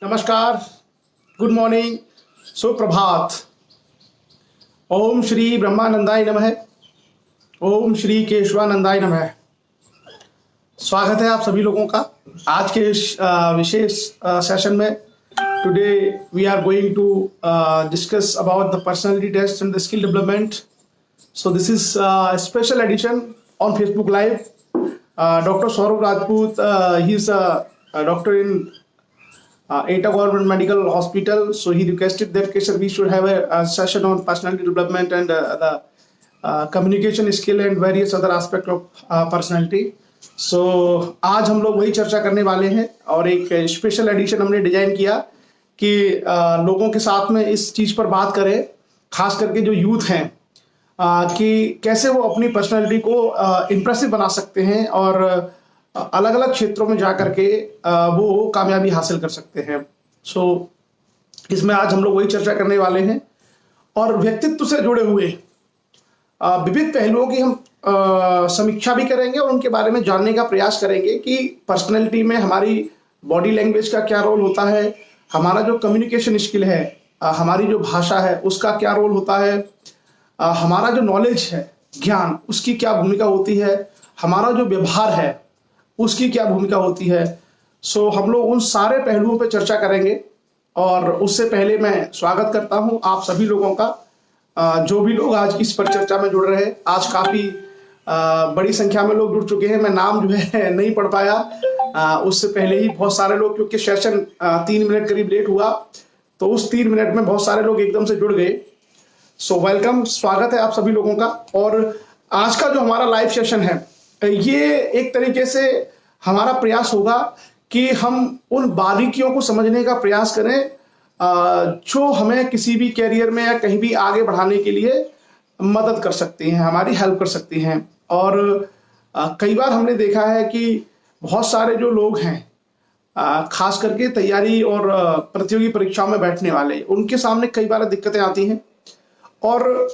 नमस्कार, good morning, सुप्रभात। ओम श्री ब्रह्मानंदाय नमः। ओम श्री केशवानंदाय नमः। स्वागत है आप सभी लोगों का आज के इस विशेष सेशन में। Today we are going to discuss about the personality test and the skill development. So this is special edition on Facebook live. Doctor Saurabh Rajput, he is a doctor in Eta Government Medical Hospital. So he requested that we should have a session on personality development and the communication skill and various other aspect of personality. So आज हम लोग वही चर्चा करने वाले हैं और एक स्पेशल एडिशन हमने डिजाइन किया कि लोगों के साथ में इस चीज पर बात करें, खास करके जो यूथ हैं कि कैसे वो अपनी पर्सनालिटी को इम्प्रेसिव बना सकते हैं और अलग अलग क्षेत्रों में जा करके वो कामयाबी हासिल कर सकते हैं। सो इसमें आज हम लोग वही चर्चा करने वाले हैं और व्यक्तित्व से जुड़े हुए विविध पहलुओं की हम समीक्षा भी करेंगे और उनके बारे में जानने का प्रयास करेंगे कि पर्सनैलिटी में हमारी बॉडी लैंग्वेज का क्या रोल होता है, हमारा जो कम्युनिकेशन स्किल है, हमारी जो भाषा है उसका क्या रोल होता है, हमारा जो नॉलेज है, ज्ञान, उसकी क्या भूमिका होती है, हमारा जो व्यवहार है उसकी क्या भूमिका होती है। सो हम लोग उन सारे पहलुओं पर चर्चा करेंगे और उससे पहले मैं स्वागत करता हूं आप सभी लोगों का जो भी लोग आज की इस पर चर्चा में जुड़ रहे हैं। आज काफी बड़ी संख्या में लोग जुड़ चुके हैं। मैं नाम जो है नहीं पढ़ पाया, उससे पहले ही बहुत सारे लोग, क्योंकि सेशन 3 मिनट करीब लेट हुआ तो उस 3 मिनट में बहुत सारे लोग एकदम से जुड़ गए। सो वेलकम, स्वागत है आप सभी लोगों का। और आज का जो हमारा लाइव सेशन है ये एक तरीके से हमारा प्रयास होगा कि हम उन बारीकियों को समझने का प्रयास करें जो हमें किसी भी कैरियर में या कहीं भी आगे बढ़ाने के लिए मदद कर सकती हैं, हमारी हेल्प कर सकती हैं। और कई बार हमने देखा है कि बहुत सारे जो लोग हैं, खास करके तैयारी और प्रतियोगी परीक्षाओं में बैठने वाले, उनके सामने कई बार दिक्कतें आती हैं। और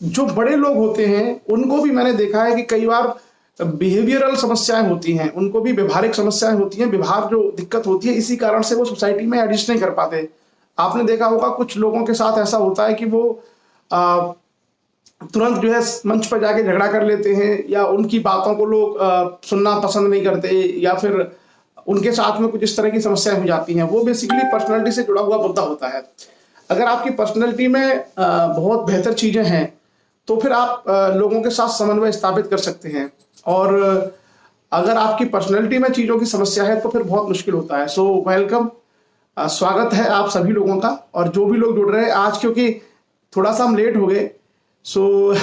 जो बड़े लोग होते हैं उनको भी मैंने देखा है कि कई बार बिहेवियरल समस्याएं होती हैं, उनको भी व्यवहारिक समस्याएं होती हैं, व्यवहार जो दिक्कत होती है, इसी कारण से वो सोसाइटी में एडजस्ट नहीं कर पाते। आपने देखा होगा कुछ लोगों के साथ ऐसा होता है कि वो तुरंत जो है मंच पर जाके झगड़ा कर लेते हैं या उनकी बातों को लोग सुनना पसंद नहीं करते या फिर उनके साथ में कुछ इस तरह की समस्याएं हो जाती हैं। वो बेसिकली पर्सनैलिटी से जुड़ा हुआ मुद्दा होता है। अगर आपकी पर्सनैलिटी में बहुत बेहतर चीजें हैं तो फिर आप लोगों के साथ समन्वय स्थापित कर सकते हैं, और अगर आपकी पर्सनैलिटी में चीजों की समस्या है तो फिर बहुत मुश्किल होता है। सो वेलकम, स्वागत है आप सभी लोगों का। और जो भी लोग जुड़ रहे हैं आज, क्योंकि थोड़ा सा हम लेट हो गए, सो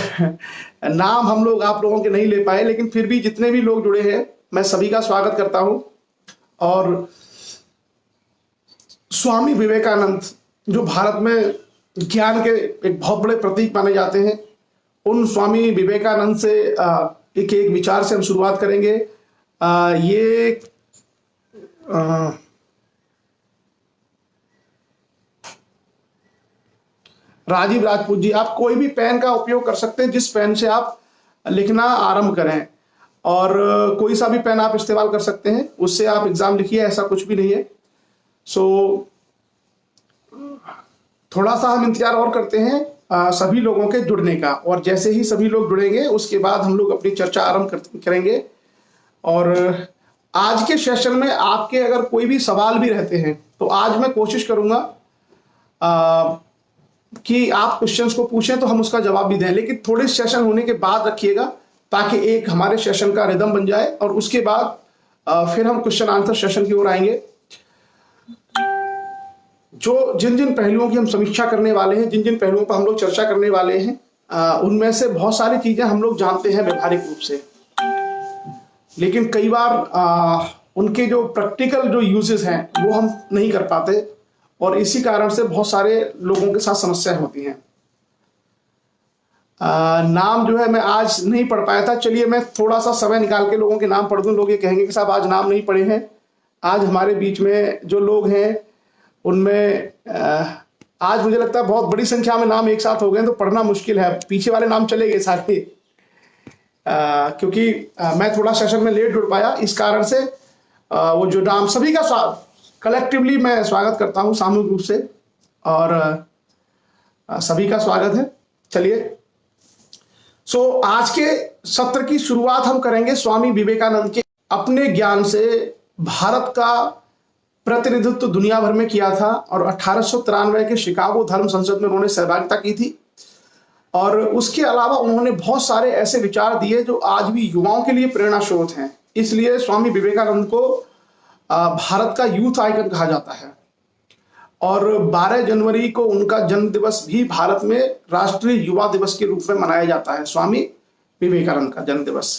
नाम हम लोग आप लोगों के नहीं ले पाए, लेकिन फिर भी जितने भी लोग जुड़े हैं मैं सभी का स्वागत करता हूं। और स्वामी विवेकानंद जो भारत में ज्ञान के एक बहुत बड़े प्रतीक माने जाते हैं, उन स्वामी विवेकानंद से एक विचार से हम शुरुआत करेंगे। ये राजीव राजपूत जी, आप कोई भी पेन का उपयोग कर सकते हैं जिस पेन से आप लिखना आरंभ करें, और कोई सा भी पेन आप इस्तेमाल कर सकते हैं, उससे आप एग्जाम लिखिए, ऐसा कुछ भी नहीं है। सो थोड़ा सा हम इंतजार और करते हैं सभी लोगों के जुड़ने का, और जैसे ही सभी लोग जुड़ेंगे उसके बाद हम लोग अपनी चर्चा आरंभ करेंगे। और आज के सेशन में आपके अगर कोई भी सवाल भी रहते हैं तो आज मैं कोशिश करूंगा कि आप क्वेश्चंस को पूछें तो हम उसका जवाब भी दें, लेकिन थोड़े सेशन होने के बाद रखिएगा ताकि एक हमारे सेशन का रिदम बन जाए, और उसके बाद फिर हम क्वेश्चन आंसर सेशन की ओर आएंगे। जो जिन जिन पहलुओं की हम समीक्षा करने वाले हैं, जिन जिन पहलुओं पर हम लोग चर्चा करने वाले हैं, उनमें से बहुत सारी चीजें हम लोग जानते हैं व्यवहारिक रूप से, लेकिन कई बार उनके जो प्रैक्टिकल जो यूजेस हैं वो हम नहीं कर पाते, और इसी कारण से बहुत सारे लोगों के साथ समस्याएं होती हैं। नाम जो है मैं आज नहीं पढ़ पाया था, चलिए मैं थोड़ा सा समय निकाल के लोगों के नाम पढ़ दूं। लोग ये कहेंगे कि साहब आज नाम नहीं पढ़े हैं। आज हमारे बीच में जो लोग हैं उनमें आज मुझे लगता है बहुत बड़ी संख्या में नाम एक साथ हो गए तो पढ़ना मुश्किल है। पीछे वाले नाम चले गए सारे, क्योंकि मैं थोड़ा सेशन में लेट जुड़ पाया, इस कारण से वो जो नाम सभी का कलेक्टिवली मैं स्वागत करता हूं सामूहिक रूप से, और सभी का स्वागत है। चलिए, आज के सत्र की शुरुआत हम करेंगे स्वामी विवेकानंद के अपने ज्ञान से। भारत का प्रतिनिधित्व दुनिया भर में किया था और 1893 के शिकागो धर्म संसद में उन्होंने सहभागिता की थी, और उसके अलावा उन्होंने बहुत सारे ऐसे विचार दिए जो आज भी युवाओं के लिए प्रेरणा स्रोत हैं। इसलिए स्वामी विवेकानंद को भारत का यूथ आइकन कहा जाता है, और 12 जनवरी को उनका जन्म दिवस भी भारत में राष्ट्रीय युवा दिवस के रूप में मनाया जाता है, स्वामी विवेकानंद का जन्म दिवस।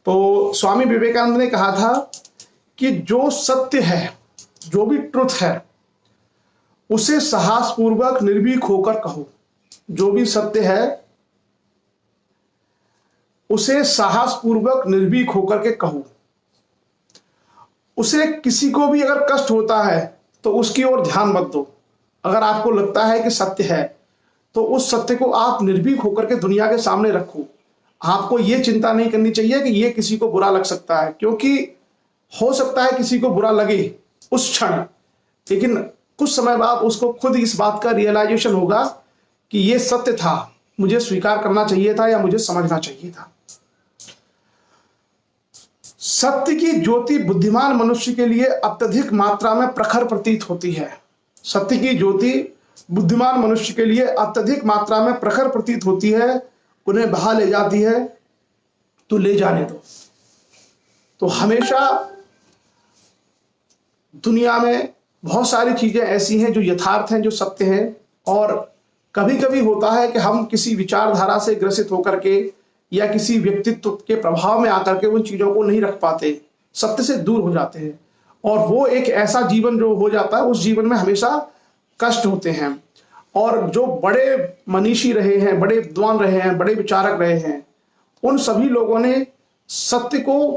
तो स्वामी विवेकानंद ने कहा था कि जो सत्य है, जो भी ट्रुथ है, उसे साहसपूर्वक निर्भीक होकर कहो। जो भी सत्य है उसे साहसपूर्वक निर्भीक होकर के कहो। उसे किसी को भी अगर कष्ट होता है तो उसकी ओर ध्यान मत दो। अगर आपको लगता है कि सत्य है तो उस सत्य को आप निर्भीक होकर के दुनिया के सामने रखो। आपको ये चिंता नहीं करनी चाहिए कि ये किसी को बुरा लग सकता है, क्योंकि हो सकता है किसी को बुरा लगे उस क्षण, लेकिन कुछ समय बाद उसको खुद इस बात का रियलाइजेशन होगा कि ये सत्य था, मुझे स्वीकार करना चाहिए था या मुझे समझना चाहिए था। सत्य की ज्योति बुद्धिमान मनुष्य के लिए अत्यधिक मात्रा में प्रखर प्रतीत होती है। सत्य की ज्योति बुद्धिमान मनुष्य के लिए अत्यधिक मात्रा में प्रखर प्रतीत होती है, उन्हें बहा ले जाती है, तो ले जाने दो। तो हमेशा दुनिया में बहुत सारी चीजें ऐसी हैं जो यथार्थ हैं, जो सत्य हैं, और कभी कभी होता है कि हम किसी विचारधारा से ग्रसित होकर के या किसी व्यक्तित्व के प्रभाव में आकर के उन चीजों को नहीं रख पाते, सत्य से दूर हो जाते हैं, और वो एक ऐसा जीवन जो हो जाता है, उस जीवन में हमेशा कष्ट होते हैं। और जो बड़े मनीषी रहे हैं, बड़े विद्वान रहे हैं, बड़े विचारक रहे हैं, उन सभी लोगों ने सत्य को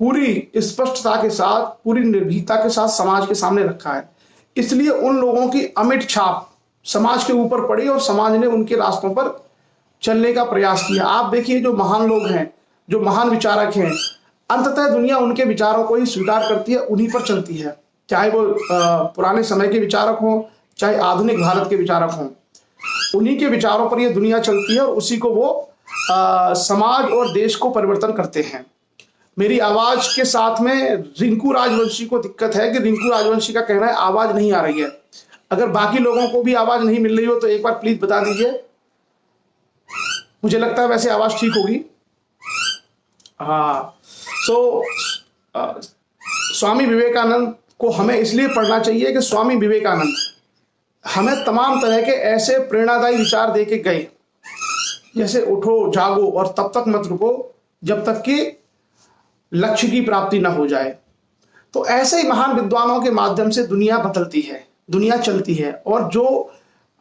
पूरी स्पष्टता के साथ, पूरी निर्भीकता के साथ समाज के सामने रखा है। इसलिए उन लोगों की अमिट छाप समाज के ऊपर पड़ी और समाज ने उनके रास्तों पर चलने का प्रयास किया। आप देखिए, जो महान लोग हैं, जो महान विचारक हैं, अंततः दुनिया उनके विचारों को ही स्वीकार करती है, उन्हीं पर चलती है। चाहे वो पुराने समय के विचारक हों, चाहे आधुनिक भारत के विचारक हों, उन्हीं के विचारों पर यह दुनिया चलती है और उसी को वो समाज और देश को परिवर्तन करते हैं। मेरी आवाज के साथ में रिंकू राजवंशी को दिक्कत है कि रिंकू राजवंशी का कहना है आवाज नहीं आ रही है। अगर बाकी लोगों को भी आवाज नहीं मिल रही हो तो एक बार प्लीज बता दीजिए। मुझे लगता है वैसे आवाज ठीक होगी। हाँ, स्वामी विवेकानंद को हमें इसलिए पढ़ना चाहिए कि स्वामी विवेकानंद हमें तमाम तरह के ऐसे प्रेरणादायी विचार दे के गए, जैसे उठो, जागो और तब तक मत रुको जब तक कि लक्ष्य की प्राप्ति न हो जाए। तो ऐसे ही महान विद्वानों के माध्यम से दुनिया बदलती है, दुनिया चलती है, और जो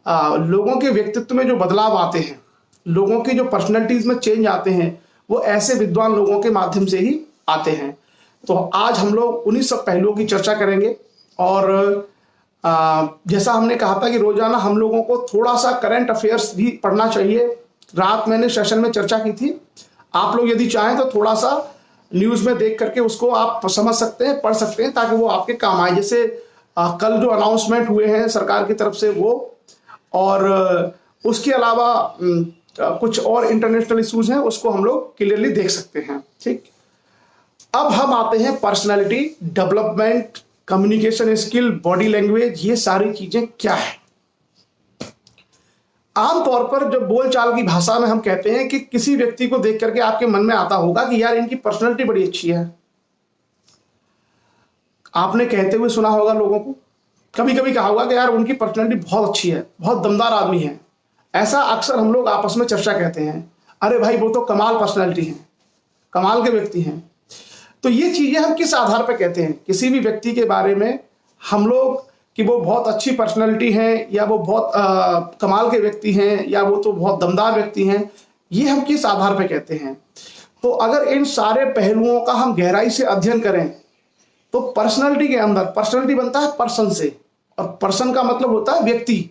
लोगों के व्यक्तित्व में जो बदलाव आते हैं, लोगों की जो पर्सनैलिटीज में चेंज आते हैं, वो ऐसे विद्वान लोगों के माध्यम से ही आते हैं। तो आज हम लोग उन्हीं सब पहलुओं की चर्चा करेंगे, और जैसा हमने कहा था कि रोजाना हम लोगों को थोड़ा सा करंट अफेयर्स भी पढ़ना चाहिए। रात मैंने सेशन में चर्चा की थी, आप लोग यदि चाहें तो थोड़ा सा न्यूज में देख करके उसको आप समझ सकते हैं, पढ़ सकते हैं, ताकि वो आपके काम आए। जैसे कल जो अनाउंसमेंट हुए हैं सरकार की तरफ से वो, और उसके अलावा कुछ और इंटरनेशनल इश्यूज हैं, उसको हम लोग क्लियरली देख सकते हैं। ठीक, अब हम आते हैं personality development, communication skill, body language, ये सारी चीजें क्या है। आमतौर पर जब बोलचाल की भाषा में हम कहते हैं कि किसी व्यक्ति को देख करके आपके मन में आता होगा कि यार इनकी पर्सनालिटी बड़ी अच्छी है। आपने कहते हुए सुना होगा लोगों को, कभी कभी कहा होगा कि यार उनकी पर्सनालिटी बहुत अच्छी है, बहुत दमदार आदमी है। ऐसा अक्सर हम लोग आपस में चर्चा कहते हैं, अरे भाई वो तो कमाल पर्सनालिटी है, कमाल के व्यक्ति हैं। तो ये चीजें हम किस आधार पर कहते हैं किसी भी व्यक्ति के बारे में हम लोग कि वो बहुत अच्छी पर्सनालिटी है, या वो बहुत कमाल के व्यक्ति हैं, या वो तो बहुत दमदार व्यक्ति हैं, ये हम किस आधार पर कहते हैं। तो अगर इन सारे पहलुओं का हम गहराई से अध्ययन करें तो पर्सनालिटी के अंदर, पर्सनालिटी बनता है पर्सन से, और पर्सन का मतलब होता है व्यक्ति।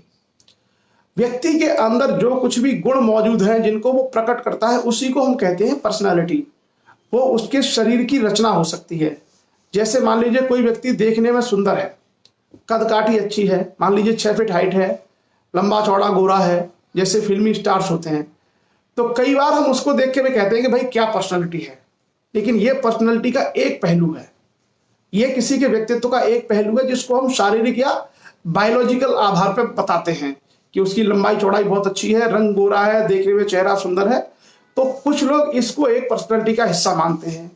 व्यक्ति के अंदर जो कुछ भी गुण मौजूद हैं जिनको वो प्रकट करता है, उसी को हम कहते हैं पर्सनालिटी। वो उसके शरीर की रचना हो सकती है। जैसे मान लीजिए कोई व्यक्ति देखने में सुंदर है, कद काठी अच्छी है, मान लीजिए 6 फीट हाइट है, लंबा चौड़ा गोरा है, जैसे फिल्मी स्टार्स होते हैं, तो कई बार हम उसको देख के भी कहते हैं कि भाई क्या पर्सनैलिटी है। लेकिन ये पर्सनैलिटी का एक पहलू है, ये किसी के व्यक्तित्व का एक पहलू है जिसको हम शारीरिक या बायोलॉजिकल आधार पर बताते हैं कि उसकी लंबाई चौड़ाई बहुत अच्छी है, रंग गोरा है, देखने में चेहरा सुंदर है। तो कुछ लोग इसको एक पर्सनैलिटी का हिस्सा मानते हैं।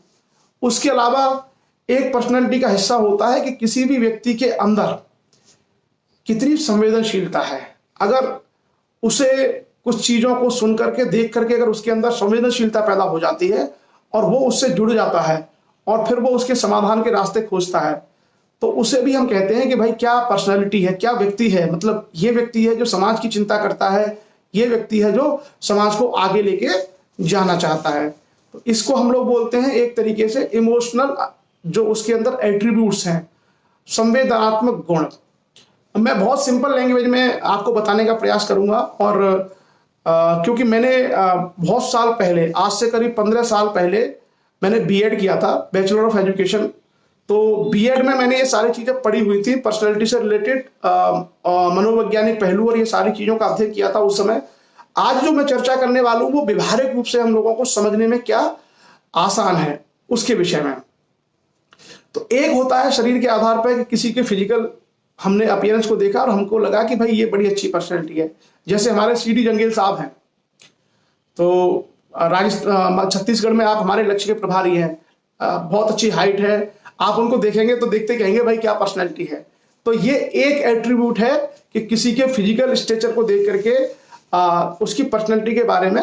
उसके अलावा एक पर्सनैलिटी का हिस्सा होता है कि किसी भी व्यक्ति के अंदर कितनी संवेदनशीलता है। अगर उसे कुछ चीजों को सुन करके, देख करके अगर उसके अंदर संवेदनशीलता पैदा हो जाती है और वो उससे जुड़ जाता है और फिर वो उसके समाधान के रास्ते खोजता है, तो उसे भी हम कहते हैं कि भाई क्या पर्सनैलिटी है, क्या व्यक्ति है। मतलब ये व्यक्ति है जो समाज की चिंता करता है, ये व्यक्ति है जो समाज को आगे लेके जाना चाहता है। तो इसको हम लोग बोलते हैं एक तरीके से इमोशनल, जो उसके अंदर एट्रीब्यूट्स हैं, संवेदनात्मक गुण। मैं बहुत सिंपल लैंग्वेज में आपको बताने का प्रयास करूंगा। और क्योंकि मैंने बहुत साल पहले, आज से करीब 15 साल पहले मैंने बीएड किया था, बैचलर ऑफ एजुकेशन। तो बीएड में मैंने ये सारी चीजें पढ़ी हुई थी, पर्सनैलिटी से रिलेटेड मनोवैज्ञानिक पहलू और ये सारी चीजों का अध्ययन किया था उस समय। आज जो मैं चर्चा करने वाला हूं वो व्यवहारिक रूप से हम लोगों को समझने में क्या आसान है उसके विषय में। तो एक होता है शरीर के आधार पर कि किसी के फिजिकल हमने अपीयरेंस को देखा और हमको लगा कि भाई ये बड़ी अच्छी पर्सनैलिटी है। जैसे हमारे सीडी जंगेल साहब हैं, तो राजस्थान छत्तीसगढ़ में आप हमारे लक्ष्य के प्रभारी हैं, बहुत अच्छी हाइट है, आप उनको देखेंगे तो देखते कहेंगे भाई क्या पर्सनैलिटी है। तो ये एक एट्रीब्यूट है कि किसी के फिजिकल स्ट्रक्चर को देख करके उसकी पर्सनैलिटी के बारे में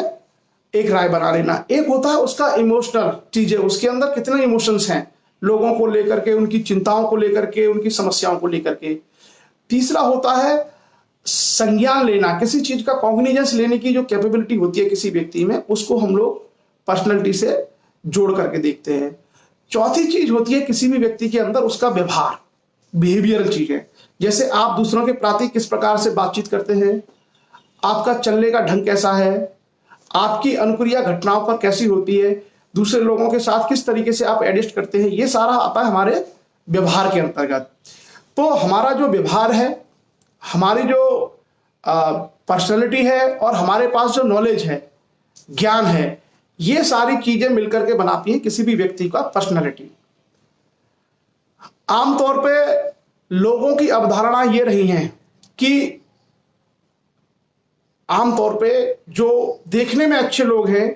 एक राय बना लेना। एक होता है उसका इमोशनल चीजें, उसके अंदर कितने इमोशंस हैं लोगों को लेकर के, उनकी चिंताओं को लेकर के, उनकी समस्याओं को लेकर के। तीसरा होता है संज्ञान लेना, किसी चीज का कॉग्निजेंस लेने की जो कैपेबिलिटी होती है किसी व्यक्ति में, उसको हम लोग पर्सनैलिटी से जोड़ करके देखते हैं। चौथी चीज होती है किसी भी व्यक्ति के अंदर उसका व्यवहार, बिहेवियरल चीजें, जैसे आप दूसरों के प्रति किस प्रकार से बातचीत करते हैं, आपका चलने का ढंग कैसा है, आपकी अनुक्रिया घटनाओं पर कैसी होती है, दूसरे लोगों के साथ किस तरीके से आप एडजस्ट करते हैं, ये सारा आता है हमारे व्यवहार के अंतर्गत। तो हमारा जो व्यवहार है, हमारी जो पर्सनैलिटी है और हमारे पास जो नॉलेज है, ज्ञान है, ये सारी चीजें मिलकर के बनाती हैं किसी भी व्यक्ति का पर्सनैलिटी। आमतौर पे लोगों की अवधारणा ये रही है कि आमतौर पे जो देखने में अच्छे लोग हैं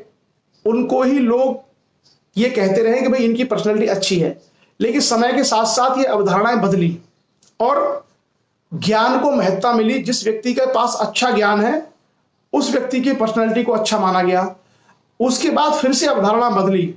उनको ही लोग ये कहते रहे कि भाई इनकी पर्सनैलिटी अच्छी है। लेकिन समय के साथ साथ ये अवधारणाएं बदली और ज्ञान को महत्ता मिली। जिस व्यक्ति के पास अच्छा ज्ञान है उस व्यक्ति की पर्सनैलिटी को अच्छा माना गया। उसके बाद फिर से अवधारणा बदली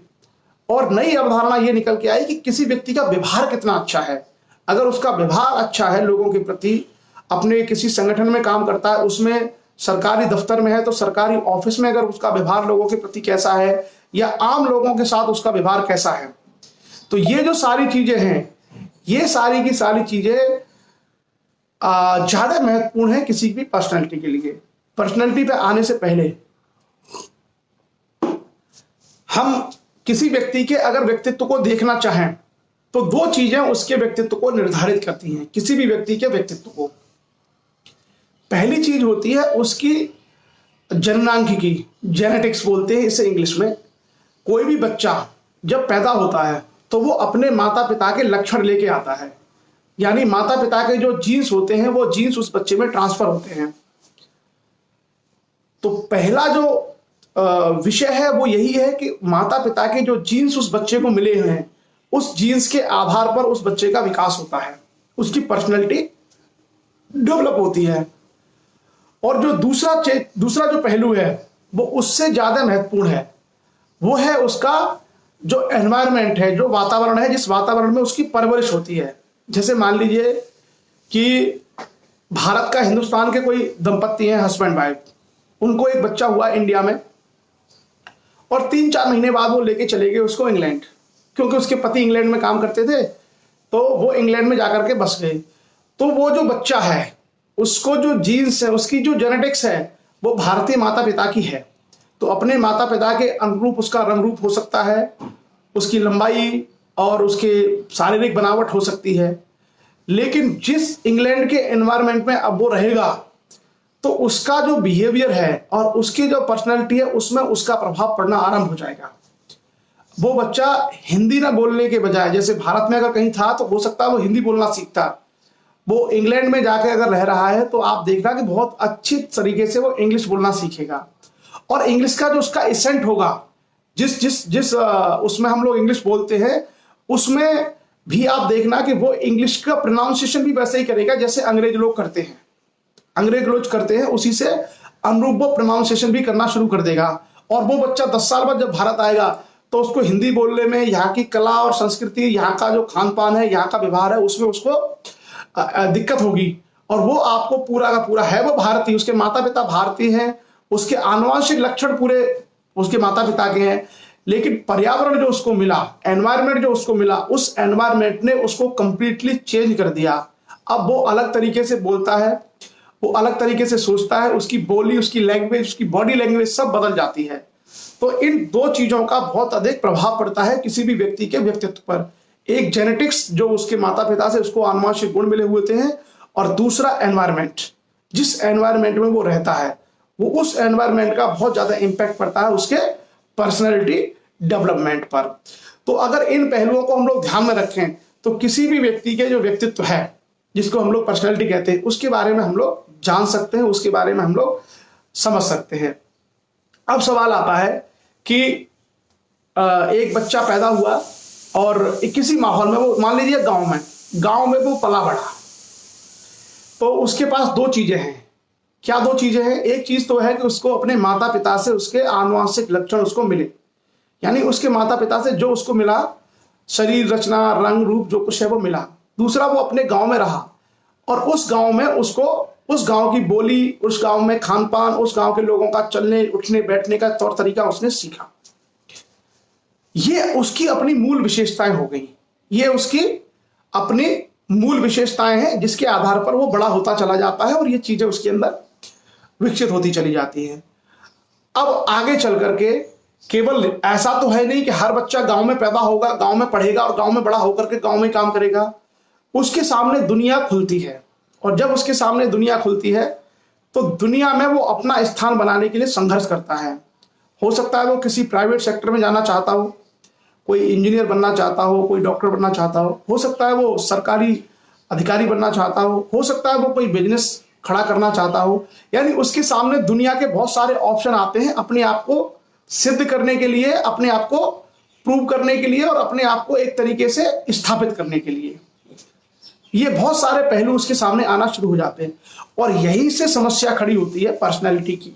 और नई अवधारणा ये निकल के आई कि किसी व्यक्ति का व्यवहार कितना अच्छा है। अगर उसका व्यवहार अच्छा है लोगों के प्रति, अपने किसी संगठन में काम करता है, उसमें सरकारी दफ्तर में है तो सरकारी ऑफिस में अगर उसका व्यवहार लोगों के प्रति कैसा है या आम लोगों के साथ उसका व्यवहार कैसा है, तो ये जो सारी चीजें हैं, ये सारी की सारी चीजें ज्यादा महत्वपूर्ण है किसी भी पर्सनैलिटी के लिए। पर्सनैलिटी पे आने से पहले हम किसी व्यक्ति के अगर व्यक्तित्व को देखना चाहें तो दो चीजें उसके व्यक्तित्व को निर्धारित करती हैं, किसी भी व्यक्ति के व्यक्तित्व को। पहली चीज होती है उसकी जननांकिकी, जेनेटिक्स बोलते हैं इसे इंग्लिश में। कोई भी बच्चा जब पैदा होता है तो वो अपने माता पिता के लक्षण लेके आता है, यानी माता पिता के जो जीन्स होते हैं वो जीन्स उस बच्चे में ट्रांसफर होते हैं। तो पहला जो विषय है वो यही है कि माता पिता के जो जीन्स उस बच्चे को मिले हुए हैं, उस जीन्स के आधार पर उस बच्चे का विकास होता है, उसकी पर्सनैलिटी डेवलप होती है। और जो दूसरा जो पहलू है वो उससे ज्यादा महत्वपूर्ण है, वो है उसका जो एनवायरनमेंट है, जो वातावरण है, जिस वातावरण में उसकी परवरिश होती है। जैसे मान लीजिए कि भारत का हिंदुस्तान के कोई दंपत्ति हैं, हस्बैंड वाइफ, उनको एक बच्चा हुआ इंडिया में और 3-4 महीने बाद वो लेके चले गए उसको इंग्लैंड, क्योंकि उसके पति इंग्लैंड में काम करते थे तो वो इंग्लैंड में जाकर के बस गए। तो वो जो बच्चा है उसको जो जीन्स है, उसकी जो जेनेटिक्स है वो भारतीय माता पिता की है। तो अपने माता पिता के अनुरूप उसका रंग रूप हो सकता है, उसकी लंबाई और उसके शारीरिक बनावट हो सकती है। लेकिन जिस इंग्लैंड के एनवायरनमेंट में अब वो रहेगा तो उसका जो बिहेवियर है और उसकी जो पर्सनैलिटी है उसमें उसका प्रभाव पड़ना आरंभ हो जाएगा। वो बच्चा हिंदी ना बोलने के बजाय, जैसे भारत में अगर कहीं था तो हो सकता है वो हिंदी बोलना सीखता, वो इंग्लैंड में जाकर अगर रह रहा है तो आप देखना कि बहुत अच्छी तरीके से वो इंग्लिश बोलना सीखेगा। और इंग्लिश का जो उसका एसेंट होगा, जिस जिस जिस उसमें हम लोग इंग्लिश बोलते हैं, उसमें भी आप देखना कि वो इंग्लिश का प्रोनाउंसिएशन भी वैसे ही करेगा जैसे अंग्रेज लोग करते हैं। अंग्रेज लोग करते हैं उसी से अनुरूप वो प्रोनाउंसिएशन भी करना शुरू कर देगा। और वो बच्चा 10 साल बाद जब भारत आएगा तो उसको हिंदी बोलने में, यहाँ की कला और संस्कृति, यहाँ का जो खान पान है, यहाँ का व्यवहार है, उसमें उसको दिक्कत होगी। और वो आपको पूरा का पूरा है वो भारतीय, उसके माता पिता भारतीय हैं, उसके आनुवंशिक लक्षण पूरे उसके माता पिता के हैं, लेकिन पर्यावरण जो उसको मिला, एनवायरनमेंट जो उसको मिला, उस एनवायरनमेंट ने उसको कंप्लीटली चेंज कर दिया। अब वो अलग तरीके से बोलता है, वो अलग तरीके से सोचता है, उसकी बोली, उसकी लैंग्वेज, उसकी बॉडी लैंग्वेज सब बदल जाती है। तो इन दो चीजों का बहुत अधिक प्रभाव पड़ता है किसी भी व्यक्ति के व्यक्तित्व पर। एक जेनेटिक्स जो उसके माता पिता से उसको आनुवंशिक गुण मिले हुए थे, और दूसरा एनवायरनमेंट, जिस एनवायरनमेंट में वो रहता है, वो उस एनवायरनमेंट का बहुत ज्यादा इंपैक्ट पड़ता है उसके पर्सनैलिटी डेवलपमेंट पर। तो अगर इन पहलुओं को हम लोग ध्यान में रखें तो किसी भी व्यक्ति के जो व्यक्तित्व है, जिसको हम लोग पर्सनैलिटी कहते हैं, उसके बारे में हम लोग जान सकते हैं, उसके बारे में हम लोग समझ सकते हैं। अब सवाल आता है कि एक बच्चा पैदा हुआ और किसी माहौल में, वो मान लीजिए गांव में वो पला बढ़ा, तो उसके पास दो चीजें हैं। क्या दो चीजें हैं? एक चीज तो है कि उसको अपने माता पिता से उसके आनुवंशिक लक्षण उसको मिले, यानी उसके माता पिता से जो उसको मिला, शरीर रचना, रंग रूप जो कुछ है वो मिला। दूसरा, वो अपने गांव में रहा और उस गांव में उसको उस गांव की बोली, उस गांव में खान पान, उस गांव के लोगों का चलने उठने बैठने का तौर तरीका उसने सीखा। ये उसकी अपनी मूल विशेषताएं हो गई, ये उसकी अपनी मूल विशेषताएं हैं जिसके आधार पर वो बड़ा होता चला जाता है और ये चीजें उसके अंदर विकसित होती चली जाती हैं। अब आगे चल करके केवल ऐसा तो है नहीं कि हर बच्चा गांव में पैदा होगा, गांव में पढ़ेगा और गांव में बड़ा होकर के गांव में काम करेगा। उसके सामने दुनिया खुलती है, और जब उसके सामने दुनिया खुलती है तो दुनिया में वो अपना स्थान बनाने के लिए संघर्ष करता है। हो सकता है वो किसी प्राइवेट सेक्टर में जाना चाहता हो, कोई इंजीनियर बनना चाहता हो डॉक्टर बनना चाहता हो सकता है वो सरकारी अधिकारी बनना चाहता हो सकता है वो कोई बिजनेस खड़ा करना चाहता हो। यानी उसके सामने दुनिया के बहुत सारे ऑप्शन आते हैं अपने आप को सिद्ध करने के लिए, अपने आप को प्रूव करने के लिए और अपने आप को एक तरीके से स्थापित करने के लिए। ये बहुत सारे पहलू उसके सामने आना शुरू हो जाते हैं और यहीं से समस्या खड़ी होती है पर्सनैलिटी की।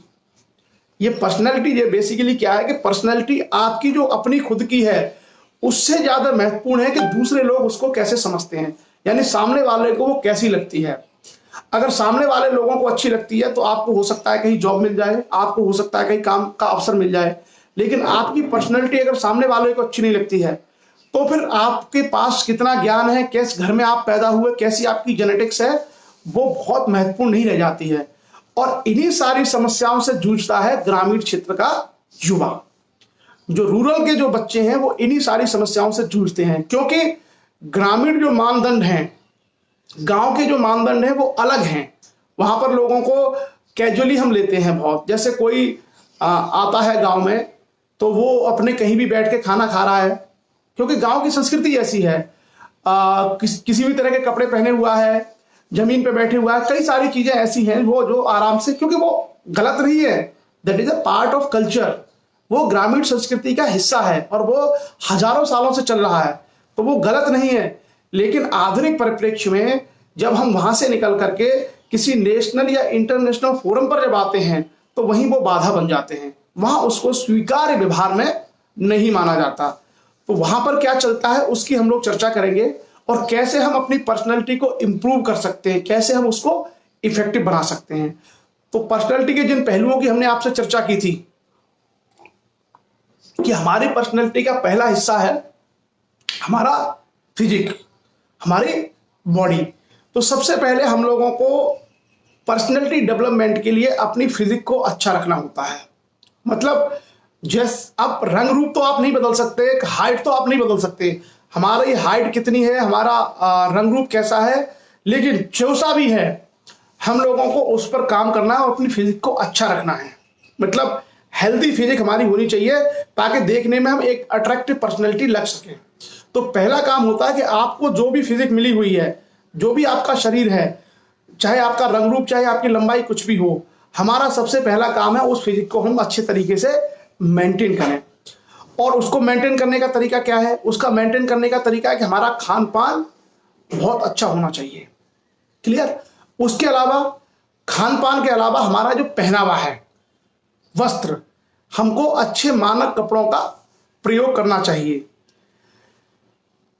ये पर्सनैलिटी ये बेसिकली क्या है कि पर्सनैलिटी आपकी जो अपनी खुद की है उससे ज्यादा महत्वपूर्ण है कि दूसरे लोग उसको कैसे समझते हैं, यानी सामने वाले को वो कैसी लगती है। अगर सामने वाले लोगों को अच्छी लगती है तो आपको हो सकता है कहीं जॉब मिल जाए, आपको हो सकता है कहीं काम का अवसर मिल जाए, लेकिन आपकी पर्सनैलिटी अगर सामने वाले को अच्छी नहीं लगती है तो फिर आपके पास कितना ज्ञान है, किस घर में आप पैदा हुए, कैसी आपकी जेनेटिक्स है, वो बहुत महत्वपूर्ण नहीं रह जाती है। और इन्हीं सारी समस्याओं से जूझता है ग्रामीण क्षेत्र का युवा। जो रूरल के जो बच्चे हैं वो इन्हीं सारी समस्याओं से जूझते हैं, क्योंकि ग्रामीण जो मानदंड हैं, गांव के जो मानदंड हैं वो अलग हैं। वहां पर लोगों को कैजुअली हम लेते हैं बहुत, जैसे कोई आता है गांव में तो वो अपने कहीं भी बैठ के खाना खा रहा है, क्योंकि गांव की संस्कृति ऐसी है। किसी भी तरह के कपड़े पहने हुआ है, जमीन पे बैठे हुआ है, कई सारी चीजें ऐसी हैं वो जो आराम से, क्योंकि वो गलत नहीं है, that is a part of culture, वो ग्रामीण संस्कृति का हिस्सा है और वो हजारों सालों से चल रहा है, तो वो गलत नहीं है। लेकिन आधुनिक परिप्रेक्ष्य में जब हम वहां से निकल करके किसी नेशनल या इंटरनेशनल फोरम पर जब आते हैं तो वहीं वो बाधा बन जाते हैं, वहां उसको स्वीकार्य व्यवहार में नहीं माना जाता। तो वहां पर क्या चलता है उसकी हम लोग चर्चा करेंगे और कैसे हम अपनी पर्सनैलिटी को इंप्रूव कर सकते हैं, कैसे हम उसको इफेक्टिव बना सकते हैं। तो पर्सनैलिटी के जिन पहलुओं की हमने आपसे चर्चा की थी कि हमारी पर्सनैलिटी का पहला हिस्सा है हमारा फिजिक, हमारी बॉडी। तो सबसे पहले हम लोगों को पर्सनैलिटी डेवलपमेंट के लिए अपनी फिजिक को अच्छा रखना होता है। मतलब अब रंग रूप तो आप नहीं बदल सकते, हाइट तो आप नहीं बदल सकते, हमारी हाइट कितनी है, हमारा रंग रूप कैसा है, लेकिन जैसा भी है हम लोगों को उस पर काम करना है और अपनी फिजिक को अच्छा रखना है। मतलब हेल्दी फिजिक हमारी होनी चाहिए ताकि देखने में हम एक अट्रैक्टिव पर्सनैलिटी लग सके। तो पहला काम होता है कि आपको जो भी फिजिक मिली हुई है, जो भी आपका शरीर है, चाहे आपका रंग रूप, चाहे आपकी लंबाई, कुछ भी हो, हमारा सबसे पहला काम है उस फिजिक को हम अच्छे तरीके से मेंटेन करें। और उसको मेंटेन करने का तरीका क्या है? उसका मेंटेन करने का तरीका है कि हमारा खान पान बहुत अच्छा होना चाहिए। क्लियर? उसके अलावा, खान पान के अलावा हमारा जो पहनावा है, वस्त्र, हमको अच्छे मानक कपड़ों का प्रयोग करना चाहिए।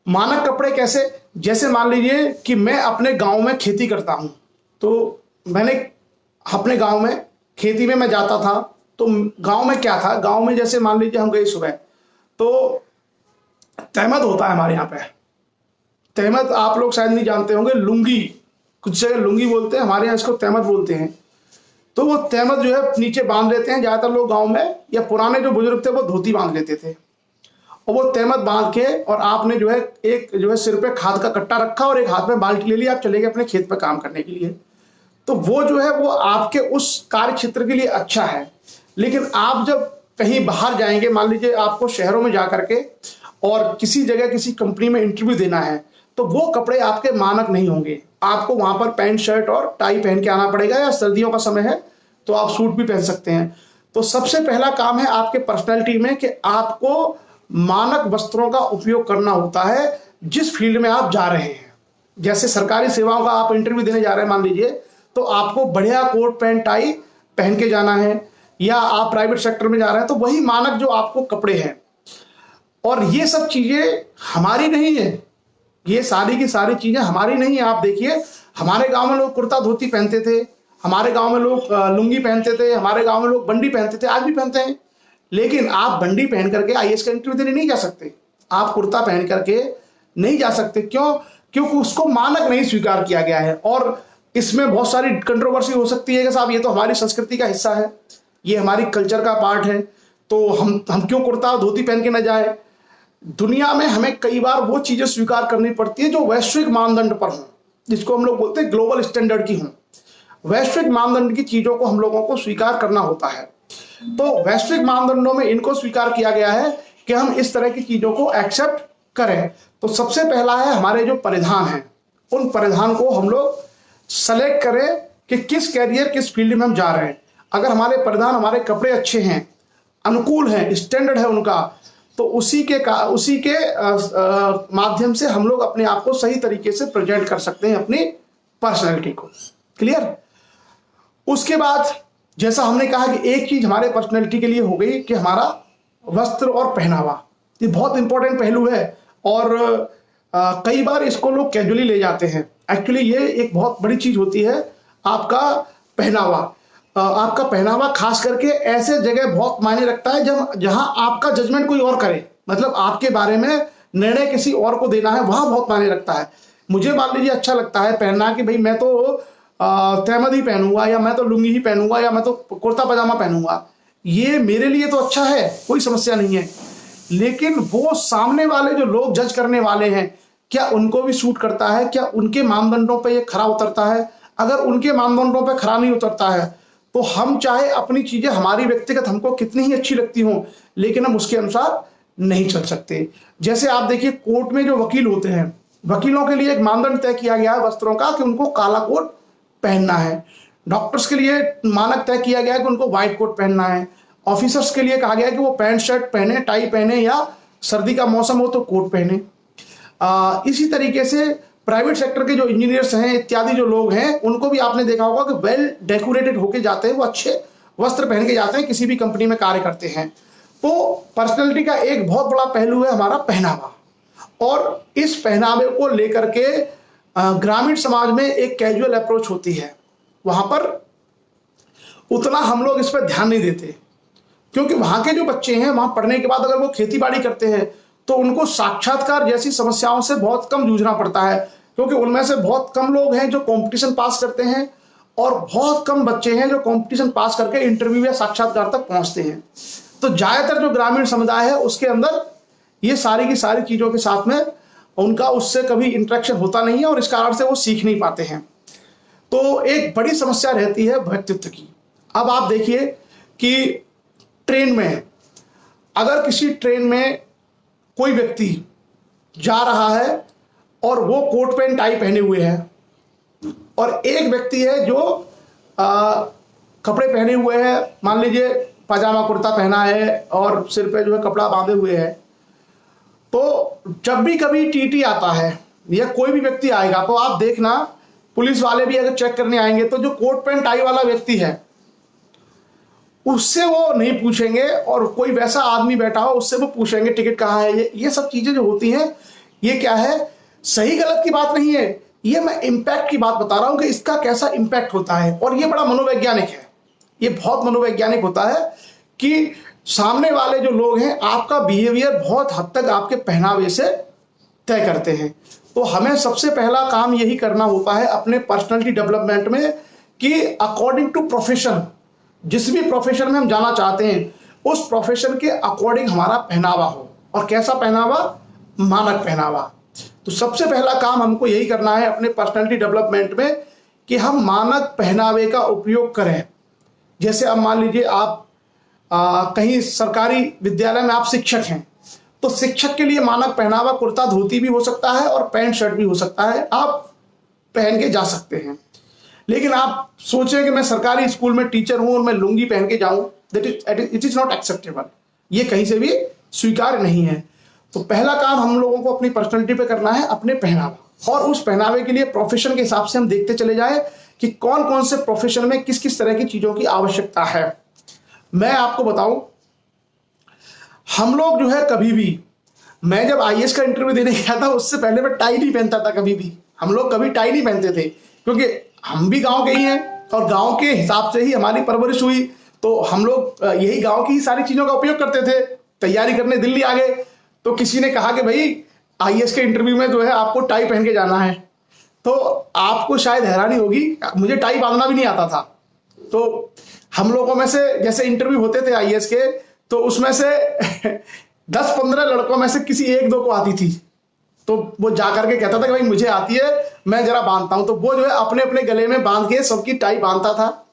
मानक कपड़े कैसे? जैसे मान लीजिए कि मैं अपने गांव में खेती करता हूं, तो मैंने अपने गांव में खेती में मैं जाता था, तो गांव में क्या था, गांव में जैसे मान लीजिए हम गए सुबह, तो तहमद होता है हमारे यहाँ पे। तहमद आप लोग शायद नहीं जानते होंगे, लुंगी, कुछ जगह लुंगी बोलते हैं, हमारे यहाँ इसको तहमद बोलते हैं। तो वो तहमद जो है नीचे बांध लेते हैं ज्यादातर लोग गांव में, या पुराने जो बुजुर्ग थे वो धोती बांध लेते थे, और वो तहमद बांध के, और आपने जो है एक जो है सिर पे खाद का कट्टा रखा और एक हाथ में बाल्टी ले ली, आप चले गए अपने खेत पे काम करने के लिए। तो वो जो है वो आपके उस कार्य क्षेत्र के लिए अच्छा है। लेकिन आप जब कहीं बाहर जाएंगे, मान लीजिए आपको शहरों में जा करके और किसी जगह किसी कंपनी में इंटरव्यू देना है, तो वो कपड़े आपके मानक नहीं होंगे। आपको वहां पर पैंट शर्ट और टाई पहन के आना पड़ेगा, या सर्दियों का समय है तो आप सूट भी पहन सकते हैं। तो सबसे पहला काम है आपके पर्सनैलिटी में कि आपको मानक वस्त्रों का उपयोग करना होता है जिस फील्ड में आप जा रहे हैं। जैसे सरकारी सेवाओं का आप इंटरव्यू देने जा रहे हैं मान लीजिए, तो आपको बढ़िया कोट पैंट टाई पहन के जाना है, या आप प्राइवेट सेक्टर में जा रहे हैं तो वही मानक जो आपको कपड़े हैं। और ये सब चीजें हमारी नहीं है, ये सारी की सारी चीजें हमारी नहीं है। आप देखिए, हमारे गांव में लोग कुर्ता धोती पहनते थे, हमारे गांव में लोग लुंगी पहनते थे, हमारे गांव में लोग बंडी पहनते थे, आज भी पहनते हैं। लेकिन आप बंडी पहन करके आईएएस का इंटरव्यू देने नहीं जा सकते, आप कुर्ता पहन करके नहीं जा सकते। क्यों? क्योंकि उसको मानक नहीं स्वीकार किया गया है। और इसमें बहुत सारी कंट्रोवर्सी हो सकती है कि साहब ये तो हमारी संस्कृति का हिस्सा है, ये हमारी कल्चर का पार्ट है, तो हम क्यों कुर्ता धोती पहन के न जाए। दुनिया में हमें कई बार वो चीजें स्वीकार करनी पड़ती है जो वैश्विक मानदंड पर हो, जिसको हम लोग बोलते हैं ग्लोबल स्टैंडर्ड की हो। वैश्विक मानदंड की चीजों को हम लोगों को स्वीकार करना होता है। तो वैश्विक मानदंडों में इनको स्वीकार किया गया है कि हम इस तरह की चीजों को एक्सेप्ट करें। तो सबसे पहला है हमारे जो परिधान हैं, उन परिधान को हम लोग सेलेक्ट करें कि किस कैरियर, किस फील्ड में हम जा रहे हैं। अगर हमारे परिधान, हमारे कपड़े अच्छे हैं, अनुकूल हैं, स्टैंडर्ड है उनका, तो उसी के माध्यम से हम लोग अपने आप को सही तरीके से प्रेजेंट कर सकते हैं, अपनी पर्सनैलिटी को। क्लियर? उसके बाद जैसा हमने कहा कि एक चीज हमारे पर्सनैलिटी के लिए हो गई कि हमारा वस्त्र और पहनावा, ये बहुत इंपॉर्टेंट पहलू है। और कई बार इसको लोग कैजुअली ले जाते हैं। एक्चुअली ये एक बहुत बड़ी चीज होती है आपका पहनावा। आपका पहनावा खास करके ऐसे जगह बहुत मायने रखता है जहां आपका जजमेंट कोई और करे, मतलब आपके बारे में निर्णय किसी और को देना है, वहां बहुत मायने रखता है। मुझे मान लीजिए अच्छा लगता है पहनना कि भाई मैं तो तहमद ही पहनूंगा, या मैं तो लुंगी ही पहनूंगा, या मैं तो कुर्ता पजामा पहनूंगा, ये मेरे लिए तो अच्छा है, कोई समस्या नहीं है। लेकिन वो सामने वाले जो लोग जज करने वाले हैं, क्या उनको भी सूट करता है, क्या उनके मानदंडों पे ये खरा उतरता है? अगर उनके मानदंडों पे खरा नहीं उतरता है तो हम चाहे अपनी चीजें हमारी व्यक्तिगत हमको कितनी ही अच्छी लगती हों, लेकिन हम उसके अनुसार नहीं चल सकते। जैसे आप देखिए, कोर्ट में जो वकील होते हैं, वकीलों के लिए एक मानदंड तय किया गया है वस्त्रों का कि उनको काला कोट पहनना है। डॉक्टर्स के लिए मानक तय किया गया है कि उनको व्हाइट कोट पहनना है। ऑफिसर्स के लिए कहा गया है कि वो पैंट शर्ट पहने, टाई पहने, या सर्दी का मौसम हो तो कोट पहने। इसी तरीके से प्राइवेट सेक्टर के जो इंजीनियर्स हैं इत्यादि जो लोग हैं, उनको भी आपने देखा होगा कि वेल डेकोरेटेड होके जाते हैं, वो अच्छे वस्त्र पहन के जाते हैं, किसी भी कंपनी में कार्य करते हैं। तो पर्सनैलिटी का एक बहुत बड़ा पहलू है हमारा पहनावा। और इस पहनावे को लेकर के ग्रामीण समाज में एक कैजुअल अप्रोच होती है, वहां पर उतना हम लोग इस पर ध्यान नहीं देते, क्योंकि वहां के जो बच्चे हैं, वहां पढ़ने के बाद अगर वो खेती बाड़ी करते हैं तो उनको साक्षात्कार जैसी समस्याओं से बहुत कम जूझना पड़ता है, क्योंकि उनमें से बहुत कम लोग हैं जो कंपटीशन पास करते हैं, और बहुत कम बच्चे हैं जो कंपटीशन पास करके इंटरव्यू या साक्षात्कार तक पहुंचते हैं। तो ज्यादातर जो ग्रामीण समुदाय है उसके अंदर ये सारी की सारी चीजों के साथ में उनका उससे कभी इंटरेक्शन होता नहीं है और इस कारण से वो सीख नहीं पाते हैं। तो एक बड़ी समस्या रहती है व्यक्तित्व की। अब आप देखिए कि ट्रेन में, अगर किसी ट्रेन में कोई व्यक्ति जा रहा है और वो कोट पैंट टाई पहने हुए है, और एक व्यक्ति है जो कपड़े पहने हुए हैं, मान लीजिए पजामा कुर्ता पहना है और सिर पे जो है कपड़ा बांधे हुए है, तो जब भी कभी टीटी आता है या कोई भी व्यक्ति आएगा तो आप देखना, पुलिस वाले भी अगर चेक करने आएंगे तो जो कोट पैंट टाई वाला व्यक्ति है उससे वो नहीं पूछेंगे, और कोई वैसा आदमी बैठा हो उससे वो पूछेंगे टिकट कहाँ है। ये सब चीजें जो होती हैं, ये क्या है, सही गलत की बात नहीं है, ये मैं इम्पैक्ट की बात बता रहा हूं कि इसका कैसा इम्पैक्ट होता है। और ये बड़ा मनोवैज्ञानिक है, ये बहुत मनोवैज्ञानिक होता है कि सामने वाले जो लोग हैं आपका बिहेवियर बहुत हद तक आपके पहनावे से तय करते हैं। तो हमें सबसे पहला काम यही करना होता है अपने पर्सनालिटी डेवलपमेंट में कि अकॉर्डिंग टू प्रोफेशन, जिस भी प्रोफेशन में हम जाना चाहते हैं उस प्रोफेशन के अकॉर्डिंग हमारा पहनावा हो। और कैसा पहनावा, मानक पहनावा। तो सबसे पहला काम हमको यही करना है अपने पर्सनालिटी डेवलपमेंट में कि हम मानक पहनावे का उपयोग करें। जैसे अब मान लीजिए आप कहीं सरकारी विद्यालय में आप शिक्षक हैं, तो शिक्षक के लिए मानक पहनावा कुर्ता धोती भी हो सकता है और पैंट शर्ट भी हो सकता है, आप पहन के जा सकते हैं। लेकिन आप सोचें कि मैं सरकारी स्कूल में टीचर हूं और मैं लुंगी पहन के जाऊं, इट इज नॉट एक्सेप्टेबल, ये कहीं से भी स्वीकार्य नहीं है। तो पहला काम हम लोगों को अपनी पर्सनैलिटी पे करना है अपने पहनावा, और उस पहनावे के लिए प्रोफेशन के हिसाब से हम देखते चले जाए कि कौन कौन से प्रोफेशन में किस किस तरह की चीजों की आवश्यकता है। मैं आपको बताऊं, हम लोग जो है कभी भी, मैं जब आईएएस का इंटरव्यू देने गया था उससे पहले मैं टाई नहीं पहनता था, कभी भी हम लोग कभी टाई नहीं पहनते थे, क्योंकि हम भी गांव के ही हैं और गांव के हिसाब से ही हमारी परवरिश हुई। तो हम लोग यही गांव की ही सारी चीजों का उपयोग करते थे। तैयारी करने दिल्ली आ गए तो किसी ने कहा कि भाई आईएएस के इंटरव्यू में जो है आपको टाई पहन के जाना है। तो आपको शायद हैरानी होगी, मुझे टाई बांधना भी नहीं आता था। तो हम लोगों में से जैसे इंटरव्यू होते थे आईएएस के, तो उसमें से 10-15 लड़कों में से किसी एक दो को आती थी, तो वो जाकर के कहता था कि भाई मुझे आती है, मैं जरा बांधता हूं। तो वो जो है अपने अपने गले में बांध के सबकी टाई बांधता था,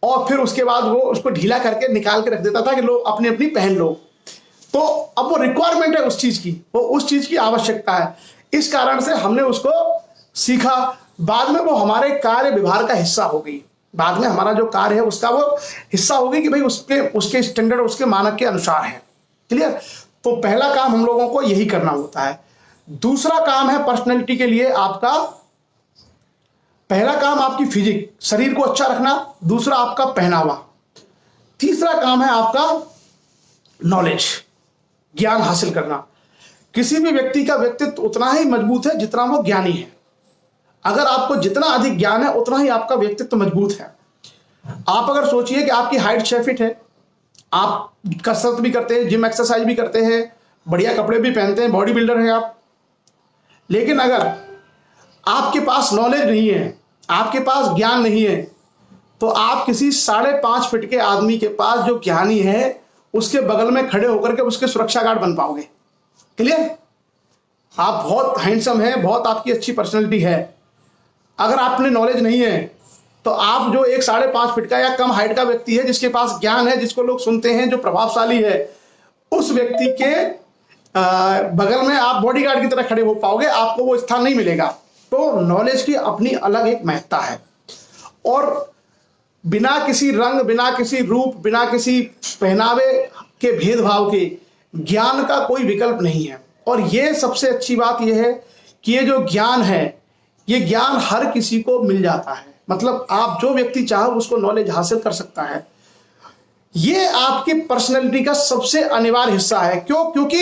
और फिर उसके बाद वो उसको ढीला करके निकाल के रख देता था कि लोग अपनी अपनी पहन लो। तो अब वो रिक्वायरमेंट है उस चीज की, वो उस चीज की आवश्यकता है, इस कारण से हमने उसको सीखा। बाद में वो हमारे कार्य विभाग का हिस्सा हो गई, बाद में हमारा जो कार्य है उसका वो हिस्सा हो गई कि भाई उसके स्टैंडर्ड, उसके मानक के अनुसार है। क्लियर। तो पहला काम हम लोगों को यही करना होता है। दूसरा काम है पर्सनैलिटी के लिए आपका, पहला काम आपकी फिजिक, शरीर को अच्छा रखना, दूसरा आपका पहनावा, तीसरा काम है आपका नॉलेज, ज्ञान हासिल करना। किसी भी व्यक्ति का व्यक्तित्व उतना ही मजबूत है जितना वो ज्ञानी है। अगर आपको जितना अधिक ज्ञान है उतना ही आपका व्यक्तित्व मजबूत है। आप अगर सोचिए कि आपकी हाइट 6 फीट है, आप कसरत भी करते हैं, जिम एक्सरसाइज भी करते हैं, बढ़िया कपड़े भी पहनते हैं, बॉडी बिल्डर हैं आप, लेकिन अगर आपके पास नॉलेज नहीं है, आपके पास ज्ञान नहीं है, तो आप किसी 5.5 फीट के आदमी के पास जो ज्ञानी है उसके बगल में खड़े होकर के उसके सुरक्षा गार्ड बन पाओगे। क्लियर। आप बहुत हैंडसम हैं, बहुत आपकी अच्छी पर्सनैलिटी है, अगर आपने नॉलेज नहीं है तो आप जो एक 5.5 फीट का या कम हाइट का व्यक्ति है जिसके पास ज्ञान है, जिसको लोग सुनते हैं, जो प्रभावशाली है, उस व्यक्ति के बगल में आप बॉडीगार्ड की तरह खड़े हो पाओगे, आपको वो स्थान नहीं मिलेगा। तो नॉलेज की अपनी अलग एक महत्ता है, और बिना किसी रंग, बिना किसी रूप, बिना किसी पहनावे के भेदभाव के ज्ञान का कोई विकल्प नहीं है। और ये सबसे अच्छी बात यह है कि ये जो ज्ञान है, ये ज्ञान हर किसी को मिल जाता है, मतलब आप जो व्यक्ति चाहो उसको नॉलेज हासिल कर सकता है। ये आपकी पर्सनैलिटी का सबसे अनिवार्य हिस्सा है। क्यों? क्योंकि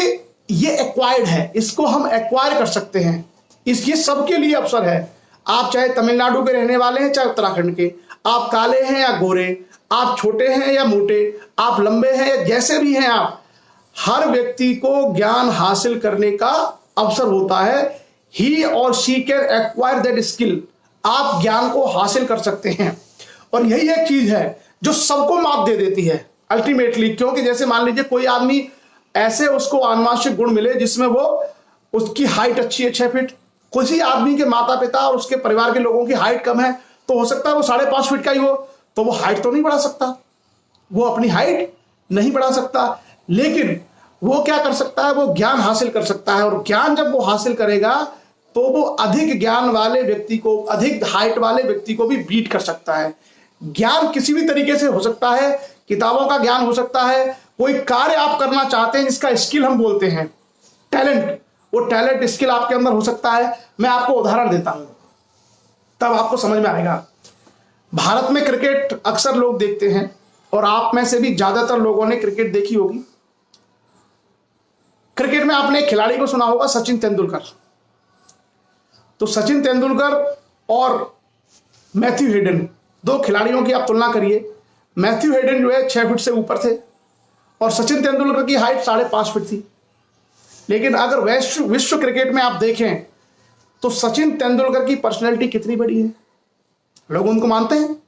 ये एक्वायर्ड है, इसको हम एक्वायर कर सकते हैं, इसके सबके लिए अवसर है। आप चाहे तमिलनाडु के रहने वाले हैं, चाहे उत्तराखंड के, आप काले हैं या गोरे, आप छोटे हैं या मोटे, आप लंबे हैं या जैसे भी हैं आप, हर व्यक्ति को ज्ञान हासिल करने का अवसर होता है। ही और she can acquire that skill. आप ज्ञान को हासिल कर सकते हैं, और यही एक चीज है जो सबको मात दे देती है अल्टीमेटली। क्योंकि जैसे मान लीजिए कोई आदमी ऐसे उसको आनुवांशिक गुण मिले जिसमें वो उसकी हाइट अच्छी है 6 फीट, किसी आदमी के माता पिता और उसके परिवार के लोगों की हाइट कम है, तो हो सकता है वो 5.5 फीट का ही हो, तो वो हाइट तो नहीं बढ़ा सकता, वो अपनी हाइट नहीं बढ़ा सकता। लेकिन वो क्या कर सकता है, वो ज्ञान हासिल कर सकता है, और ज्ञान जब वो हासिल करेगा तो वो अधिक ज्ञान वाले व्यक्ति को, अधिक हाइट वाले व्यक्ति को भी बीट कर सकता है। ज्ञान किसी भी तरीके से हो सकता है, किताबों का ज्ञान हो सकता है, कोई कार्य आप करना चाहते हैं जिसका स्किल हम बोलते हैं टैलेंट, वो टैलेंट स्किल आपके अंदर हो सकता है। मैं आपको उदाहरण देता हूं, तब आपको समझ में आएगा। भारत में क्रिकेट अक्सर लोग देखते हैं, और आप में से भी ज्यादातर लोगों ने क्रिकेट देखी होगी। क्रिकेट में आपने एक खिलाड़ी को सुना होगा, सचिन तेंदुलकर। तो सचिन तेंदुलकर और मैथ्यू हेडन, दो खिलाड़ियों की आप तुलना करिए। मैथ्यू हेडन जो है 6 फीट से ऊपर थे, और सचिन तेंदुलकर की हाइट 5.5 फीट थी। लेकिन अगर विश्व क्रिकेट में आप देखें तो सचिन तेंदुलकर की पर्सनैलिटी कितनी बड़ी है, लोग उनको मानते हैं।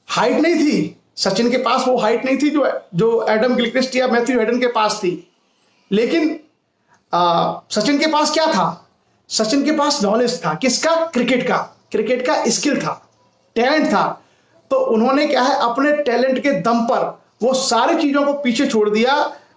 हाइट नहीं थी सचिन के पास, वो हाइट नहीं थी जो एडम गिलक्रिस्ट या मैथ्यू हेडन के पास थी। लेकिन सचिन के पास क्या था, सचिन के पास नॉलेज था, किसका, क्रिकेट का स्किल था, टैलेंट था। तो उन्होंने क्या है, अपने टैलेंट के दम पर वो सारी चीजों को पीछे छोड़ दिया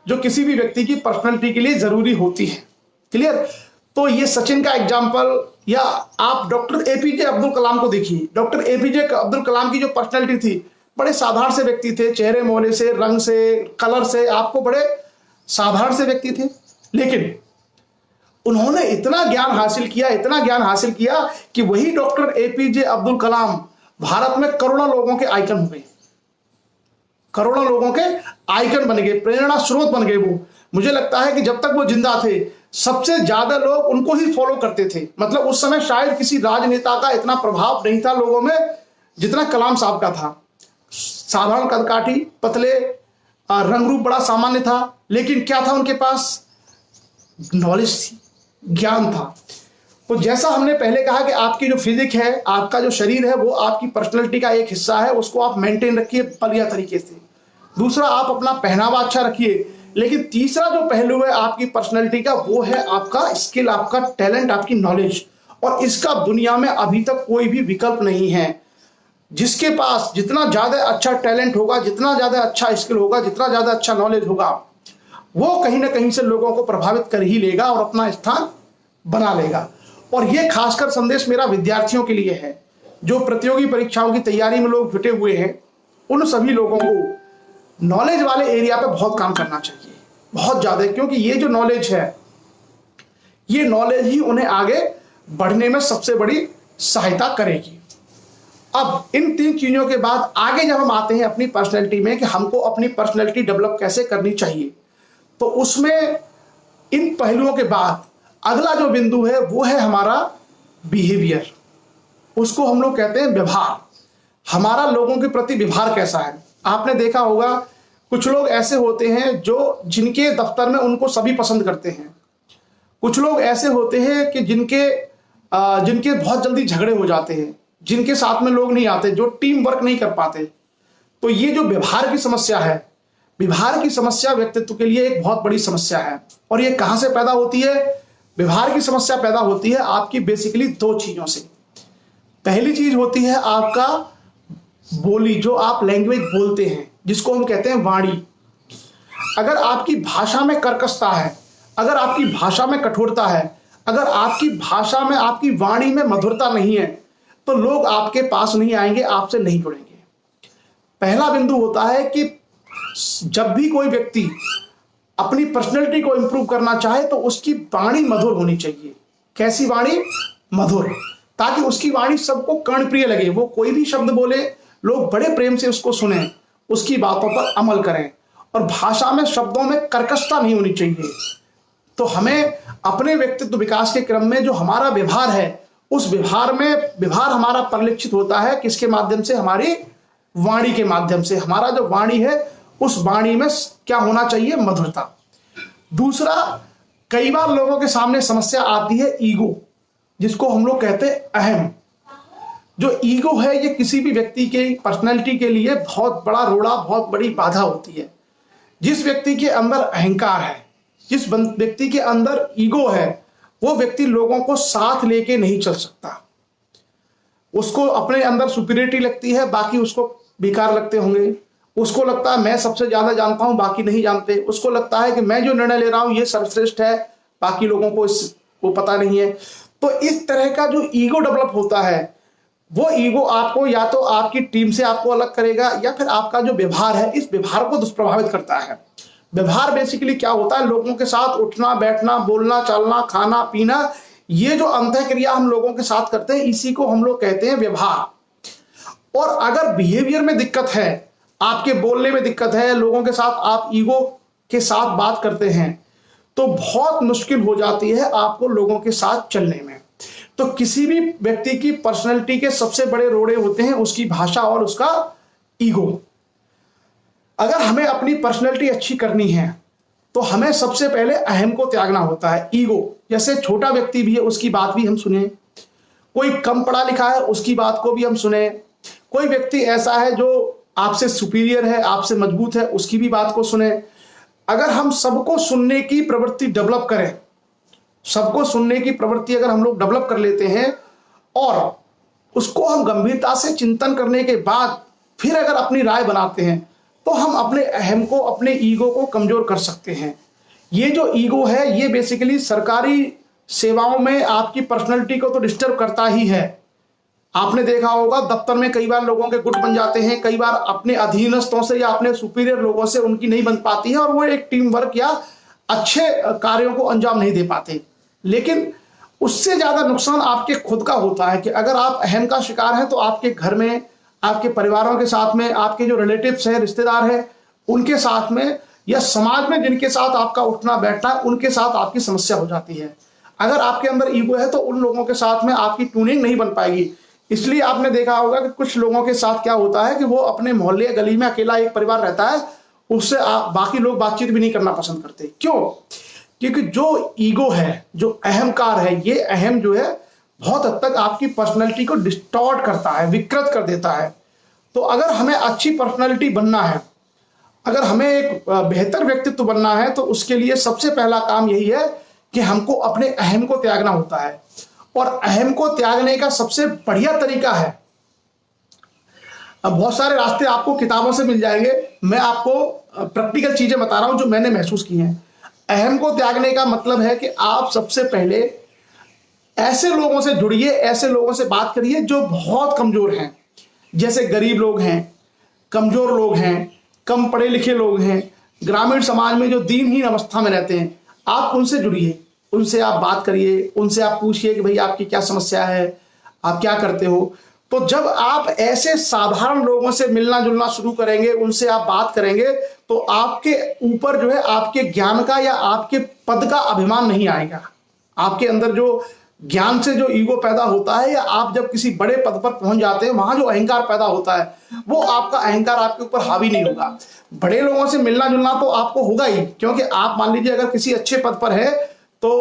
जो किसी भी व्यक्ति की पर्सनैलिटी के लिए जरूरी होती है। क्लियर। तो ये सचिन का एग्जाम्पल, या आप डॉक्टर एपीजे अब्दुल कलाम को देखिए। डॉक्टर एपीजे अब्दुल कलाम की जो पर्सनैलिटी थी, बड़े साधारण से व्यक्ति थे, चेहरे मोहरे से, रंग से, कलर से, आपको बड़े साधारण से व्यक्ति थे। लेकिन उन्होंने इतना ज्ञान हासिल किया, इतना ज्ञान हासिल किया कि वही डॉक्टर एपीजे अब्दुल कलाम भारत में करोड़ों लोगों के आइकन हो गए, करोड़ों लोगों के आइकन बन गए, प्रेरणा स्रोत बन गए वो। मुझे लगता है कि जब तक वो जिंदा थे सबसे ज्यादा लोग उनको ही फॉलो करते थे। मतलब उस समय शायद किसी राजनेता का इतना प्रभाव नहीं था लोगों में जितना कलाम साहब का था। साधारण कदकाठी, पतले, रंग रूप बड़ा सामान्य था, लेकिन क्या था उनके पास, नॉलेज थी, ज्ञान था। तो जैसा हमने पहले कहा कि आपकी जो फिजिक है, आपका जो शरीर है, वो आपकी पर्सनैलिटी का एक हिस्सा है, उसको आप मेंटेन रखिए बढ़िया तरीके से। दूसरा, आप अपना पहनावा अच्छा रखिए। लेकिन तीसरा जो पहलू है आपकी पर्सनैलिटी का, वो है आपका स्किल, आपका टैलेंट, आपकी नॉलेज। और इसका दुनिया में अभी तक कोई भी विकल्प नहीं है। जिसके पास जितना ज्यादा अच्छा टैलेंट होगा, जितना ज्यादा अच्छा स्किल होगा, जितना ज्यादा अच्छा नॉलेज होगा, वो कहीं ना कहीं से लोगों को प्रभावित कर ही लेगा और अपना स्थान बना लेगा। और ये खासकर संदेश मेरा विद्यार्थियों के लिए है, जो प्रतियोगी परीक्षाओं की तैयारी में लोग जुटे हुए हैं। उन सभी लोगों को नॉलेज वाले एरिया पे बहुत काम करना चाहिए, बहुत ज्यादा, क्योंकि ये जो नॉलेज है, ये नॉलेज ही उन्हें आगे बढ़ने में सबसे बड़ी सहायता करेगी। अब इन 3 चीजों के बाद आगे जब हम आते हैं अपनी पर्सनैलिटी में, कि हमको अपनी पर्सनैलिटी डेवलप कैसे करनी चाहिए, तो उसमें इन पहलुओं के बाद अगला जो बिंदु है वो है हमारा बिहेवियर। उसको हम लोग कहते हैं व्यवहार। हमारा लोगों के प्रति व्यवहार कैसा है। आपने देखा होगा कुछ लोग ऐसे होते हैं जो जिनके दफ्तर में उनको सभी पसंद करते हैं। कुछ लोग ऐसे होते हैं कि जिनके बहुत जल्दी झगड़े हो जाते हैं, जिनके साथ में लोग नहीं आते, जो टीम वर्क नहीं कर पाते। तो ये जो व्यवहार की समस्या है, व्यवहार की समस्या व्यक्तित्व के लिए एक बहुत बड़ी समस्या है। और ये कहां से पैदा होती है, व्यवहार की समस्या पैदा होती है आपकी बेसिकली 2 चीजों से। पहली चीज होती है आपका बोली, जो आप लैंग्वेज बोलते हैं, जिसको हम कहते हैं वाणी। अगर आपकी भाषा में कर्कशता है, अगर आपकी भाषा में कठोरता है, अगर आपकी भाषा में, आपकी वाणी में मधुरता नहीं है, तो लोग आपके पास नहीं आएंगे, आपसे नहीं जुड़ेंगे। पहला बिंदु होता है कि जब भी कोई व्यक्ति अपनी पर्सनैलिटी को इंप्रूव करना चाहे तो उसकी वाणी मधुर होनी चाहिए। कैसी वाणी, मधुर, ताकि उसकी वाणी सबको कर्णप्रिय लगे। वो कोई भी शब्द बोले, लोग बड़े प्रेम से उसको सुने, उसकी बातों पर अमल करें। और भाषा में, शब्दों में कर्कशता नहीं होनी चाहिए। तो हमें अपने व्यक्तित्व विकास के क्रम में जो हमारा व्यवहार है, उस व्यवहार में, व्यवहार हमारा परिलक्षित होता है किसके माध्यम से, हमारी वाणी के माध्यम से। हमारा जो वाणी है, उस वाणी में क्या होना चाहिए, मधुरता। दूसरा, कई बार लोगों के सामने समस्या आती है ईगो, जिसको हम लोग कहते हैं अहम। जो ईगो है, ये किसी भी व्यक्ति के पर्सनैलिटी के लिए बहुत बड़ा रोड़ा, बहुत बड़ी बाधा होती है। जिस व्यक्ति के अंदर अहंकार है, जिस व्यक्ति के अंदर ईगो है, वो व्यक्ति लोगों को साथ लेके नहीं चल सकता। उसको अपने अंदर सुपीरियरिटी लगती है, बाकी उसको बेकार लगते होंगे। उसको लगता है मैं सबसे ज्यादा जानता हूं, बाकी नहीं जानते। उसको लगता है कि मैं जो निर्णय ले रहा हूं ये सर्वश्रेष्ठ है, बाकी लोगों को इसको पता नहीं है। तो इस तरह का जो ईगो डेवलप होता है, वो ईगो आपको या तो आपकी टीम से आपको अलग करेगा, या फिर आपका जो व्यवहार है इस व्यवहार को दुष्प्रभावित करता है। व्यवहार बेसिकली क्या होता है? लोगों के साथ उठना बैठना, बोलना चालना, खाना पीना, ये जो अंतःक्रिया हम लोगों के साथ करते हैं इसी को हम लोग कहते हैं व्यवहार। और अगर बिहेवियर में दिक्कत है, आपके बोलने में दिक्कत है, लोगों के साथ आप ईगो के साथ बात करते हैं, तो बहुत मुश्किल हो जाती है आपको लोगों के साथ चलने में। तो किसी भी व्यक्ति की पर्सनैलिटी के सबसे बड़े रोड़े होते हैं उसकी भाषा और उसका ईगो। अगर हमें अपनी पर्सनैलिटी अच्छी करनी है तो हमें सबसे पहले अहम को त्यागना होता है। ईगो, जैसे छोटा व्यक्ति भी है उसकी बात भी हम सुने, कोई कम पढ़ा लिखा है उसकी बात को भी हम सुने, कोई व्यक्ति ऐसा है जो आपसे सुपीरियर है, आपसे मजबूत है, उसकी भी बात को सुने। अगर हम सबको सुनने की प्रवृत्ति डेवलप करें, सबको सुनने की प्रवृत्ति अगर हम लोग डेवलप कर लेते हैं और उसको हम गंभीरता से चिंतन करने के बाद फिर अगर अपनी राय बनाते हैं, तो हम अपने अहम को, अपने ईगो को कमजोर कर सकते हैं। ये जो ईगो है ये बेसिकली सरकारी सेवाओं में आपकी पर्सनैलिटी को तो डिस्टर्ब करता ही है। आपने देखा होगा दफ्तर में कई बार लोगों के गुट बन जाते हैं, कई बार अपने अधीनस्थों से या अपने सुपीरियर लोगों से उनकी नहीं बन पाती है और वो एक टीम वर्क या अच्छे कार्यों को अंजाम नहीं दे पाते। लेकिन उससे ज्यादा नुकसान आपके खुद का होता है कि अगर आप अहम का शिकार हैं तो आपके घर में, आपके परिवारों के साथ में, आपके जो रिलेटिव्स हैं, रिश्तेदार हैं, उनके साथ में या समाज में जिनके साथ आपका उठना बैठना है उनके साथ आपकी समस्या हो जाती है। अगर आपके अंदर ईगो है तो उन लोगों के साथ में आपकी ट्यूनिंग नहीं बन पाएगी। इसलिए आपने देखा होगा कि कुछ लोगों के साथ क्या होता है कि वो अपने मोहल्ले गली में अकेला एक परिवार रहता है, उससे बाकी लोग बातचीत भी नहीं करना पसंद करते। क्यों? क्योंकि जो ईगो है, जो अहंकार है, ये अहम जो है बहुत हद तक आपकी पर्सनैलिटी को डिस्टॉर्ट करता है, विकृत कर देता है। तो अगर हमें अच्छी पर्सनैलिटी बनना है, अगर हमें एक बेहतर व्यक्तित्व बनना है, तो उसके लिए सबसे पहला काम यही है कि हमको अपने अहम को त्यागना होता है। और अहम को त्यागने का सबसे बढ़िया तरीका है, अब बहुत सारे रास्ते आपको किताबों से मिल जाएंगे, मैं आपको प्रैक्टिकल चीजें बता रहा हूं जो मैंने महसूस की हैं। अहम को त्यागने का मतलब है कि आप सबसे पहले ऐसे लोगों से जुड़िए, ऐसे लोगों से बात करिए जो बहुत कमजोर हैं, जैसे गरीब लोग हैं, कमजोर लोग हैं, कम पढ़े लिखे लोग हैं, ग्रामीण समाज में जो दीनहीन अवस्था में रहते हैं, आप उनसे जुड़िए, उनसे आप बात करिए, उनसे आप पूछिए कि भाई आपकी क्या समस्या है, आप क्या करते हो। तो जब आप ऐसे साधारण लोगों से मिलना जुलना शुरू करेंगे, उनसे आप बात करेंगे, तो आपके ऊपर जो है आपके ज्ञान का या आपके पद का अभिमान नहीं आएगा। आपके अंदर जो ज्ञान से जो ईगो पैदा होता है, या आप जब किसी बड़े पद पर पहुंच जाते हैं वहां जो अहंकार पैदा होता है, वो आपका अहंकार आपके ऊपर हावी नहीं होगा। बड़े लोगों से मिलना जुलना तो आपको होगा ही, क्योंकि आप मान लीजिए अगर किसी अच्छे पद पर है तो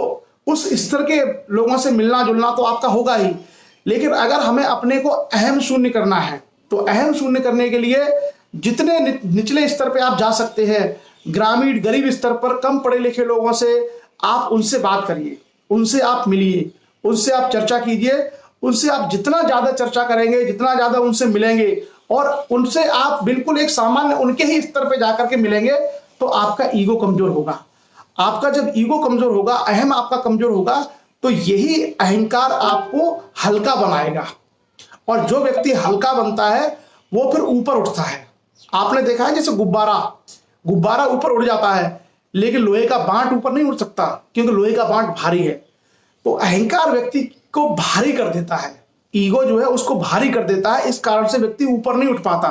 उस स्तर के लोगों से मिलना जुलना तो आपका होगा ही। लेकिन अगर हमें अपने को अहम शून्य करना है, तो अहम शून्य करने के लिए जितने निचले स्तर पे आप जा सकते हैं, ग्रामीण गरीब स्तर पर कम पढ़े लिखे लोगों से आप उनसे बात करिए, उनसे आप मिलिए, उनसे आप चर्चा कीजिए। उनसे आप जितना ज्यादा चर्चा करेंगे, जितना ज्यादा उनसे मिलेंगे और उनसे आप बिल्कुल एक सामान्य उनके ही स्तर पे जाकर के मिलेंगे, तो आपका ईगो कमजोर होगा। आपका जब ईगो कमजोर होगा, अहम आपका कमजोर होगा, तो यही अहंकार आपको हल्का बनाएगा। और जो व्यक्ति हल्का बनता है वो फिर ऊपर उठता है। आपने देखा है जैसे गुब्बारा ऊपर उड़ जाता है, लेकिन लोहे का बांट ऊपर नहीं उड़ सकता, क्योंकि लोहे का बांट भारी है। तो अहंकार व्यक्ति को भारी कर देता है, ईगो जो है उसको भारी कर देता है, इस कारण से व्यक्ति ऊपर नहीं उठ पाता।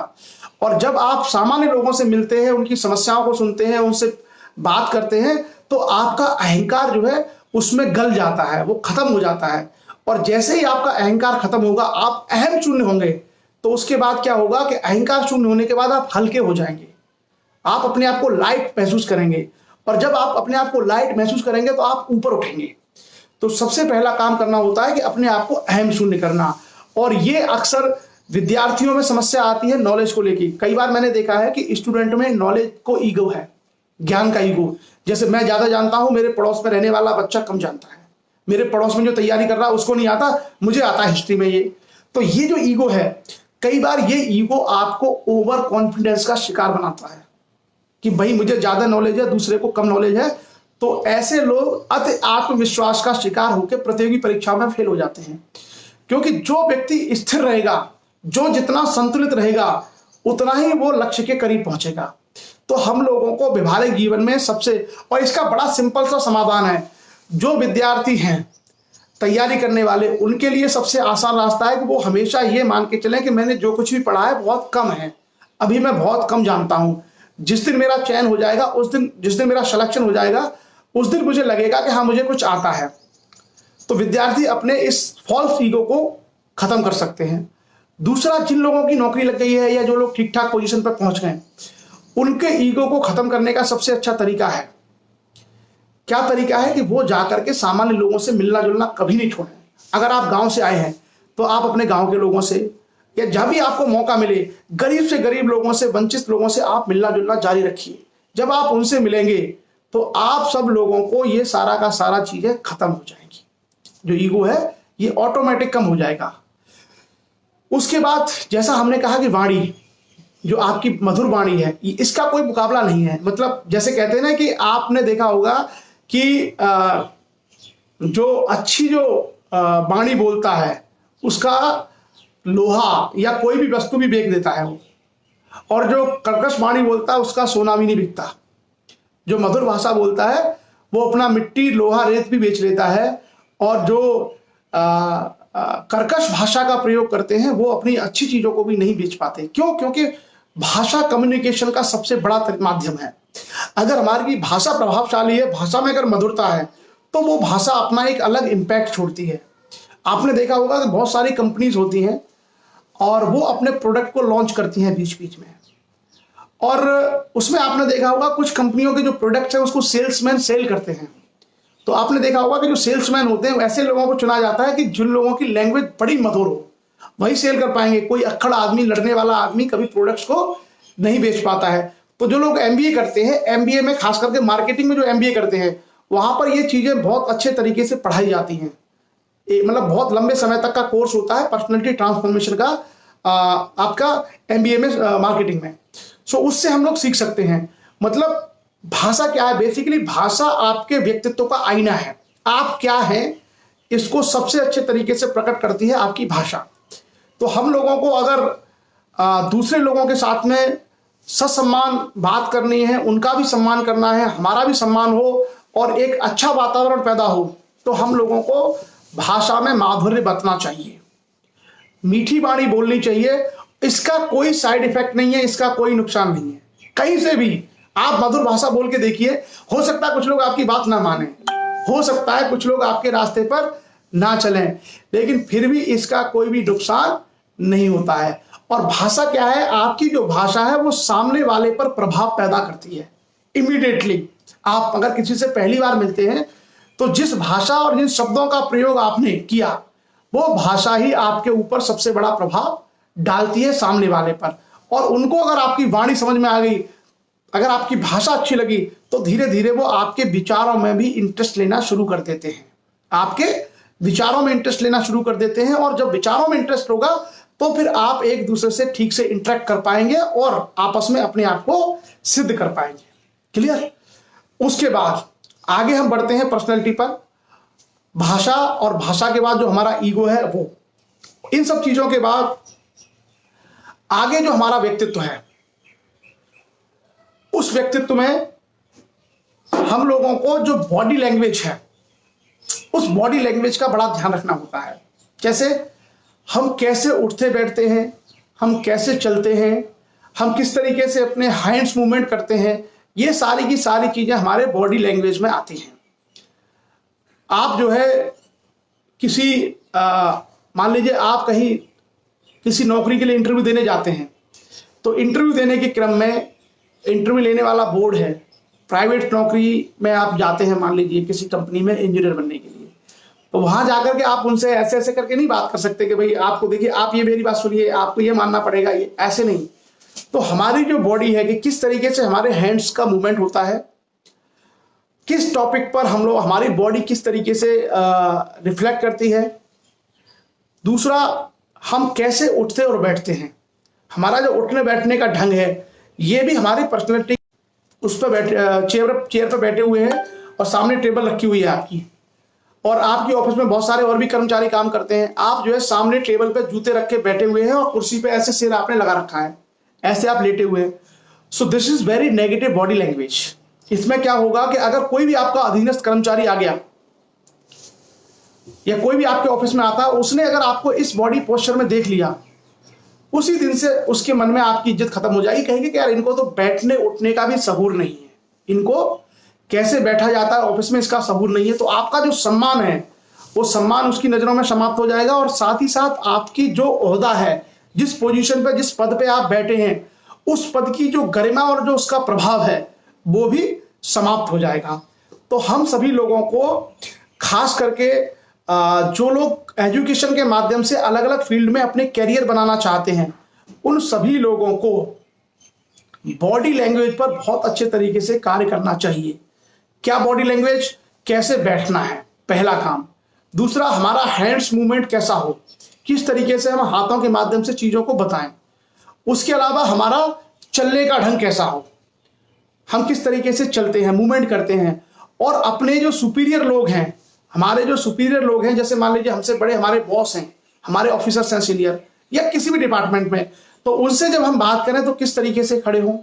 और जब आप सामान्य लोगों से मिलते हैं, उनकी समस्याओं को सुनते हैं, उनसे बात करते हैं, तो आपका अहंकार जो है उसमें गल जाता है, वो खत्म हो जाता है। और जैसे ही आपका अहंकार खत्म होगा, आप अहम शून्य होंगे, तो उसके बाद क्या होगा कि अहंकार शून्य होने के बाद आप हल्के हो जाएंगे, आप अपने आप को लाइट महसूस करेंगे। और जब आप अपने आप को लाइट महसूस करेंगे तो आप ऊपर उठेंगे। तो सबसे पहला काम करना होता है कि अपने आप को अहम शून्य करना। और ये अक्सर विद्यार्थियों में समस्या आती है नॉलेज को लेकर। कई बार मैंने देखा है कि स्टूडेंट में नॉलेज को ईगो है, ज्ञान का ईगो। जैसे मैं ज्यादा जानता हूं, मेरे पड़ोस में रहने वाला बच्चा कम जानता है, मेरे पड़ोस में जो तैयारी कर रहा है उसको नहीं आता, मुझे आता है हिस्ट्री में ये। तो ये जो ईगो है, कई बार ये ईगो आपको ओवर कॉन्फिडेंस का शिकार बनाता है कि भाई मुझे ज्यादा नॉलेज है, दूसरे को कम नॉलेज है। तो ऐसे लोग अति आत्मविश्वास का शिकार होकर प्रतियोगी परीक्षा में फेल हो जाते हैं। क्योंकि जो व्यक्ति स्थिर रहेगा, जो जितना संतुलित रहेगा, उतना ही वो लक्ष्य के करीब पहुंचेगा। तो हम लोगों को व्यवहारिक जीवन में सबसे, और इसका बड़ा सिंपल सा समाधान है, जो विद्यार्थी हैं तैयारी करने वाले, उनके लिए सबसे आसान रास्ता है कि वो हमेशा ये मान के चलें कि मैंने जो कुछ भी पढ़ा है बहुत कम है, अभी मैं बहुत कम जानता हूं। जिस दिन मेरा चयन हो जाएगा, उस दिन, जिस दिन मेरा सिलेक्शन हो जाएगा, उस दिन मुझे लगेगा कि हाँ मुझे कुछ आता है। तो विद्यार्थी अपने इस फॉल्स ईगो को खत्म कर सकते हैं। दूसरा, जिन लोगों की नौकरी लग गई है या जो लोग ठीक ठाक पोजीशन पर पहुंच गए, उनके ईगो को खत्म करने का सबसे अच्छा तरीका है, क्या तरीका है कि वो जाकर के सामान्य लोगों से मिलना जुलना कभी नहीं छोड़ें। अगर आप गांव से आए हैं तो आप अपने गांव के लोगों से, या जब भी आपको मौका मिले, गरीब से गरीब लोगों से, वंचित लोगों से आप मिलना जुलना जारी रखिए। जब आप उनसे मिलेंगे तो आप सब लोगों को ये सारा का सारा चीजें खत्म हो जाएंगी। जो ईगो है ये ऑटोमेटिक कम हो जाएगा। उसके बाद, जैसा हमने कहा कि वाणी, जो आपकी मधुर वाणी है, इसका कोई मुकाबला नहीं है। मतलब जैसे कहते हैं ना कि आपने देखा होगा कि जो अच्छी जो वाणी बोलता है उसका लोहा या कोई भी वस्तु भी बेच देता है वो, और जो कर्कश वाणी बोलता है उसका सोना भी नहीं बिकता। जो मधुर भाषा बोलता है वो अपना मिट्टी, लोहा, रेत भी बेच लेता है, और जो कर्कश भाषा का प्रयोग करते हैं वो अपनी अच्छी चीजों को भी नहीं बेच पाते। क्यों? क्योंकि भाषा कम्युनिकेशन का सबसे बड़ा माध्यम है। अगर हमारी भाषा प्रभावशाली है, भाषा में अगर मधुरता है, तो वो भाषा अपना एक अलग इम्पैक्ट छोड़ती है। आपने देखा होगा कि बहुत सारी कंपनीज होती हैं और वो अपने प्रोडक्ट को लॉन्च करती हैं बीच बीच में, और उसमें आपने देखा होगा कुछ कंपनियों के जो प्रोडक्ट्स हैं उसको सेल्समैन सेल करते हैं। तो आपने देखा होगा कि जो सेल्समैन होते हैं ऐसे लोगों को चुना जाता है कि जिन लोगों की लैंग्वेज बड़ी मधुर हो, वही सेल कर पाएंगे। कोई अक्खड़ आदमी, लड़ने वाला आदमी कभी प्रोडक्ट्स को नहीं बेच पाता है। तो जो लोग एमबीए करते हैं, एमबीए में खास करके मार्केटिंग में जो एमबीए करते हैं, वहां पर ये चीजें बहुत अच्छे तरीके से पढ़ाई जाती हैं। मतलब बहुत लंबे समय तक का कोर्स होता है पर्सनैलिटी ट्रांसफॉर्मेशन का, आपका एमबीए में, मार्केटिंग में। सो उससे हम लोग सीख सकते हैं। मतलब भाषा क्या है? बेसिकली भाषा आपके व्यक्तित्व का आईना है। आप क्या हैं इसको सबसे अच्छे तरीके से प्रकट करती है आपकी भाषा। तो हम लोगों को अगर दूसरे लोगों के साथ में ससम्मान बात करनी है, उनका भी सम्मान करना है, हमारा भी सम्मान हो और एक अच्छा वातावरण पैदा हो, तो हम लोगों को भाषा में माधुर्य बरतना चाहिए, मीठी वाणी बोलनी चाहिए। इसका कोई साइड इफेक्ट नहीं है, इसका कोई नुकसान नहीं है। कहीं से भी आप मधुर भाषा बोल के देखिए, हो सकता है कुछ लोग आपकी बात ना माने, हो सकता है कुछ लोग आपके रास्ते पर ना चलें, लेकिन फिर भी इसका कोई भी नुकसान नहीं होता है। और भाषा क्या है? आपकी जो भाषा है वो सामने वाले पर प्रभाव पैदा करती है इमीडिएटली। आप अगर किसी से पहली बार मिलते हैं तो जिस भाषा और जिन शब्दों का प्रयोग आपने किया, वो भाषा ही आपके ऊपर सबसे बड़ा प्रभाव डालती है सामने वाले पर। और उनको अगर आपकी वाणी समझ में आ गई, अगर आपकी भाषा अच्छी लगी, तो धीरे धीरे वो आपके विचारों में भी इंटरेस्ट लेना शुरू कर देते हैं, आपके विचारों में इंटरेस्ट लेना शुरू कर देते हैं। और जब विचारों में इंटरेस्ट होगा तो फिर आप एक दूसरे से ठीक से इंटरेक्ट कर पाएंगे और आपस में अपने आप को सिद्ध कर पाएंगे। क्लियर? उसके बाद आगे हम बढ़ते हैं पर्सनैलिटी पर। भाषा और भाषा के बाद जो हमारा ईगो है वो, इन सब चीजों के बाद आगे जो हमारा व्यक्तित्व है, उस व्यक्तित्व में हम लोगों को जो बॉडी लैंग्वेज है, उस बॉडी लैंग्वेज का बड़ा ध्यान रखना होता है। जैसे हम कैसे उठते बैठते हैं, हम कैसे चलते हैं, हम किस तरीके से अपने हैंड्स मूवमेंट करते हैं, ये सारी की सारी चीजें हमारे बॉडी लैंग्वेज में आती हैं। आप जो है किसी मान लीजिए आप कहीं किसी नौकरी के लिए इंटरव्यू देने जाते हैं, तो इंटरव्यू देने के क्रम में इंटरव्यू लेने वाला बोर्ड है, प्राइवेट नौकरी में आप जाते हैं, मान लीजिए किसी कंपनी में इंजीनियर बनने के लिए, तो वहां जाकर के आप उनसे ऐसे ऐसे करके नहीं बात कर सकते कि भाई आपको देखिए, आप ये मेरी बात सुनिए, आपको ये मानना पड़ेगा, ये ऐसे नहीं। तो हमारी जो बॉडी है कि किस तरीके से हमारे हैंड्स का मूवमेंट होता है, किस टॉपिक पर हम लोग, हमारी बॉडी किस तरीके से रिफ्लेक्ट करती है। दूसरा, हम कैसे उठते और बैठते हैं, हमारा जो उठने बैठने का ढंग है ये भी हमारी पर्सनैलिटी। उस पर बैठे, चेयर पर बैठे हुए हैं और सामने टेबल रखी हुई है आपकी, और आपकी ऑफिस में बहुत सारे और भी कर्मचारी काम करते हैं। आप जो है सामने टेबल पे जूते रख के बैठे हुए हैं और कुर्सी पे ऐसे सिर आपने लगा रखा है, ऐसे आप लेटे हुए हैं। सो this is very negative body language. इसमें क्या होगा कि अगर कोई भी आपका अधीनस्थ कर्मचारी आ गया या कोई भी आपके ऑफिस में आता है, उसने अगर आपको इस बॉडी पोस्चर में देख लिया, उसी दिन से उसके मन में आपकी इज्जत खत्म हो जाएगी। कहेंगे कि यार इनको तो बैठने उठने का भी सबूर नहीं है, इनको कैसे बैठा जाता है ऑफिस में, इसका सबूर नहीं है। तो आपका जो सम्मान है वो सम्मान उसकी नजरों में समाप्त हो जाएगा, और साथ ही साथ आपकी जो ओहदा है, जिस पोजीशन पे, जिस पद पे आप बैठे हैं, उस पद की जो गरिमा और जो उसका प्रभाव है वो भी समाप्त हो जाएगा। तो हम सभी लोगों को, खास करके जो लोग एजुकेशन के माध्यम से अलग अलग फील्ड में अपने कैरियर बनाना चाहते हैं, उन सभी लोगों को बॉडी लैंग्वेज पर बहुत अच्छे तरीके से कार्य करना चाहिए। क्या बॉडी लैंग्वेज, कैसे बैठना है, पहला काम। दूसरा, हमारा हैंड्स मूवमेंट कैसा हो, किस तरीके से हम हाथों के माध्यम से चीजों को बताएं। उसके अलावा हमारा चलने का ढंग कैसा हो, हम किस तरीके से चलते हैं, मूवमेंट करते हैं। और अपने जो सुपीरियर लोग हैं, हमारे जो सुपीरियर लोग हैं, जैसे मान लीजिए हमसे बड़े हमारे बॉस हैं, हमारे ऑफिसर्स हैं सीनियर, या किसी भी डिपार्टमेंट में, तो उनसे जब हम बात करें तो किस तरीके से खड़े हों।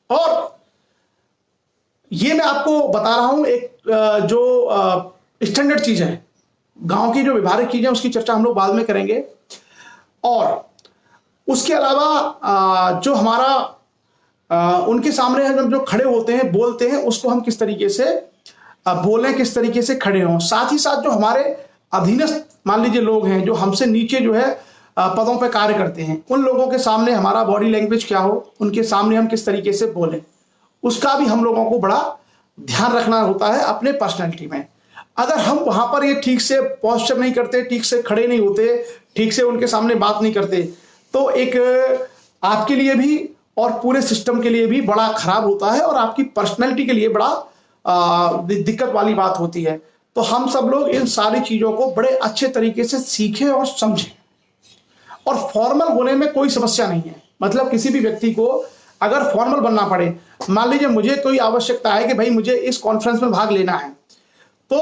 और ये मैं आपको बता रहा हूं एक जो स्टैंडर्ड चीज है, गांव की जो व्यवहारिक चीजें, उसकी चर्चा हम लोग बाद में करेंगे। और उसके अलावा जो हमारा उनके सामने हम जो खड़े होते हैं, बोलते हैं, उसको हम किस तरीके से बोलें, किस तरीके से खड़े हों। साथ ही साथ जो हमारे अधीनस्थ मान लीजिए लोग हैं, जो हमसे नीचे जो है पदों पर कार्य करते हैं, उन लोगों के सामने हमारा बॉडी लैंग्वेज क्या हो, उनके सामने हम किस तरीके से बोलें, उसका भी हम लोगों को बड़ा ध्यान रखना होता है अपने पर्सनैलिटी में। अगर हम वहां पर ये ठीक से पोस्चर नहीं करते, ठीक से खड़े नहीं होते, ठीक से उनके सामने बात नहीं करते, तो एक आपके लिए भी और पूरे सिस्टम के लिए भी बड़ा खराब होता है, और आपकी पर्सनैलिटी के लिए बड़ा दिक्कत वाली बात होती है। तो हम सब लोग इन सारी चीजों को बड़े अच्छे तरीके से सीखें और समझें। और फॉर्मल होने में कोई समस्या नहीं है। मतलब किसी भी व्यक्ति को अगर फॉर्मल बनना पड़े, मान लीजिए मुझे कोई आवश्यकता है कि भाई मुझे इस कॉन्फ्रेंस में भाग लेना है, तो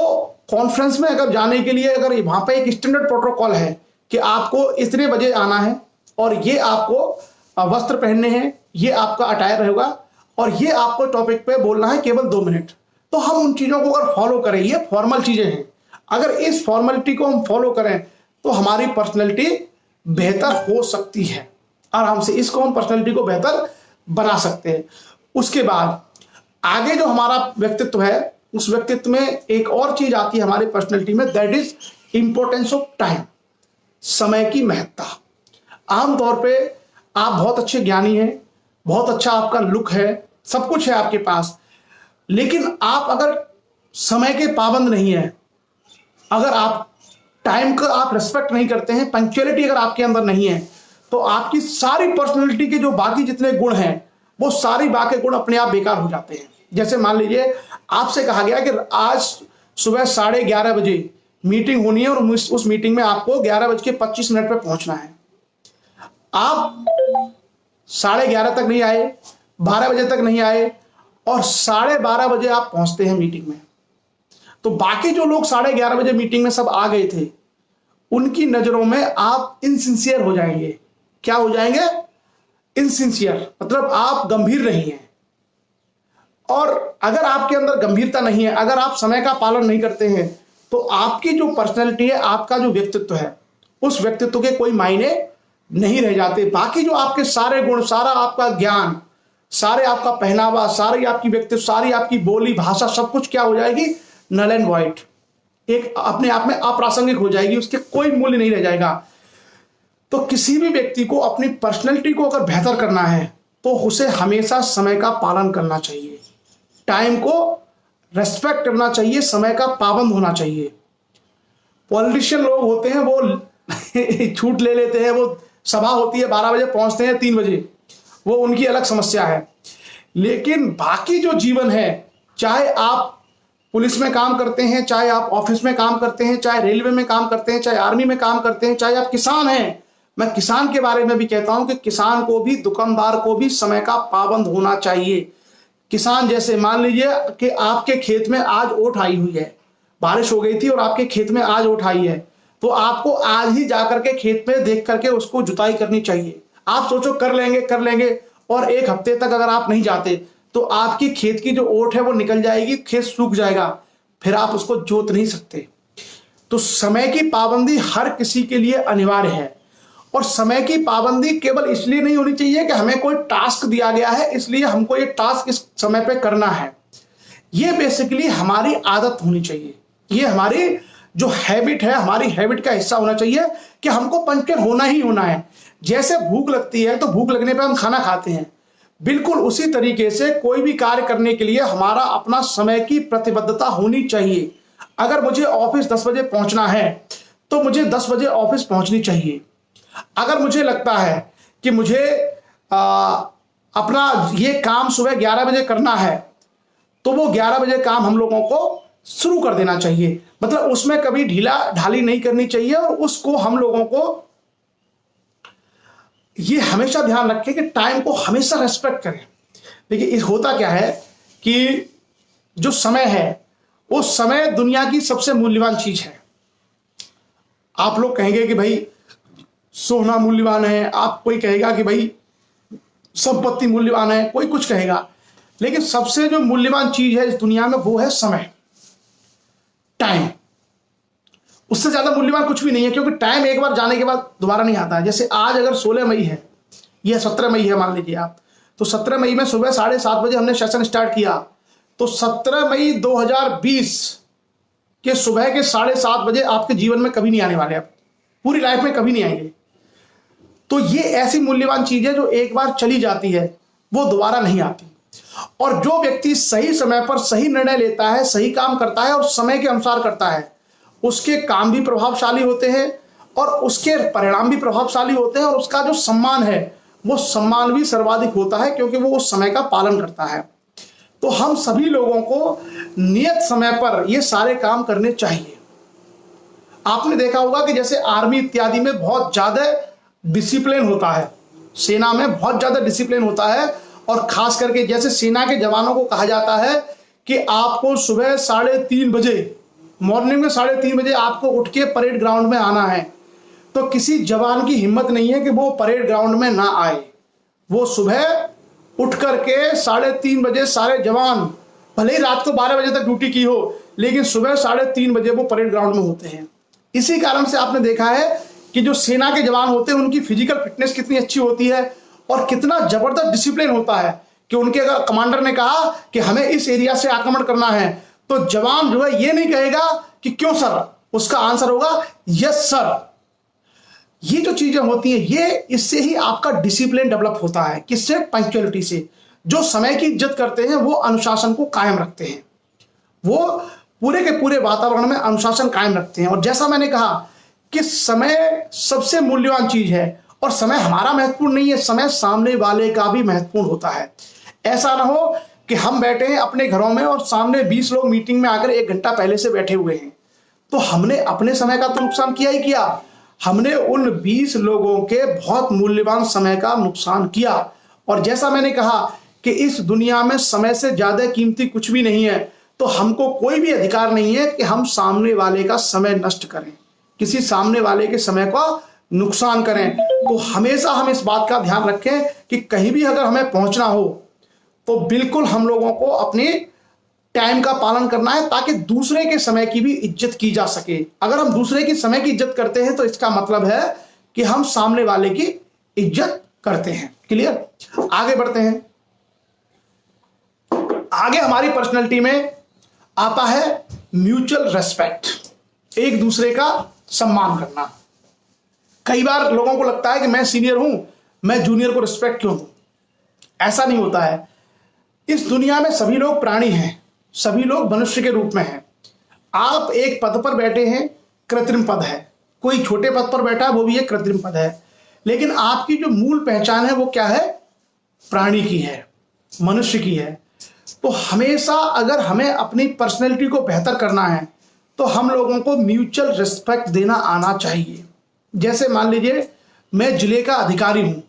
कॉन्फ्रेंस में अगर जाने के लिए अगर वहां पे एक स्टैंडर्ड प्रोटोकॉल है कि आपको इतने बजे आना है, और ये आपको वस्त्र पहनने हैं, ये आपका अटायर रहेगा, और ये आपको टॉपिक पे बोलना है केवल 2 मिनट, तो हम उन चीजों को अगर फॉलो करें, ये फॉर्मल चीजें हैं, अगर इस फॉर्मेलिटी को हम फॉलो करें तो हमारी पर्सनैलिटी बेहतर हो सकती है। आराम से इसको हम पर्सनैलिटी को बेहतर बना सकते हैं। उसके बाद आगे जो हमारा व्यक्तित्व है, उस व्यक्तित्व में एक और चीज आती है हमारी पर्सनैलिटी में, that is importance of time, समय की महत्ता। आमतौर पे आप बहुत अच्छे ज्ञानी हैं, बहुत अच्छा आपका लुक है, सब कुछ है आपके पास, लेकिन आप अगर समय के पाबंद नहीं है, अगर आप टाइम का आप रिस्पेक्ट नहीं करते हैं, पंक्चुअलिटी अगर आपके अंदर नहीं है, तो आपकी सारी पर्सनैलिटी के जो बाकी जितने गुण हैं, वो सारी बाकी गुण अपने आप बेकार हो जाते हैं। जैसे मान लीजिए आपसे कहा गया कि आज सुबह 11:30 बजे मीटिंग होनी है, और उस मीटिंग में आपको 11:25 पे पहुंचना है। आप 11:30 तक नहीं आए, 12 बजे तक नहीं आए, और 12:30 बजे आप पहुंचते हैं मीटिंग में। तो बाकी जो लोग 11:30 बजे मीटिंग में सब आ गए थे, उनकी नजरों में आप इनसिंसियर हो जाएंगे। क्या हो जाएंगे? इनसिंसियर, मतलब आप गंभीर नहीं हैं। और अगर आपके अंदर गंभीरता नहीं है, अगर आप समय का पालन नहीं करते हैं, तो आपकी जो पर्सनैलिटी है, आपका जो व्यक्तित्व है, उस व्यक्तित्व के कोई मायने नहीं रह जाते। बाकी जो आपके सारे गुण, सारा आपका ज्ञान, सारे आपका पहनावा, सारी आपकी व्यक्तित्व, सारी आपकी बोली भाषा, सब कुछ क्या हो जाएगी? नल एंड वाइट, एक अपने आप में अप्रासंगिक हो जाएगी, उसके कोई मूल्य नहीं रह जाएगा। तो किसी भी व्यक्ति को अपनी पर्सनैलिटी को अगर बेहतर करना है, तो उसे हमेशा समय का पालन करना चाहिए, टाइम को रेस्पेक्ट करना चाहिए, समय का पाबंद होना चाहिए। पॉलिटिशियन लोग होते हैं वो छूट ले लेते हैं, वो सभा होती है 12 बजे, पहुंचते हैं 3 बजे, वो उनकी अलग समस्या है। लेकिन बाकी जो जीवन है, चाहे आप पुलिस में काम करते हैं, चाहे आप ऑफिस में काम करते हैं, चाहे रेलवे में काम करते हैं, चाहे आर्मी में काम करते हैं, चाहे आप किसान हैं। मैं किसान के बारे में भी कहता हूं कि किसान को भी, दुकानदार को भी समय का पाबंद होना चाहिए। किसान जैसे मान लीजिए कि आपके खेत में आज ओट आई हुई है, बारिश हो गई थी और आपके खेत में आज ओट आई है, तो आपको आज ही जाकर के खेत में देख करके उसको जुताई करनी चाहिए। आप सोचो कर लेंगे और एक हफ्ते तक अगर आप नहीं जाते तो आपकी खेत की जो ओट है वो निकल जाएगी, खेत सूख जाएगा, फिर आप उसको जोत नहीं सकते। तो समय की पाबंदी हर किसी के लिए अनिवार्य है। और समय की पाबंदी केवल इसलिए नहीं होनी चाहिए कि हमें कोई टास्क दिया गया है इसलिए हमको ये टास्क इस समय पे करना है। ये बेसिकली हमारी आदत होनी चाहिए, ये हमारी जो हैबिट है, हमारी हैबिट का हिस्सा होना चाहिए कि हमको पंक्चुअल होना ही होना है। जैसे भूख लगती है तो भूख लगने पे हम खाना खाते हैं, बिल्कुल उसी तरीके से कोई भी कार्य करने के लिए हमारा अपना समय की प्रतिबद्धता होनी चाहिए। अगर मुझे ऑफिस 10 बजे पहुंचना है तो मुझे 10 बजे ऑफिस पहुंचनी चाहिए। अगर मुझे लगता है कि मुझे अपना ये काम सुबह 11 बजे करना है तो वो 11 बजे काम हम लोगों को शुरू कर देना चाहिए। मतलब उसमें कभी ढीला ढाली नहीं करनी चाहिए और उसको हम लोगों को ये हमेशा ध्यान रखें कि टाइम को हमेशा रेस्पेक्ट करें। देखिए इस होता क्या है कि जो समय है वो समय दुनिया की सबसे मूल्यवान चीज है। आप लोग कहेंगे कि भाई सोना मूल्यवान है, आप कोई कहेगा कि भाई संपत्ति मूल्यवान है, कोई कुछ कहेगा, लेकिन सबसे जो मूल्यवान चीज है इस दुनिया में वो है समय, टाइम। उससे ज्यादा मूल्यवान कुछ भी नहीं है, क्योंकि टाइम एक बार जाने के बाद दोबारा नहीं आता है। जैसे आज अगर 16 मई है या 17 मई है मान लीजिए आप, तो 17 मई में सुबह 7:30 बजे हमने सेशन स्टार्ट किया, तो 17 मई 2020 के सुबह के 7:30 बजे आपके जीवन में कभी नहीं आने वाले, आप पूरी लाइफ में कभी नहीं आएंगे। तो ये ऐसी मूल्यवान चीज है जो एक बार चली जाती है वो दोबारा नहीं आती। और जो व्यक्ति सही समय पर सही निर्णय लेता है, सही काम करता है और समय के अनुसार करता है, उसके काम भी प्रभावशाली होते हैं और उसके परिणाम भी प्रभावशाली होते हैं और उसका जो सम्मान है वो सम्मान भी सर्वाधिक होता है, क्योंकि वो उस समय का पालन करता है। तो हम सभी लोगों को नियत समय पर ये सारे काम करने चाहिए। आपने देखा होगा कि जैसे आर्मी इत्यादि में बहुत ज्यादा डिसिप्लिन होता है, सेना में बहुत ज्यादा डिसिप्लिन होता है, और खास करके जैसे सेना के जवानों को कहा जाता है कि आपको सुबह 3:30 बजे, मॉर्निंग में 3:30 बजे आपको उठ के परेड ग्राउंड में आना है। तो किसी जवान की हिम्मत नहीं है कि वो परेड ग्राउंड में ना आए। वो सुबह उठ करके 3:30 बजे सारे जवान, भले ही रात को 12 बजे तक ड्यूटी की हो, लेकिन सुबह 3:30 बजे वो परेड ग्राउंड में होते हैं। इसी कारण से आपने देखा है कि जो सेना के जवान होते हैं उनकी फिजिकल फिटनेस कितनी अच्छी होती है और कितना जबरदस्त डिसिप्लिन होता है कि उनके अगर कमांडर ने कहा कि हमें इस एरिया से आक्रमण करना है तो जवान जो है ये नहीं कहेगा कि क्यों सर, उसका आंसर होगा यस सर। ये जो चीजें होती हैं ये इससे ही आपका डिसिप्लिन डेवलप होता है। किससे? पंक्चुअलिटी से। जो समय की इज्जत करते हैं वो अनुशासन को कायम रखते हैं, वो पूरे के पूरे वातावरण में अनुशासन कायम रखते हैं। और जैसा मैंने कहा कि समय सबसे मूल्यवान चीज है और समय हमारा महत्वपूर्ण नहीं है, समय सामने वाले का भी महत्वपूर्ण होता है। ऐसा ना हो कि हम बैठे हैं अपने घरों में और सामने 20 लोग मीटिंग में आकर 1 घंटा पहले से बैठे हुए हैं, तो हमने अपने समय का तो नुकसान किया ही किया, हमने उन 20 लोगों के बहुत मूल्यवान समय का नुकसान किया। और जैसा मैंने कहा कि इस दुनिया में समय से ज्यादा कीमती कुछ भी नहीं है, तो हमको कोई भी अधिकार नहीं है कि हम सामने वाले का समय नष्ट करें, किसी सामने वाले के समय का नुकसान करें। तो हमेशा हम इस बात का ध्यान रखें कि कहीं भी अगर हमें पहुंचना हो तो बिल्कुल हम लोगों को अपनी टाइम का पालन करना है, ताकि दूसरे के समय की भी इज्जत की जा सके। अगर हम दूसरे की समय की इज्जत करते हैं तो इसका मतलब है कि हम सामने वाले की इज्जत करते हैं। क्लियर? आगे बढ़ते हैं। आगे हमारी पर्सनैलिटी में आता है म्यूचुअल रेस्पेक्ट, एक दूसरे का सम्मान करना। कई बार लोगों को लगता है कि मैं सीनियर हूं, मैं जूनियर को रिस्पेक्ट क्यों दूं? ऐसा नहीं होता है। इस दुनिया में सभी लोग प्राणी हैं, सभी लोग मनुष्य के रूप में हैं। आप एक पद पर बैठे हैं, कृत्रिम पद है, कोई छोटे पद पर बैठा है वो भी एक कृत्रिम पद है, लेकिन आपकी जो मूल पहचान है वो क्या है? प्राणी की है, मनुष्य की है। तो हमेशा अगर हमें अपनी पर्सनैलिटी को बेहतर करना है तो हम लोगों को म्यूचुअल रिस्पेक्ट देना आना चाहिए। जैसे मान लीजिए मैं जिले का अधिकारी हूं,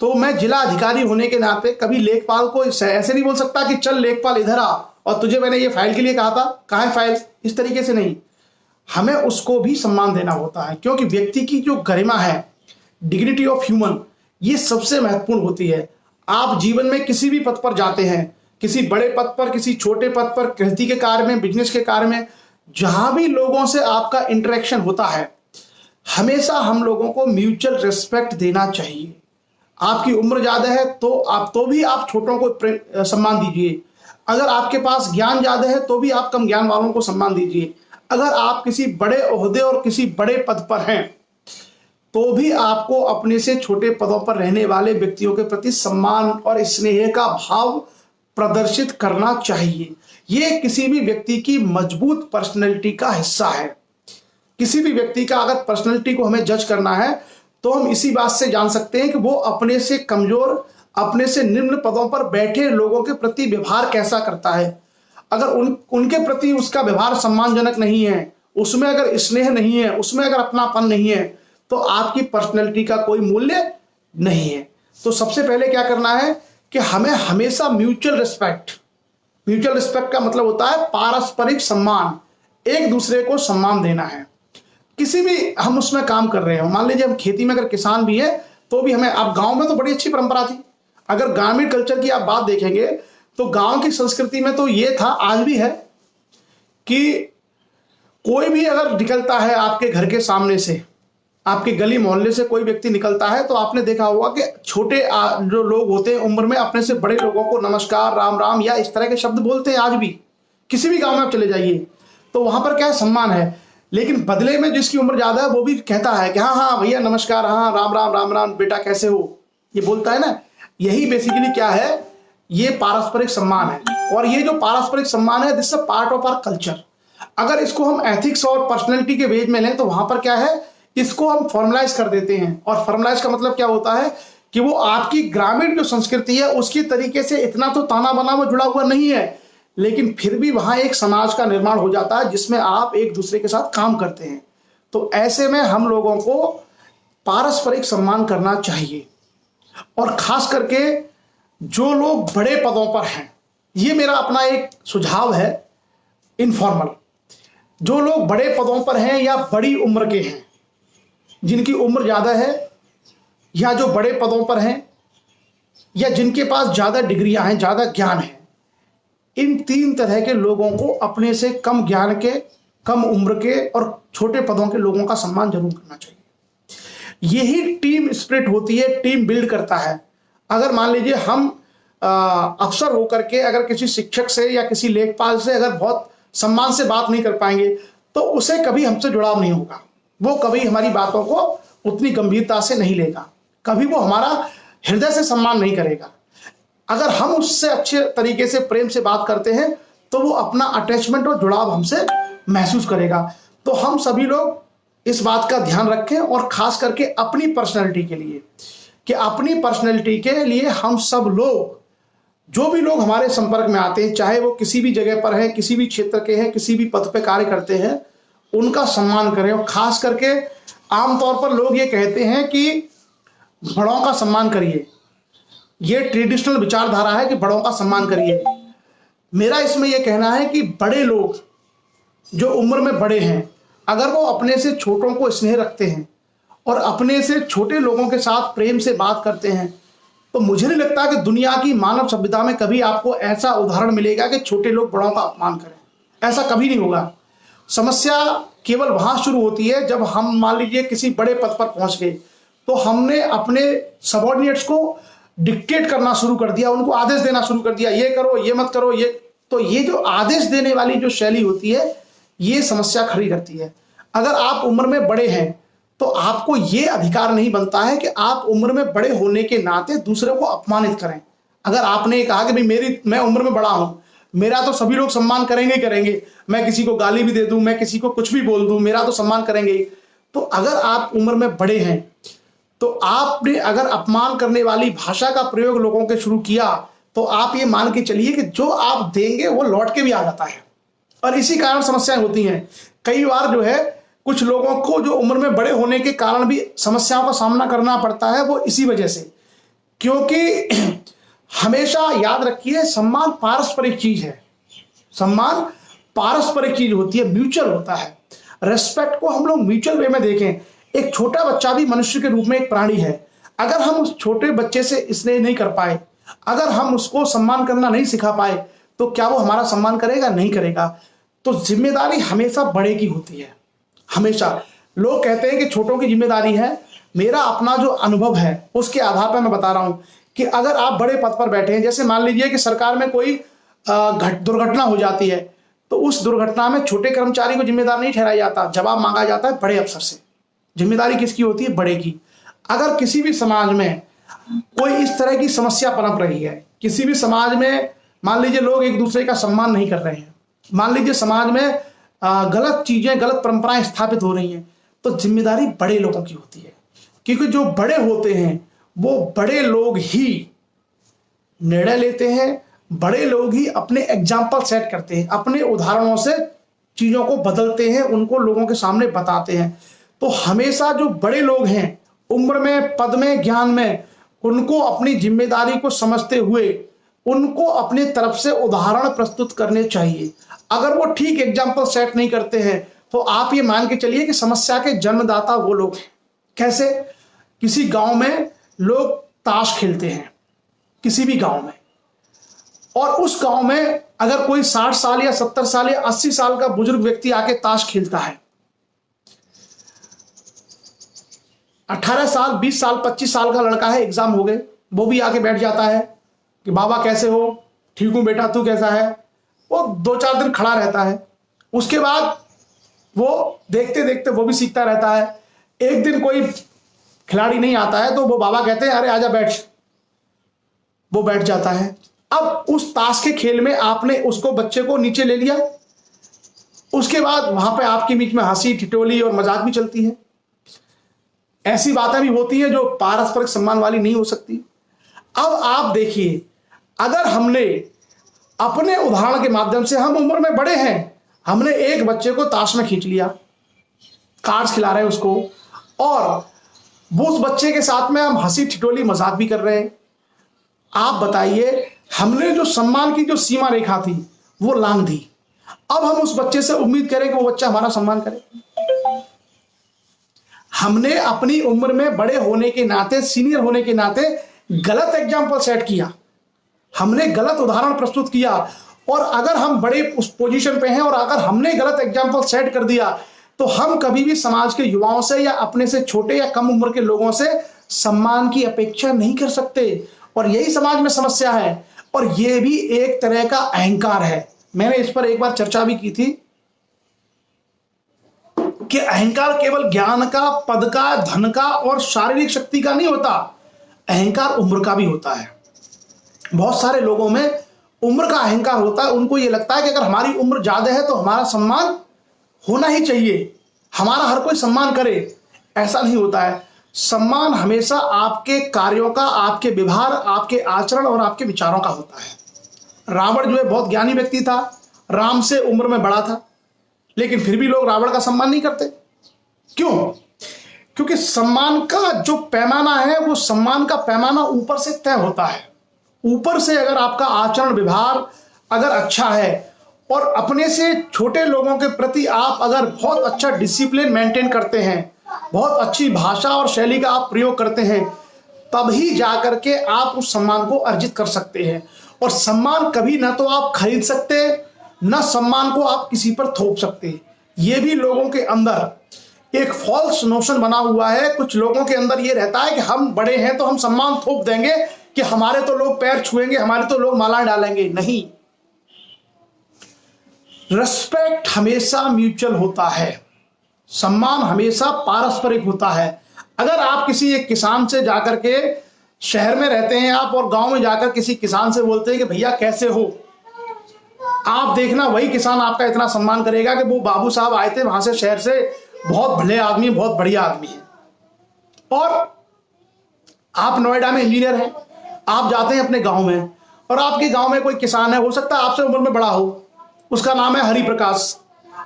तो मैं जिला अधिकारी होने के नाते कभी लेखपाल को ऐसे नहीं बोल सकता कि चल लेखपाल इधर आ और तुझे मैंने ये फाइल के लिए कहा था, कहाँ है फाइल, इस तरीके से नहीं। हमें उसको भी सम्मान देना होता है, क्योंकि व्यक्ति की जो गरिमा है, डिग्निटी ऑफ ह्यूमन, ये सबसे महत्वपूर्ण होती है। आप जीवन में किसी भी पद पर जाते हैं, किसी बड़े पद पर, किसी छोटे पद पर, कृषि के कार्य में, बिजनेस के कार्य में, जहां भी लोगों से आपका इंटरेक्शन होता है, हमेशा हम लोगों को म्यूचुअल रिस्पेक्ट देना चाहिए। आपकी उम्र ज्यादा है तो भी आप छोटों को सम्मान दीजिए। अगर आपके पास ज्ञान ज्यादा है तो भी आप कम ज्ञान वालों को सम्मान दीजिए। अगर आप किसी बड़े ओहदे और किसी बड़े पद पर हैं तो भी आपको अपने से छोटे पदों पर रहने वाले व्यक्तियों के प्रति सम्मान और स्नेह का भाव प्रदर्शित करना चाहिए। यह किसी भी व्यक्ति की मजबूत पर्सनैलिटी का हिस्सा है। किसी भी व्यक्ति का अगर पर्सनैलिटी को हमें जज करना है तो हम इसी बात से जान सकते हैं कि वो अपने से कमजोर, अपने से निम्न पदों पर बैठे लोगों के प्रति व्यवहार कैसा करता है। अगर उनके प्रति उसका व्यवहार सम्मानजनक नहीं है, उसमें अगर स्नेह नहीं है, उसमें अगर अपनापन नहीं है, तो आपकी पर्सनैलिटी का कोई मूल्य नहीं है। तो सबसे पहले क्या करना है कि हमें हमेशा म्यूचुअल रिस्पेक्ट का मतलब होता है पारस्परिक सम्मान, एक दूसरे को सम्मान देना है। किसी भी हम उसमें काम कर रहे हो, मान लीजिए हम खेती में अगर किसान भी है तो भी हमें, अब गांव में तो बड़ी अच्छी परंपरा थी। अगर ग्रामीण कल्चर की आप बात देखेंगे तो गांव की संस्कृति में तो ये था, आज भी है, कि कोई भी अगर निकलता है आपके घर के सामने से, आपके गली मोहल्ले से कोई व्यक्ति निकलता है, तो आपने देखा होगा कि छोटे जो लोग होते हैं उम्र में, अपने से बड़े लोगों को नमस्कार, राम राम या इस तरह के शब्द बोलते हैं। आज भी किसी भी गांव में आप चले जाइए तो वहां पर क्या है, सम्मान है। लेकिन बदले में जिसकी उम्र ज्यादा है वो भी कहता है कि हाँ हाँ भैया नमस्कार, हाँ राम राम, राम राम बेटा कैसे हो, ये बोलता है ना। यही बेसिकली क्या है, ये पारस्परिक सम्मान है। और ये जो पारस्परिक सम्मान है, this is part of our culture. अगर इसको हम एथिक्स और पर्सनैलिटी के वेज में लें तो वहां पर क्या है, इसको हम फॉर्मलाइज कर देते हैं। और फॉर्मलाइज का मतलब क्या होता है कि वो आपकी ग्रामीण जो संस्कृति है उसकी तरीके से इतना तो ताना बाना में जुड़ा हुआ नहीं है, लेकिन फिर भी वहां एक समाज का निर्माण हो जाता है जिसमें आप एक दूसरे के साथ काम करते हैं। तो ऐसे में हम लोगों को पारस्परिक सम्मान करना चाहिए। और खास करके जो लोग बड़े पदों पर हैं, ये मेरा अपना एक सुझाव है इनफॉर्मल, जो लोग बड़े पदों पर हैं या बड़ी उम्र के हैं, जिनकी उम्र ज्यादा है, या जो बड़े पदों पर हैं, या जिनके पास ज्यादा डिग्रियां हैं, ज्यादा ज्ञान है, इन तीन तरह के लोगों को अपने से कम ज्ञान के, कम उम्र के और छोटे पदों के लोगों का सम्मान जरूर करना चाहिए। यही टीम स्पिरिट होती है, टीम बिल्ड करता है। अगर मान लीजिए हम अफसर होकर के अगर किसी शिक्षक से या किसी लेखपाल से अगर बहुत सम्मान से बात नहीं कर पाएंगे तो उसे कभी हमसे जुड़ाव नहीं होगा, वो कभी हमारी बातों को उतनी गंभीरता से नहीं लेगा, कभी वो हमारा हृदय से सम्मान नहीं करेगा। अगर हम उससे अच्छे तरीके से प्रेम से बात करते हैं तो वो अपना अटैचमेंट और जुड़ाव हमसे महसूस करेगा। तो हम सभी लोग इस बात का ध्यान रखें, और खास करके अपनी पर्सनैलिटी के लिए, कि अपनी पर्सनैलिटी के लिए हम सब लोग, जो भी लोग हमारे संपर्क में आते हैं, चाहे वो किसी भी जगह पर हैं, किसी भी क्षेत्र के हैं, किसी भी पद पे कार्य करते हैं, उनका सम्मान करें। और खास करके आमतौर पर लोग ये कहते हैं कि बड़ों का सम्मान करिए, ये ट्रेडिशनल विचारधारा है कि बड़ों का सम्मान करिए। मेरा इसमें यह कहना है कि बड़े लोग जो उम्र में बड़े हैं, अगर वो अपने से छोटों को स्नेह रखते हैं और अपने से छोटे लोगों के साथ प्रेम से बात करते हैं, तो मुझे नहीं लगता कि दुनिया की मानव सभ्यता में कभी आपको ऐसा उदाहरण मिलेगा कि छोटे लोग बड़ों का अपमान करें। ऐसा कभी नहीं होगा। समस्या केवल वहां शुरू होती है जब हम मान लीजिए किसी बड़े पद पर पहुंच गए तो हमने अपने सबॉर्डिनेट्स को डिक्टेट करना शुरू कर दिया, उनको आदेश देना शुरू कर दिया, ये करो, ये मत करो, ये। तो ये जो आदेश देने वाली जो शैली होती है, ये समस्या खड़ी करती है। अगर आप उम्र में बड़े हैं तो आपको ये अधिकार नहीं बनता है कि आप उम्र में बड़े होने के नाते दूसरे को अपमानित करें। अगर आपने कहा कि भाई मैं उम्र में बड़ा हूं, मेरा तो सभी लोग सम्मान करेंगे करेंगे, मैं किसी को गाली भी दे दूं, मैं किसी को कुछ भी बोल दूं, मेरा तो सम्मान करेंगे। तो अगर आप उम्र में बड़े हैं तो आपने अगर अपमान करने वाली भाषा का प्रयोग लोगों के शुरू किया तो आप ये मान के चलिए कि जो आप देंगे वो लौट के भी आ जाता है। और इसी कारण समस्याएं होती हैं। कई बार जो है कुछ लोगों को जो उम्र में बड़े होने के कारण भी समस्याओं का सामना करना पड़ता है, वो इसी वजह से। क्योंकि हमेशा याद रखिए, सम्मान पारस्परिक चीज है। सम्मान पारस्परिक चीज होती है, म्यूचुअल होता है। रेस्पेक्ट को हम लोग म्यूचुअल वे में देखें। एक छोटा बच्चा भी मनुष्य के रूप में एक प्राणी है। अगर हम उस छोटे बच्चे से स्नेह नहीं कर पाए, अगर हम उसको सम्मान करना नहीं सिखा पाए, तो क्या वो हमारा सम्मान करेगा? नहीं करेगा। तो जिम्मेदारी हमेशा बड़े की होती है। हमेशा लोग कहते हैं कि छोटों की जिम्मेदारी है। मेरा अपना जो अनुभव है उसके आधार पर मैं बता रहा हूं कि अगर आप बड़े पद पर बैठे हैं, जैसे मान लीजिए कि सरकार में कोई दुर्घटना हो जाती है, तो उस दुर्घटना में छोटे कर्मचारी को जिम्मेदार नहीं ठहराया जाता, जवाब मांगा जाता है बड़े अफसर से। जिम्मेदारी किसकी होती है? बड़े की। अगर किसी भी समाज में कोई इस तरह की समस्या पनप रही है, किसी भी समाज में मान लीजिए लोग एक दूसरे का सम्मान नहीं कर रहे हैं, मान लीजिए समाज में गलत चीजें, गलत परंपराएं स्थापित हो रही हैं, तो जिम्मेदारी बड़े लोगों की होती है। क्योंकि जो बड़े होते हैं वो बड़े लोग ही निर्णय लेते हैं, बड़े लोग ही अपने एग्जाम्पल सेट करते हैं, अपने उदाहरणों से चीजों को बदलते हैं, उनको लोगों के सामने बताते हैं। तो हमेशा जो बड़े लोग हैं उम्र में, पद में, ज्ञान में, उनको अपनी जिम्मेदारी को समझते हुए उनको अपनी तरफ से उदाहरण प्रस्तुत करने चाहिए। अगर वो ठीक एग्जाम्पल सेट नहीं करते हैं तो आप ये मान के चलिए कि समस्या के जन्मदाता वो लोग हैं। कैसे? किसी गांव में लोग ताश खेलते हैं, किसी भी गांव में, और उस गांव में अगर कोई 60 साल या 70 साल या 80 साल का बुजुर्ग व्यक्ति आके ताश खेलता है, 18 साल, 20 साल, 25 साल का लड़का है, एग्जाम हो गए, वो भी आके बैठ जाता है कि बाबा कैसे हो? ठीक हूं बेटा, तू कैसा है? वो 2-4 दिन खड़ा रहता है। उसके बाद वो देखते देखते वो भी सीखता रहता है। एक दिन कोई खिलाड़ी नहीं आता है तो वो बाबा कहते हैं अरे आजा बैठ, वो बैठ जाता है। अब उस ताश के खेल में आपने उसको, बच्चे को नीचे ले लिया, उसके बाद वहां पे आपके बीच में हंसी ठिठोली और मजाक भी चलती है। ऐसी बातें भी होती हैं जो पारस्परिक सम्मान वाली नहीं हो सकती। अब आप देखिए, अगर हमने अपने उदाहरण के माध्यम से, हम उम्र में बड़े हैं, हमने एक बच्चे को ताश में खींच लिया, कार्ड्स खिला रहे हैं उसको, और वो उस बच्चे के साथ में हम हंसी ठिठोली मजाक भी कर रहे हैं। आप बताइए, हमने जो सम्मान की जो सीमा रेखा थी वो लांघ दी। अब हम उस बच्चे से उम्मीद करें कि वो बच्चा हमारा सम्मान करे? हमने अपनी उम्र में बड़े होने के नाते, सीनियर होने के नाते गलत एग्जाम्पल सेट किया, हमने गलत उदाहरण प्रस्तुत किया। और अगर हम बड़े उस पोजीशन पे हैं और अगर हमने गलत एग्जाम्पल सेट कर दिया, तो हम कभी भी समाज के युवाओं से या अपने से छोटे या कम उम्र के लोगों से सम्मान की अपेक्षा नहीं कर सकते। और यही समाज में समस्या है, और यह भी एक तरह का अहंकार है। मैंने इस पर एक बार चर्चा भी की थी कि अहंकार केवल ज्ञान का, पद का, धन का और शारीरिक शक्ति का नहीं होता, अहंकार उम्र का भी होता है। बहुत सारे लोगों में उम्र का अहंकार होता है। उनको यह लगता है कि अगर हमारी उम्र ज्यादा है तो हमारा सम्मान होना ही चाहिए, हमारा हर कोई सम्मान करे। ऐसा नहीं होता है। सम्मान हमेशा आपके कार्यों का, आपके व्यवहार, आपके आचरण और आपके विचारों का होता है। रावण जो है बहुत ज्ञानी व्यक्ति था, राम से उम्र में बड़ा था, लेकिन फिर भी लोग रावण का सम्मान नहीं करते। क्यों? क्योंकि सम्मान का जो पैमाना है वो सम्मान का पैमाना ऊपर से तय होता है। ऊपर से अगर आपका आचरण व्यवहार अगर अच्छा है और अपने से छोटे लोगों के प्रति आप अगर बहुत अच्छा डिसिप्लिन मेंटेन करते हैं, बहुत अच्छी भाषा और शैली का आप प्रयोग करते हैं, तभी जाकर के आप उस सम्मान को अर्जित कर सकते हैं। और सम्मान कभी ना तो आप खरीद सकते, ना सम्मान को आप किसी पर थोप सकते। ये भी लोगों के अंदर एक फॉल्स नोशन बना हुआ है। कुछ लोगों के अंदर ये रहता है कि हम बड़े हैं तो हम सम्मान थोप देंगे, कि हमारे तो लोग पैर छुएंगे, हमारे तो लोग मालाएं डालेंगे। नहीं, रिस्पेक्ट हमेशा म्यूचुअल होता है, सम्मान हमेशा पारस्परिक होता है। अगर आप किसी एक किसान से जाकर के, शहर में रहते हैं आप और गांव में जाकर किसी किसान से बोलते हैं कि भैया कैसे हो, आप देखना वही किसान आपका इतना सम्मान करेगा कि वो बाबू साहब आए थे वहां से, शहर से, बहुत भले आदमी, बहुत बढ़िया आदमी है। और आप नोएडा में इंजीनियर हैं, आप जाते हैं अपने गांव में, और आपके गांव में कोई किसान है, हो सकता है आपसे उम्र में बड़ा हो, उसका नाम है हरि प्रकाश,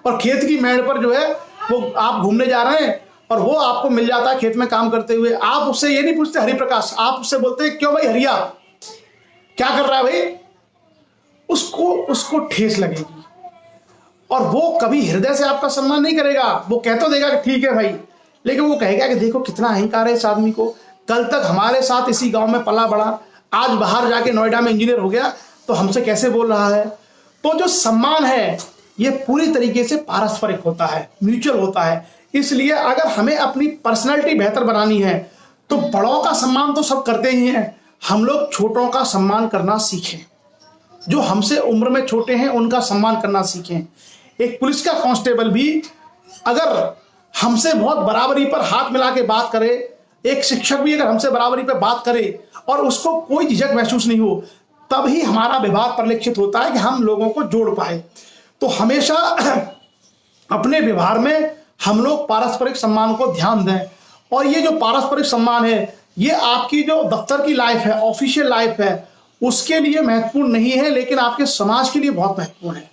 और खेत की मेड़ पर जो है वो आप घूमने जा रहे हैं और वो आपको मिल जाता है खेत में काम करते हुए। आप उससे ये नहीं पूछते हरि प्रकाश, आप उससे बोलते क्यों भाई हरिया, क्या कर रहा है भाई? उसको उसको ठेस लगेगी और वो कभी हृदय से आपका सम्मान नहीं करेगा। वो कह तो देगा कि ठीक है भाई, लेकिन वो कहेगा कि देखो कितना अहंकार है इस आदमी को, कल तक हमारे साथ इसी गांव में पला बड़ा, आज बाहर जाके नोएडा में इंजीनियर हो गया तो हमसे कैसे बोल रहा है। तो जो सम्मान है ये पूरी तरीके से पारस्परिक होता है, म्यूचुअल होता है। इसलिए अगर हमें अपनी पर्सनैलिटी बेहतर बनानी है तो बड़ों का सम्मान तो सब करते ही हैं, हम लोग छोटों का सम्मान करना सीखें, जो हमसे उम्र में छोटे हैं उनका सम्मान करना सीखें। एक पुलिस का कांस्टेबल भी अगर हमसे बहुत बराबरी पर हाथ मिला के बात करे, एक शिक्षक भी अगर हमसे बराबरी पर बात करे और उसको कोई झिझक महसूस नहीं हो, तभी हमारा व्यवहार परिलक्षित होता है कि हम लोगों को जोड़ पाए। तो हमेशा अपने व्यवहार में हम लोग पारस्परिक सम्मान को ध्यान दें। और ये जो पारस्परिक सम्मान है ये आपकी जो दफ्तर की लाइफ है, ऑफिशियल लाइफ है, उसके लिए महत्वपूर्ण नहीं है, लेकिन आपके समाज के लिए बहुत महत्वपूर्ण है।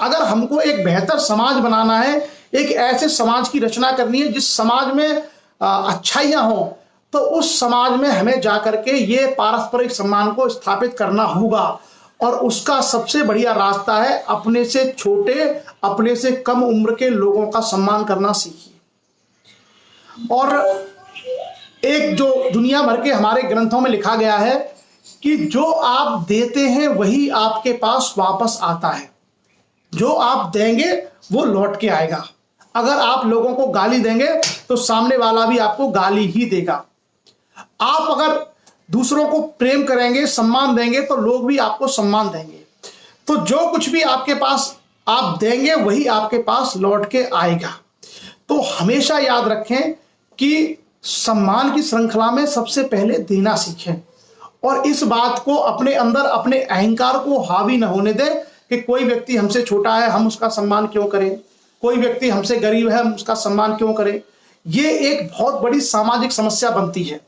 अगर हमको एक बेहतर समाज बनाना है, एक ऐसे समाज की रचना करनी है जिस समाज में अच्छाइयां हो, तो उस समाज में हमें जाकर के ये पारस्परिक सम्मान को स्थापित करना होगा। और उसका सबसे बढ़िया रास्ता है अपने से छोटे, अपने से कम उम्र के लोगों का सम्मान करना सीखिए। और एक जो दुनिया भर के हमारे ग्रंथों में लिखा गया है कि जो आप देते हैं वही आपके पास वापस आता है, जो आप देंगे वो लौट के आएगा। अगर आप लोगों को गाली देंगे तो सामने वाला भी आपको गाली ही देगा। आप अगर दूसरों को प्रेम करेंगे, सम्मान देंगे, तो लोग भी आपको सम्मान देंगे। तो जो कुछ भी आपके पास आप देंगे वही आपके पास लौट के आएगा। तो हमेशा याद रखें कि सम्मान की श्रृंखला में सबसे पहले देना सीखें और इस बात को अपने अंदर, अपने अहंकार को हावी न होने दें कि कोई व्यक्ति हमसे छोटा है हम उसका सम्मान क्यों करें, कोई व्यक्ति हमसे गरीब है हम उसका सम्मान क्यों करें। ये एक बहुत बड़ी सामाजिक समस्या बनती है।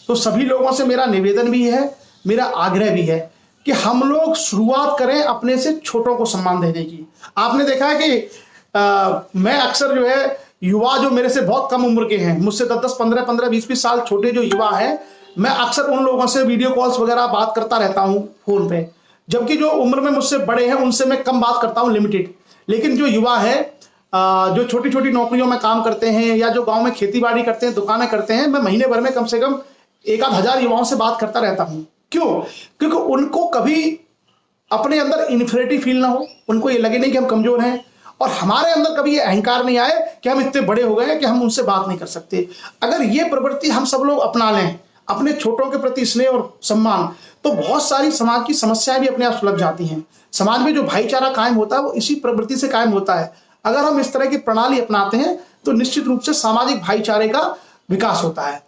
तो सभी लोगों से मेरा निवेदन भी है, मेरा आग्रह भी है कि हम लोग शुरुआत करें अपने से छोटों को सम्मान देने की। आपने देखा है कि मैं अक्सर जो है युवा जो मेरे से बहुत कम उम्र के हैं, मुझसे 10-10, 15-15, 20-20 साल छोटे जो युवा हैं, मैं अक्सर उन लोगों से वीडियो कॉल्स वगैरह बात करता रहता हूं फोन पे। जबकि जो उम्र में मुझसे बड़े हैं उनसे मैं कम बात करता हूं, लिमिटेड। लेकिन जो युवा है जो छोटी छोटी नौकरियों में काम करते हैं या जो गांव में खेती बाड़ी करते हैं, दुकानें करते हैं, मैं महीने भर में कम से कम 1,000 युवाओं से बात करता रहता हूं। क्यों? क्योंकि उनको कभी अपने अंदर इन्फिनिटी फील ना हो, उनको ये लगे नहीं कि हम कमजोर हैं, और हमारे अंदर कभी ये अहंकार नहीं आए कि हम इतने बड़े हो गए हैं कि हम उनसे बात नहीं कर सकते। अगर ये प्रवृत्ति हम सब लोग अपना लें, अपने छोटों के प्रति स्नेह और सम्मान, तो बहुत सारी समाज की समस्याएं भी अपने आप सुलझ जाती हैं। समाज में जो भाईचारा कायम होता है वो इसी प्रवृत्ति से कायम होता है। अगर हम इस तरह की प्रणाली अपनाते हैं तो निश्चित रूप से सामाजिक भाईचारे का विकास होता है।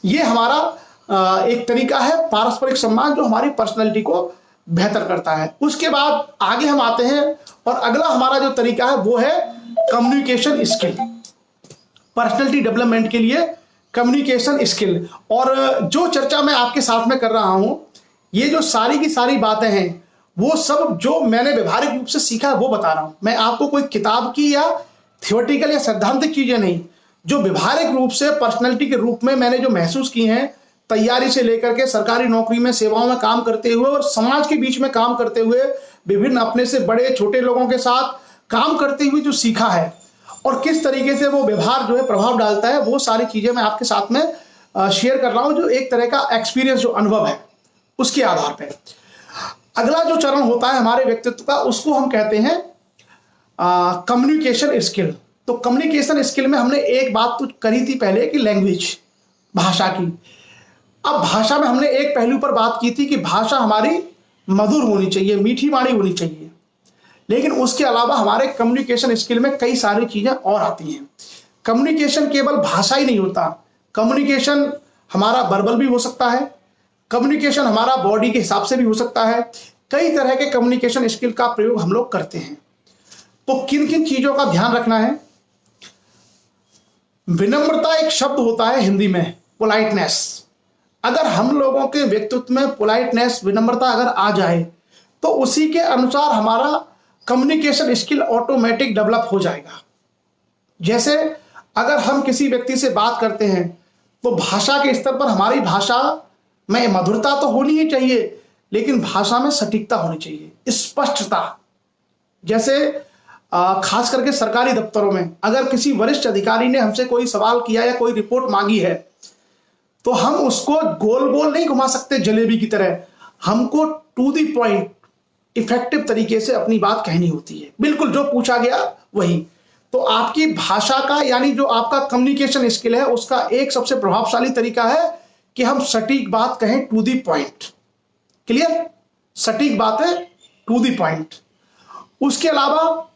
ये हमारा एक तरीका है पारस्परिक सम्मान जो हमारी पर्सनैलिटी को बेहतर करता है। उसके बाद आगे हम आते हैं और अगला हमारा जो तरीका है वो है कम्युनिकेशन स्किल। पर्सनैलिटी डेवलपमेंट के लिए कम्युनिकेशन स्किल। और जो चर्चा मैं आपके साथ में कर रहा हूं, ये जो सारी की सारी बातें हैं वो सब जो मैंने व्यवहारिक रूप से सीखा है वो बता रहा हूं। मैं आपको कोई किताब की या थियोरेटिकल या सैद्धांतिक चीजें नहीं, जो व्यवहारिक रूप से पर्सनैलिटी के रूप में मैंने जो महसूस की हैं, तैयारी से लेकर के सरकारी नौकरी में, सेवाओं में काम करते हुए और समाज के बीच में काम करते हुए, विभिन्न अपने से बड़े छोटे लोगों के साथ काम करते हुए जो सीखा है और किस तरीके से वो व्यवहार जो है प्रभाव डालता है, वो सारी चीजें मैं आपके साथ में शेयर कर रहा हूं, जो एक तरह का एक्सपीरियंस, जो अनुभव है उसके आधार पर। अगला जो चरण होता है हमारे व्यक्तित्व का, उसको हम कहते हैं कम्युनिकेशन स्किल। तो कम्युनिकेशन स्किल में हमने एक बात तो करी थी पहले कि लैंग्वेज, भाषा की। अब भाषा में हमने एक पहलू पर बात की थी कि भाषा हमारी मधुर होनी चाहिए, मीठी वाणी होनी चाहिए। लेकिन उसके अलावा हमारे कम्युनिकेशन स्किल में कई सारी चीजें और आती हैं। कम्युनिकेशन केवल भाषा ही नहीं होता, कम्युनिकेशन हमारा वर्बल भी हो सकता है, कम्युनिकेशन हमारा बॉडी के हिसाब से भी हो सकता है। कई तरह के कम्युनिकेशन स्किल का प्रयोग हम लोग करते हैं। तो किन किन चीजों का ध्यान रखना है? विनम्रता एक शब्द होता है हिंदी में, पोलाइटनेस। अगर हम लोगों के व्यक्तित्व में पोलाइटनेस, विनम्रता अगर आ जाए तो उसी के अनुसार हमारा कम्युनिकेशन स्किल ऑटोमेटिक डेवलप हो जाएगा। जैसे अगर हम किसी व्यक्ति से बात करते हैं तो भाषा के स्तर पर हमारी भाषा में मधुरता तो होनी ही चाहिए, लेकिन भाषा में सटीकता होनी चाहिए, स्पष्टता। जैसे खास करके सरकारी दफ्तरों में अगर किसी वरिष्ठ अधिकारी ने हमसे कोई सवाल किया या कोई रिपोर्ट मांगी है तो हम उसको गोल गोल नहीं घुमा सकते जलेबी की तरह। हमको टू द पॉइंट इफेक्टिव तरीके से अपनी बात कहनी होती है, बिल्कुल जो पूछा गया वही। तो आपकी भाषा का यानी जो आपका कम्युनिकेशन स्किल है उसका एक सबसे प्रभावशाली तरीका है कि हम सटीक बात कहें, टू द पॉइंट। क्लियर? सटीक बातें, टू द पॉइंट। उसके अलावा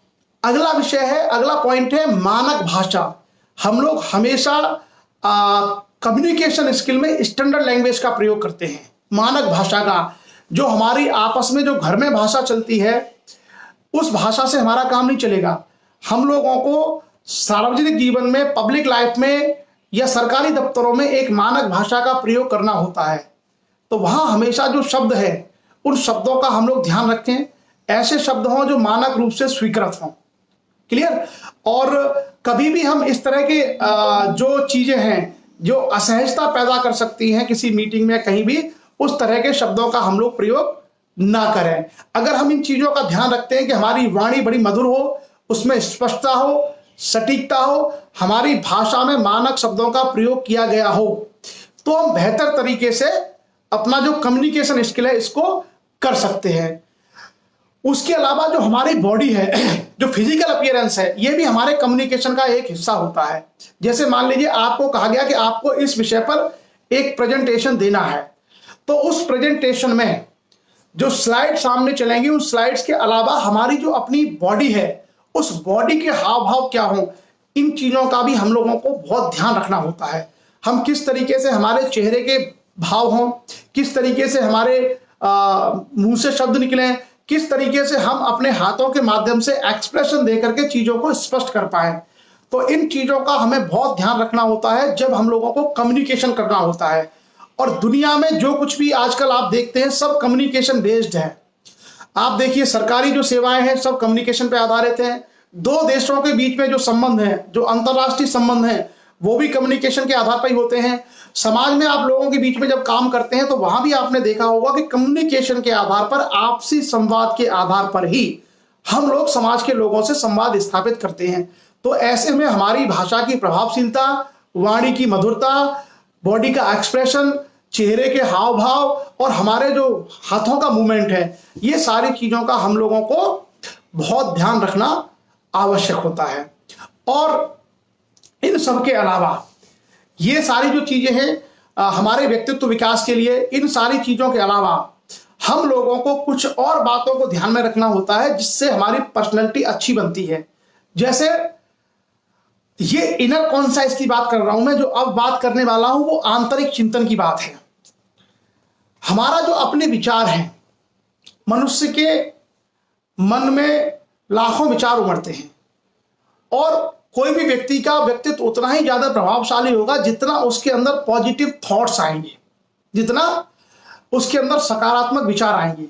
अगला विषय है, अगला पॉइंट है मानक भाषा। हम लोग हमेशा कम्युनिकेशन स्किल में स्टैंडर्ड लैंग्वेज का प्रयोग करते हैं, मानक भाषा का। जो हमारी आपस में जो घर में भाषा चलती है उस भाषा से हमारा काम नहीं चलेगा। हम लोगों को सार्वजनिक जीवन में, पब्लिक लाइफ में या सरकारी दफ्तरों में एक मानक भाषा का प्रयोग करना होता है। तो वहां हमेशा जो शब्द है उन शब्दों का हम लोग ध्यान रखें, ऐसे शब्द हों जो मानक रूप से स्वीकृत हों। क्लियर? और कभी भी हम इस तरह के जो चीजें हैं जो असहजता पैदा कर सकती हैं किसी मीटिंग में कहीं भी, उस तरह के शब्दों का हम लोग प्रयोग ना करें। अगर हम इन चीजों का ध्यान रखते हैं कि हमारी वाणी बड़ी मधुर हो, उसमें स्पष्टता हो, सटीकता हो, हमारी भाषा में मानक शब्दों का प्रयोग किया गया हो, तो हम बेहतर तरीके से अपना जो कम्युनिकेशन स्किल है इसको कर सकते हैं। उसके अलावा जो हमारी बॉडी है, जो फिजिकल अपीयरेंस है, ये भी हमारे कम्युनिकेशन का एक हिस्सा होता है। जैसे मान लीजिए आपको कहा गया कि आपको इस विषय पर एक प्रेजेंटेशन देना है, तो उस प्रेजेंटेशन में जो स्लाइड सामने चलेंगी उन स्लाइड्स के अलावा हमारी जो अपनी बॉडी है उस बॉडी के हाव भाव क्या हो, इन चीजों का भी हम लोगों को बहुत ध्यान रखना होता है। हम किस तरीके से हमारे चेहरे के भाव हों, किस तरीके से हमारे मुंह से शब्द निकले, किस तरीके से हम अपने हाथों के माध्यम से एक्सप्रेशन दे करके चीजों को स्पष्ट कर पाए। तो इन चीजों का हमें बहुत ध्यान रखना होता है जब हम लोगों को कम्युनिकेशन करना होता है। और दुनिया में जो कुछ भी आजकल आप देखते हैं सब कम्युनिकेशन बेस्ड है। आप देखिए सरकारी जो सेवाएं हैं सब कम्युनिकेशन पे आधारित हैं। दो देशों के बीच में जो संबंध है, जो अंतरराष्ट्रीय संबंध है, वो भी कम्युनिकेशन के आधार पर ही होते हैं। समाज में आप लोगों के बीच में जब काम करते हैं तो वहां भी आपने देखा होगा कि कम्युनिकेशन के आधार पर, आपसी संवाद के आधार पर ही हम लोग समाज के लोगों से संवाद स्थापित करते हैं। तो ऐसे में हमारी भाषा की प्रभावशीलता, वाणी की मधुरता, बॉडी का एक्सप्रेशन, चेहरे के हाव भाव और हमारे जो हाथों का मूवमेंट है, ये सारी चीजों का हम लोगों को बहुत ध्यान रखना आवश्यक होता है। और इन सब के अलावा ये सारी जो चीजें हैं हमारे व्यक्तित्व विकास के लिए, इन सारी चीजों के अलावा हम लोगों को कुछ और बातों को ध्यान में रखना होता है जिससे हमारी पर्सनैलिटी अच्छी बनती है। जैसे ये इनर कॉन्साइस की बात कर रहा हूं मैं, जो अब बात करने वाला हूं वो आंतरिक चिंतन की बात है। हमारा जो अपने विचार हैं, मनुष्य के मन में लाखों विचार उमड़ते हैं और कोई भी व्यक्ति का व्यक्तित्व उतना ही ज्यादा प्रभावशाली होगा जितना उसके अंदर पॉजिटिव थॉट्स आएंगे, जितना उसके अंदर सकारात्मक विचार आएंगे।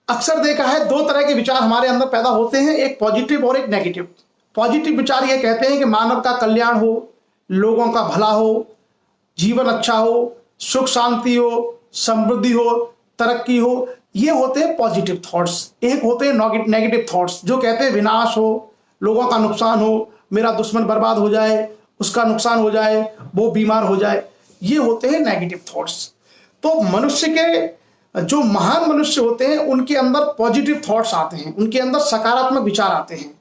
अक्सर देखा है दो तरह के विचार हमारे अंदर पैदा होते हैं, एक पॉजिटिव और एक नेगेटिव। पॉजिटिव विचार ये कहते हैं कि मानव का कल्याण हो, लोगों का भला हो, जीवन अच्छा हो, सुख शांति हो, समृद्धि हो, तरक्की हो, ये होते हैं पॉजिटिव थॉट्स। एक होते हैं नेगेटिव थॉट्स जो कहते हैं विनाश हो, लोगों का नुकसान हो, मेरा दुश्मन बर्बाद हो जाए, उसका नुकसान हो जाए, वो बीमार हो जाए, ये होते हैं नेगेटिव थॉट्स। तो मनुष्य के जो महान मनुष्य होते हैं उनके अंदर पॉजिटिव थॉट्स आते हैं, उनके अंदर सकारात्मक विचार आते हैं।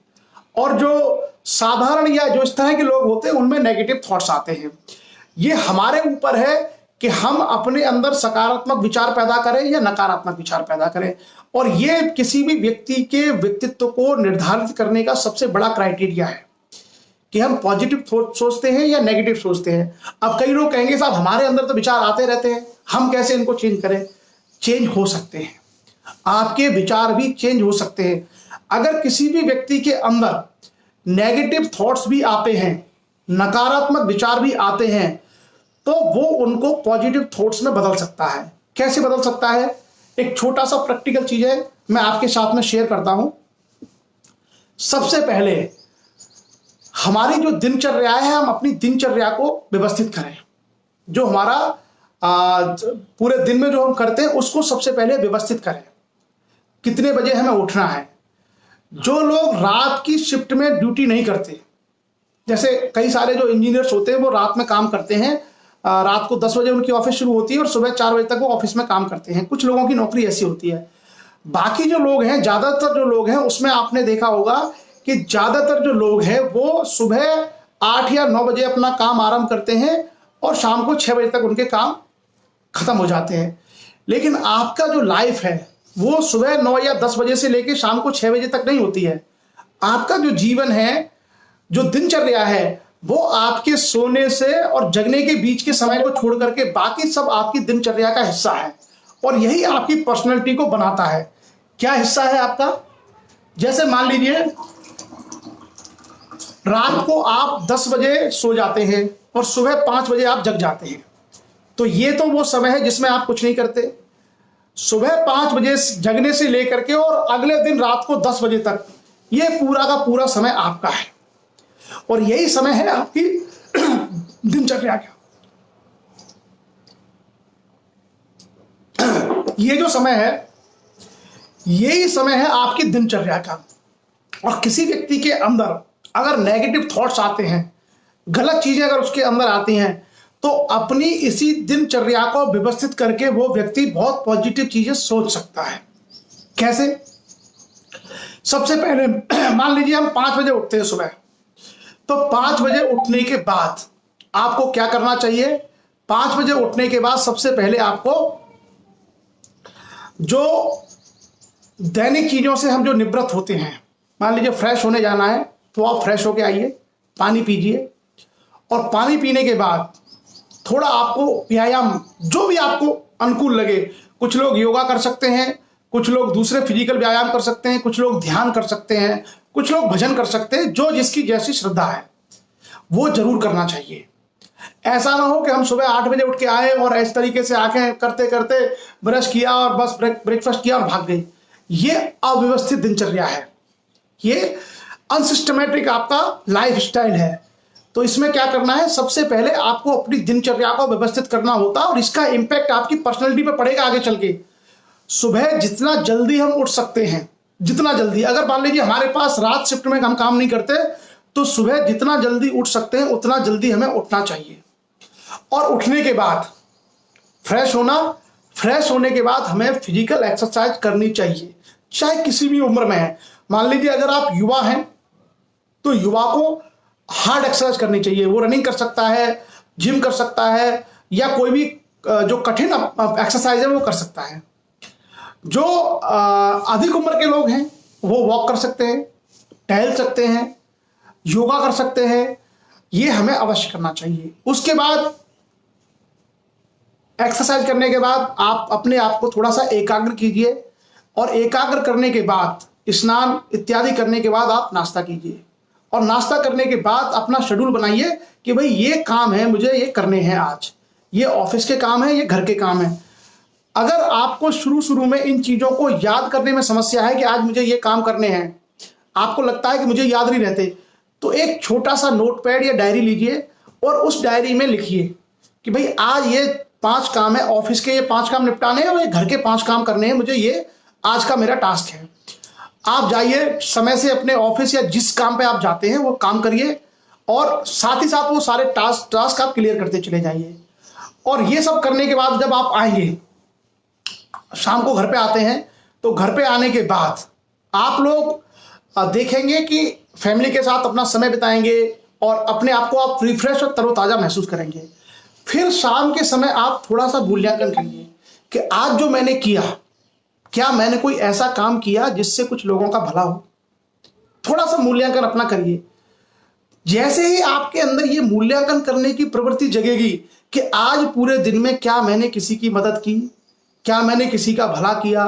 और जो साधारण या जो इस तरह के लोग होते हैं उनमें नेगेटिव थॉट्स आते हैं। ये हमारे ऊपर है कि हम अपने अंदर सकारात्मक विचार पैदा करें या नकारात्मक विचार पैदा करें। और ये किसी भी व्यक्ति के व्यक्तित्व को निर्धारित करने का सबसे बड़ा क्राइटेरिया है कि हम पॉजिटिव सोचते हैं या नेगेटिव सोचते हैं। अब कई लोग कहेंगे साहब हमारे अंदर तो विचार आते रहते हैं, हम कैसे इनको चेंज करें? चेंज हो सकते हैं, आपके विचार भी चेंज हो सकते हैं। अगर किसी भी व्यक्ति के अंदर नेगेटिव थॉट्स भी आते हैं, नकारात्मक विचार भी आते हैं, तो वो उनको पॉजिटिव थॉट्स में बदल सकता है। कैसे बदल सकता है? एक छोटा सा प्रैक्टिकल चीज है, मैं आपके साथ में शेयर करता हूं। सबसे पहले हमारी जो दिनचर्या है, हम अपनी दिनचर्या को व्यवस्थित करें। जो हमारा पूरे दिन में जो हम करते हैं उसको सबसे पहले व्यवस्थित करें। कितने बजे हमें उठना है। जो लोग रात की शिफ्ट में ड्यूटी नहीं करते, जैसे कई सारे जो इंजीनियर्स होते हैं वो रात में काम करते हैं, रात को 10 बजे उनकी ऑफिस शुरू होती है और सुबह 4 बजे तक वो ऑफिस में काम करते हैं। कुछ लोगों की नौकरी ऐसी होती है। बाकी जो लोग हैं, ज्यादातर जो लोग हैं, उसमें आपने देखा होगा कि ज्यादातर जो लोग हैं वो सुबह 8 या 9 बजे अपना काम आरंभ करते हैं और शाम को 6 बजे तक उनके काम खत्म हो जाते हैं। लेकिन आपका जो लाइफ है वो सुबह 9 या 10 बजे से लेकर शाम को 6 बजे तक नहीं होती है। आपका जो जीवन है, जो दिनचर्या है, वो आपके सोने से और जगने के बीच के समय को छोड़ करके बाकी सब आपकी दिनचर्या का हिस्सा है और यही आपकी पर्सनैलिटी को बनाता है। क्या हिस्सा है आपका? जैसे मान लीजिए रात को आप 10 बजे सो जाते हैं और सुबह 5 बजे आप जग जाते हैं, तो ये तो वो समय है जिसमें आप कुछ नहीं करते। सुबह 5 बजे जगने से लेकर के और अगले दिन रात को 10 बजे तक, ये पूरा का पूरा समय आपका है और यही समय है आपकी दिनचर्या का। ये जो समय है, यही समय है आपकी दिनचर्या का। और किसी व्यक्ति के अंदर अगर नेगेटिव थॉट्स आते हैं, गलत चीजें अगर उसके अंदर आती हैं, तो अपनी इसी दिनचर्या को व्यवस्थित करके वो व्यक्ति बहुत पॉजिटिव चीजें सोच सकता है। कैसे? सबसे पहले मान लीजिए हम 5 बजे उठते हैं सुबह, तो 5 बजे उठने के बाद आपको क्या करना चाहिए? 5 बजे उठने के बाद सबसे पहले आपको जो दैनिक चीजों से हम जो निवृत्त होते हैं, मान लीजिए फ्रेश होने जाना है तो आप फ्रेश होके आइए, पानी पीजिए और पानी पीने के बाद थोड़ा आपको व्यायाम, जो भी आपको अनुकूल लगे। कुछ लोग योगा कर सकते हैं, कुछ लोग दूसरे फिजिकल व्यायाम कर सकते हैं, कुछ लोग ध्यान कर सकते हैं, कुछ लोग भजन कर सकते हैं। जो जिसकी जैसी श्रद्धा है वो जरूर करना चाहिए। ऐसा ना हो कि हम सुबह 8 बजे उठ के आए और इस तरीके से आके करते करते ब्रश किया और बस ब्रेकफास्ट किया और भाग गए। ये अव्यवस्थित दिनचर्या है, ये अनसिस्टमेटिक आपका लाइफ स्टाइल है। तो इसमें क्या करना है? सबसे पहले आपको अपनी दिनचर्या को व्यवस्थित करना होता है और इसका इंपैक्ट आपकी पर्सनैलिटी पे पड़ेगा आगे चल के। सुबह जितना जल्दी हम उठ सकते हैं, जितना जल्दी, अगर मान लीजिए हमारे पास रात शिफ्ट में हम काम नहीं करते, तो सुबह जितना जल्दी उठ सकते हैं उतना जल्दी हमें उठना चाहिए। और उठने के बाद फ्रेश होना, फ्रेश होने के बाद हमें फिजिकल एक्सरसाइज करनी चाहिए, चाहे किसी भी उम्र में है। मान लीजिए अगर आप युवा हैं तो युवा को हार्ड एक्सरसाइज करनी चाहिए। वो रनिंग कर सकता है, जिम कर सकता है, या कोई भी जो कठिन एक्सरसाइज है वो कर सकता है। जो अधिक उम्र के लोग हैं वो वॉक कर सकते हैं, टहल सकते हैं, योगा कर सकते हैं। ये हमें अवश्य करना चाहिए। उसके बाद एक्सरसाइज करने के बाद आप अपने आप को थोड़ा सा एकाग्र कीजिए और एकाग्र करने के बाद स्नान इत्यादि करने के बाद आप नाश्ता कीजिए और नाश्ता करने के बाद अपना शेड्यूल बनाइए कि भाई ये काम है, मुझे ये करने हैं आज, ये ऑफिस के काम है, ये घर के काम है। अगर आपको शुरू में इन चीजों को याद करने में समस्या है कि आज मुझे ये काम करने हैं, आपको लगता है कि मुझे याद नहीं रहते, तो एक छोटा सा नोटपैड या डायरी लीजिए और उस डायरी में लिखिए कि भाई आज ये 5 काम है, ऑफिस के ये 5 काम निपटाने हैं और ये घर के 5 काम करने हैं, मुझे ये आज का मेरा टास्क है। आप जाइए समय से अपने ऑफिस या जिस काम पे आप जाते हैं वो काम करिए और साथ ही साथ वो सारे टास्क आप क्लियर करते चले जाइए। और ये सब करने के बाद जब आप आएंगे, शाम को घर पे आते हैं, तो घर पे आने के बाद आप लोग देखेंगे कि फैमिली के साथ अपना समय बिताएंगे और अपने आप को आप रिफ्रेश और तरोताजा महसूस करेंगे। फिर शाम के समय आप थोड़ा सा मूल्यांकन करिए कि आज जो मैंने किया, क्या मैंने कोई ऐसा काम किया जिससे कुछ लोगों का भला हो। थोड़ा सा मूल्यांकन अपना करिए। जैसे ही आपके अंदर ये मूल्यांकन करने की प्रवृत्ति जगेगी कि आज पूरे दिन में क्या मैंने किसी की मदद की, क्या मैंने किसी का भला किया,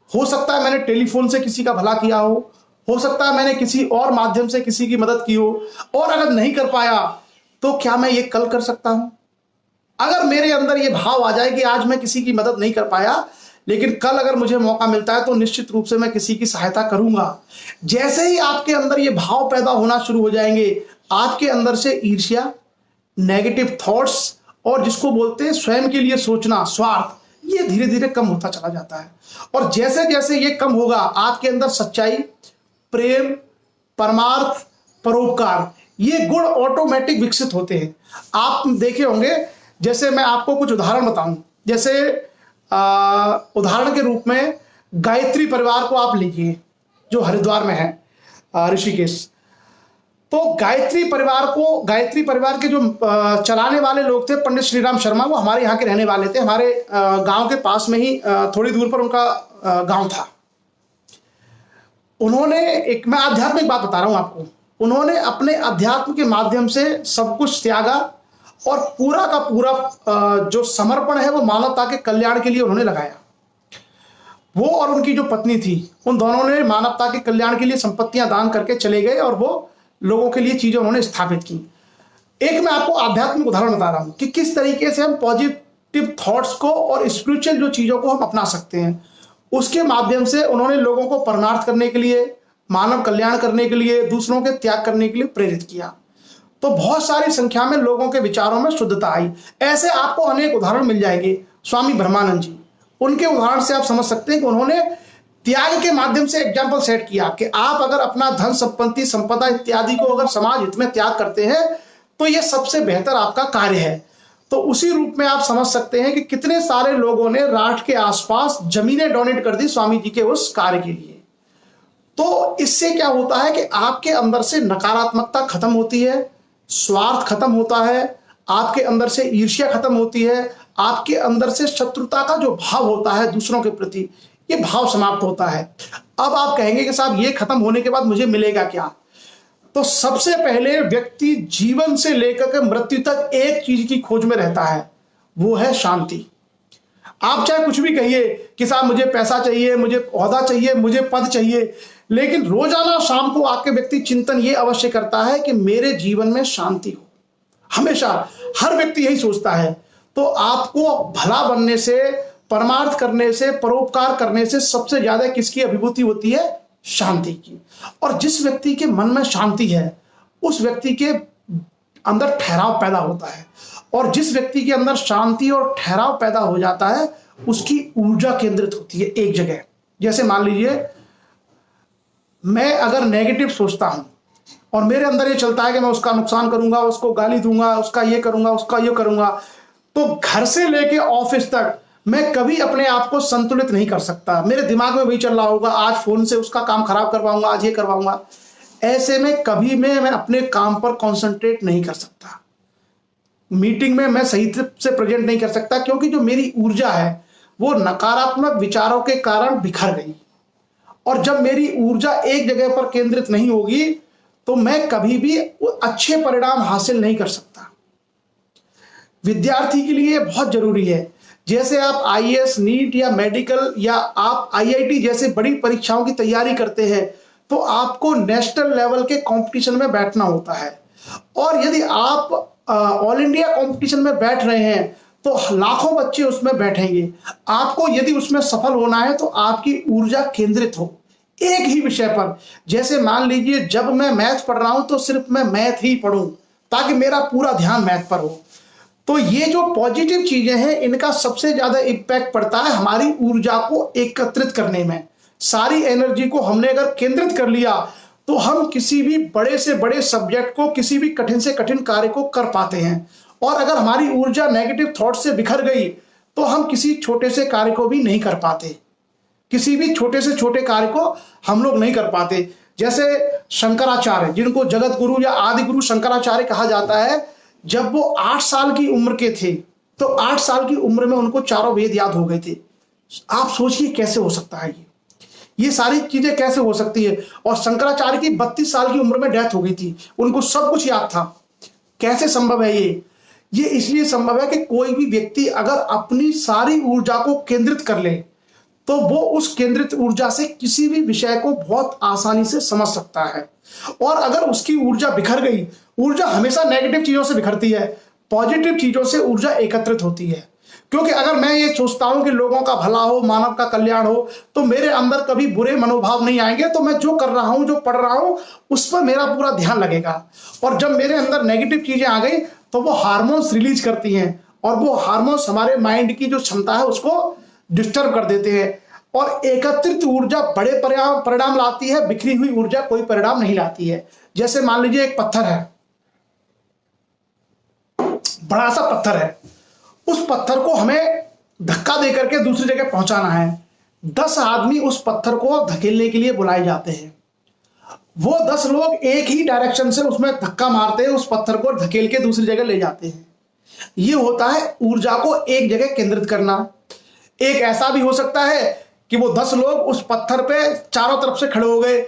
हो सकता है मैंने टेलीफोन से किसी का भला किया हो सकता है मैंने किसी और माध्यम से किसी की मदद की हो, और अगर नहीं कर पाया तो क्या मैं ये कल कर सकता हूं। अगर मेरे अंदर ये भाव आ जाए कि आज मैं किसी की मदद नहीं कर पाया, लेकिन कल अगर मुझे मौका मिलता है तो निश्चित रूप से मैं किसी की सहायता करूंगा। जैसे ही आपके अंदर ये भाव पैदा होना शुरू हो जाएंगे, आपके अंदर से ईर्ष्या, नेगेटिव थॉट्स और जिसको बोलते हैं स्वयं के लिए सोचना, स्वार्थ, ये धीरे धीरे कम होता चला जाता है। और जैसे जैसे ये कम होगा, आपके अंदर सच्चाई, प्रेम, परमार्थ, परोपकार, ये गुण ऑटोमेटिक विकसित होते हैं। आप देखे होंगे, जैसे मैं आपको कुछ उदाहरण बताऊं, जैसे उदाहरण के रूप में गायत्री परिवार को आप लीजिए, जो हरिद्वार में है, ऋषिकेश। तो गायत्री परिवार के जो चलाने वाले लोग थे, पंडित श्रीराम शर्मा, वो हमारे यहाँ के रहने वाले थे। हमारे गांव के पास में ही थोड़ी दूर पर उनका गांव था। उन्होंने मैं आध्यात्मिक बात बता रहा हूं आपको, उन्होंने अपने अध्यात्म के माध्यम से सब कुछ त्यागा और पूरा का पूरा जो समर्पण है वो मानवता के कल्याण के लिए उन्होंने लगाया। वो और उनकी जो पत्नी थी, उन दोनों ने मानवता के कल्याण के लिए संपत्तियां दान करके चले गए और वो लोगों के लिए चीजें उन्होंने स्थापित की। एक मैं आपको आध्यात्मिक उदाहरण बता रहा हूं कि किस तरीके से हम पॉजिटिव थॉट्स को और स्पिरिचुअल जो चीजों को हम अपना सकते हैं। उसके माध्यम से उन्होंने लोगों को परमार्थ करने के लिए, मानव कल्याण करने के लिए, दूसरों के त्याग करने के लिए प्रेरित किया। तो बहुत सारी संख्या में लोगों के विचारों में शुद्धता आई। ऐसे आपको अनेक उदाहरण मिल जाएंगे। स्वामी ब्रह्मानंद जी, उनके उदाहरण से आप समझ सकते हैं कि उन्होंने त्याग के माध्यम से एग्जाम्पल सेट किया कि आप अगर अपना धन संपत्ति, संपदा इत्यादि को अगर समाज हित में त्याग करते हैं तो यह सबसे बेहतर आपका कार्य है। तो उसी रूप में आप समझ सकते हैं कि कितने सारे लोगों ने राष्ट्र के आसपास जमीनें डोनेट कर दी स्वामी जी के उस कार्य के लिए। तो इससे क्या होता है कि आपके अंदर से नकारात्मकता खत्म होती है, स्वार्थ खत्म होता है, आपके अंदर से ईर्ष्या खत्म होती है, आपके अंदर से शत्रुता का जो भाव होता है दूसरों के प्रति, ये भाव समाप्त होता है। अब आप कहेंगे कि साहब ये खत्म होने के बाद मुझे मिलेगा क्या? तो सबसे पहले व्यक्ति जीवन से लेकर के मृत्यु तक एक चीज की खोज में रहता है, वो है शांति। आप चाहे कुछ भी कहिए कि साहब मुझे पैसा चाहिए, मुझे ओहदा चाहिए, मुझे पद चाहिए, लेकिन रोजाना शाम को आके व्यक्ति चिंतन ये अवश्य करता है कि मेरे जीवन में शांति हो। हमेशा हर व्यक्ति यही सोचता है। तो आपको भला बनने से, परमार्थ करने से, परोपकार करने से सबसे ज्यादा किसकी अभिभूति होती है? शांति की। और जिस व्यक्ति के मन में शांति है, उस व्यक्ति के अंदर ठहराव पैदा होता है। और जिस व्यक्ति के अंदर शांति और ठहराव पैदा हो जाता है, उसकी ऊर्जा केंद्रित होती है एक जगह। जैसे मान लीजिए, मैं अगर नेगेटिव सोचता हूं और मेरे अंदर ये चलता है कि मैं उसका नुकसान करूंगा, उसको गाली दूंगा, उसका ये करूंगा, उसका ये करूंगा, तो घर से लेके ऑफिस तक मैं कभी अपने आप को संतुलित नहीं कर सकता। मेरे दिमाग में वही चल रहा होगा, आज फोन से उसका काम खराब करवाऊंगा, आज ये करवाऊंगा। ऐसे में कभी मैं अपने काम पर कंसंट्रेट नहीं कर सकता। मीटिंग में मैं सही से प्रेजेंट नहीं कर सकता, क्योंकि जो मेरी ऊर्जा है वो नकारात्मक विचारों के कारण बिखर गई। और जब मेरी ऊर्जा एक जगह पर केंद्रित नहीं होगी तो मैं कभी भी अच्छे परिणाम हासिल नहीं कर सकता। विद्यार्थी के लिए बहुत जरूरी है, जैसे आप आईएएस, नीट या मेडिकल या आप आईआईटी जैसे बड़ी परीक्षाओं की तैयारी करते हैं, तो आपको नेशनल लेवल के कंपटीशन में बैठना होता है। और यदि आप ऑल इंडिया कंपटीशन में बैठ रहे हैं तो लाखों बच्चे उसमें बैठेंगे। आपको यदि उसमें सफल होना है तो आपकी ऊर्जा केंद्रित हो एक ही विषय पर। जैसे मान लीजिए, जब मैं मैथ पढ़ रहा हूं तो सिर्फ मैं मैथ ही पढ़ूं, ताकि मेरा पूरा ध्यान मैथ पर हो। तो ये जो पॉजिटिव चीजें हैं, इनका सबसे ज्यादा इंपैक्ट पड़ता है हमारी ऊर्जा को एकत्रित करने में। सारी एनर्जी को हमने अगर केंद्रित कर लिया तो हम किसी भी बड़े से बड़े सब्जेक्ट को, किसी भी कठिन से कठिन कार्य को कर पाते हैं। और अगर हमारी ऊर्जा नेगेटिव थॉट से बिखर गई तो हम किसी छोटे से कार्य को भी नहीं कर पाते। किसी भी छोटे से छोटे कार्य को हम लोग नहीं कर पाते। जैसे शंकराचार्य, जिनको जगत गुरु या आदि गुरु शंकराचार्य कहा जाता है, जब वो 8 साल की उम्र के थे तो 8 साल की उम्र में उनको चारों वेद याद हो गए थे। आप सोचिए कैसे हो सकता है ये सारी चीजें कैसे हो सकती है। और शंकराचार्य की 32 साल की उम्र में डेथ हो गई थी, उनको सब कुछ याद था। कैसे संभव है ये इसलिए संभव है कि कोई भी व्यक्ति अगर अपनी सारी ऊर्जा को केंद्रित कर ले तो वो उस केंद्रित ऊर्जा से किसी भी विषय को बहुत आसानी से समझ सकता है। और अगर उसकी ऊर्जा बिखर गई, ऊर्जा हमेशा नेगेटिव चीजों से बिखरती है, पॉजिटिव चीजों से ऊर्जा एकत्रित होती है। क्योंकि अगर मैं ये सोचता हूं कि लोगों का भला हो, मानव का कल्याण हो, तो मेरे अंदर कभी बुरे मनोभाव नहीं आएंगे। तो मैं जो कर रहा हूं, जो पढ़ रहा हूं, उस पर मेरा पूरा ध्यान लगेगा। और जब मेरे अंदर नेगेटिव चीजें आ गई तो वो हार्मोन्स रिलीज करती हैं, और वो हार्मोन्स हमारे माइंड की जो क्षमता है उसको डिस्टर्ब कर देते हैं। और एकत्रित ऊर्जा बड़े परिणाम लाती है, बिखरी हुई ऊर्जा कोई परिणाम नहीं लाती है। जैसे मान लीजिए एक पत्थर है, बड़ा सा पत्थर है, उस पत्थर को हमें धक्का देकर के दूसरी जगह पहुंचाना है। 10 आदमी उस पत्थर को धकेलने के लिए बुलाए जाते हैं। वो 10 लोग एक ही डायरेक्शन से उसमें धक्का मारते हैं, उस पत्थर को धकेल के दूसरी जगह ले जाते हैं। ये होता है ऊर्जा को एक जगह केंद्रित करना। एक ऐसा भी हो सकता है कि वो 10 लोग उस पत्थर पे चारों तरफ से खड़े हो गए,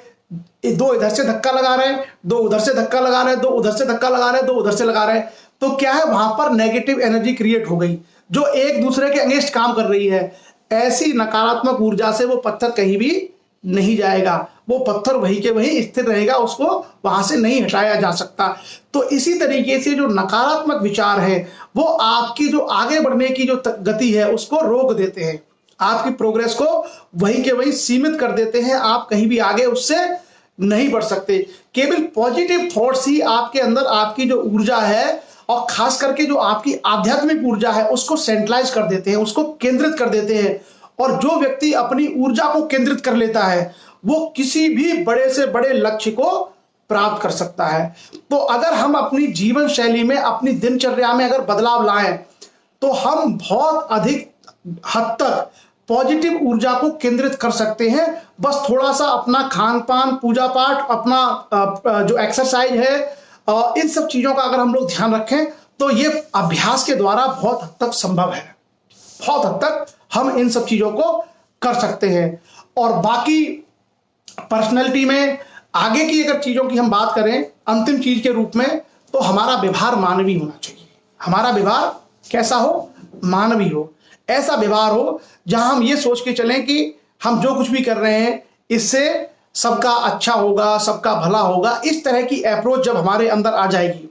2 इधर से धक्का लगा रहे हैं, 2 उधर से धक्का लगा रहे हैं, 2 उधर से धक्का लगा रहे हैं, 2 उधर से लगा रहे हैं। तो क्या है, वहां पर नेगेटिव एनर्जी क्रिएट हो गई जो एक दूसरे के अगेंस्ट काम कर रही है। ऐसी नकारात्मक ऊर्जा से वो पत्थर कहीं भी नहीं जाएगा, वो पत्थर वही के वही स्थिर रहेगा, उसको वहां से नहीं हटाया जा सकता। तो इसी तरीके से जो नकारात्मक विचार है वो आपकी जो आगे बढ़ने की जो गति है उसको रोक देते हैं, आपकी प्रोग्रेस को वही के वही सीमित कर देते हैं। आप कहीं भी आगे उससे नहीं बढ़ सकते। केवल पॉजिटिव थॉट्स ही आपके अंदर आपकी जो ऊर्जा है, और खास करके जो आपकी आध्यात्मिक ऊर्जा है, उसको सेंट्रलाइज कर देते हैं, उसको केंद्रित कर देते हैं। और जो व्यक्ति अपनी ऊर्जा को केंद्रित कर लेता है वो किसी भी बड़े से बड़े लक्ष्य को प्राप्त कर सकता है। तो अगर हम अपनी जीवन शैली में, अपनी दिनचर्या में अगर बदलाव लाएं तो हम बहुत अधिक हद तक पॉजिटिव ऊर्जा को केंद्रित कर सकते हैं। बस थोड़ा सा अपना खान पान, पूजा पाठ, अपना जो एक्सरसाइज है, इन सब चीजों का अगर हम लोग ध्यान रखें तो ये अभ्यास के द्वारा बहुत हद तक संभव है। बहुत हद तक हम इन सब चीजों को कर सकते हैं। और बाकी पर्सनैलिटी में आगे की अगर चीजों की हम बात करें अंतिम चीज के रूप में, तो हमारा व्यवहार मानवीय होना चाहिए। हमारा व्यवहार कैसा हो? मानवीय हो। ऐसा व्यवहार हो जहां हम ये सोच के चलें कि हम जो कुछ भी कर रहे हैं इससे सबका अच्छा होगा, सबका भला होगा। इस तरह की अप्रोच जब हमारे अंदर आ जाएगी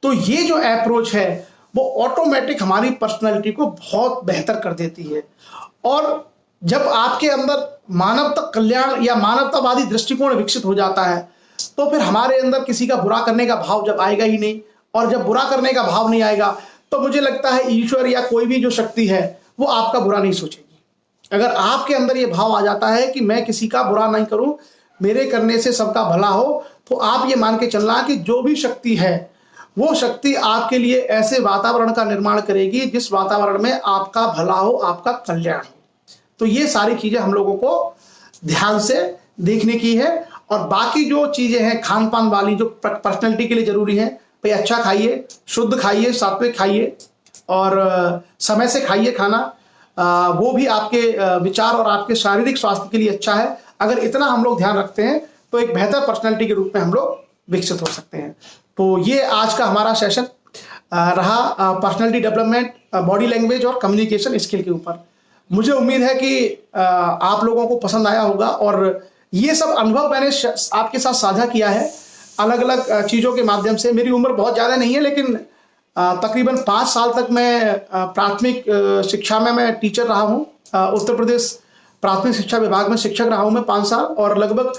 तो ये जो अप्रोच है वो ऑटोमेटिक हमारी पर्सनैलिटी को बहुत बेहतर कर देती है। और जब आपके अंदर मानवता कल्याण या मानवतावादी दृष्टिकोण विकसित हो जाता है तो फिर हमारे अंदर किसी का बुरा करने का भाव जब आएगा ही नहीं, और जब बुरा करने का भाव नहीं आएगा तो मुझे लगता है ईश्वर या कोई भी जो शक्ति है वो आपका बुरा नहीं सोचेगी। अगर आपके अंदर ये भाव आ जाता है कि मैं किसी का बुरा नहीं करूं, मेरे करने से सबका भला हो, तो आप ये मान के चलना कि जो भी शक्ति है वो शक्ति आपके लिए ऐसे वातावरण का निर्माण करेगी जिस वातावरण में आपका भला हो, आपका कल्याण हो। तो ये सारी चीजें हम लोगों को ध्यान से देखने की है। और बाकी जो चीजें हैं खान पान वाली जो पर्सनैलिटी के लिए जरूरी है, भाई अच्छा खाइए, शुद्ध खाइए, सात्विक खाइए, और समय से खाइए खाना, वो भी आपके विचार और आपके शारीरिक स्वास्थ्य के लिए अच्छा है। अगर इतना हम लोग ध्यान रखते हैं तो एक बेहतर पर्सनैलिटी के रूप में हम लोग विकसित हो सकते हैं। तो ये आज का हमारा सेशन रहा पर्सनैलिटी डेवलपमेंट, बॉडी लैंग्वेज और कम्युनिकेशन स्किल के ऊपर। मुझे उम्मीद है कि आप लोगों को पसंद आया होगा, और ये सब अनुभव मैंने आपके साथ साझा किया है अलग अलग चीज़ों के माध्यम से। मेरी उम्र बहुत ज़्यादा नहीं है, लेकिन तकरीबन 5 साल तक मैं प्राथमिक शिक्षा में मैं टीचर रहा हूँ। उत्तर प्रदेश प्राथमिक शिक्षा विभाग में शिक्षक रहा हूँ मैं 5 साल, और लगभग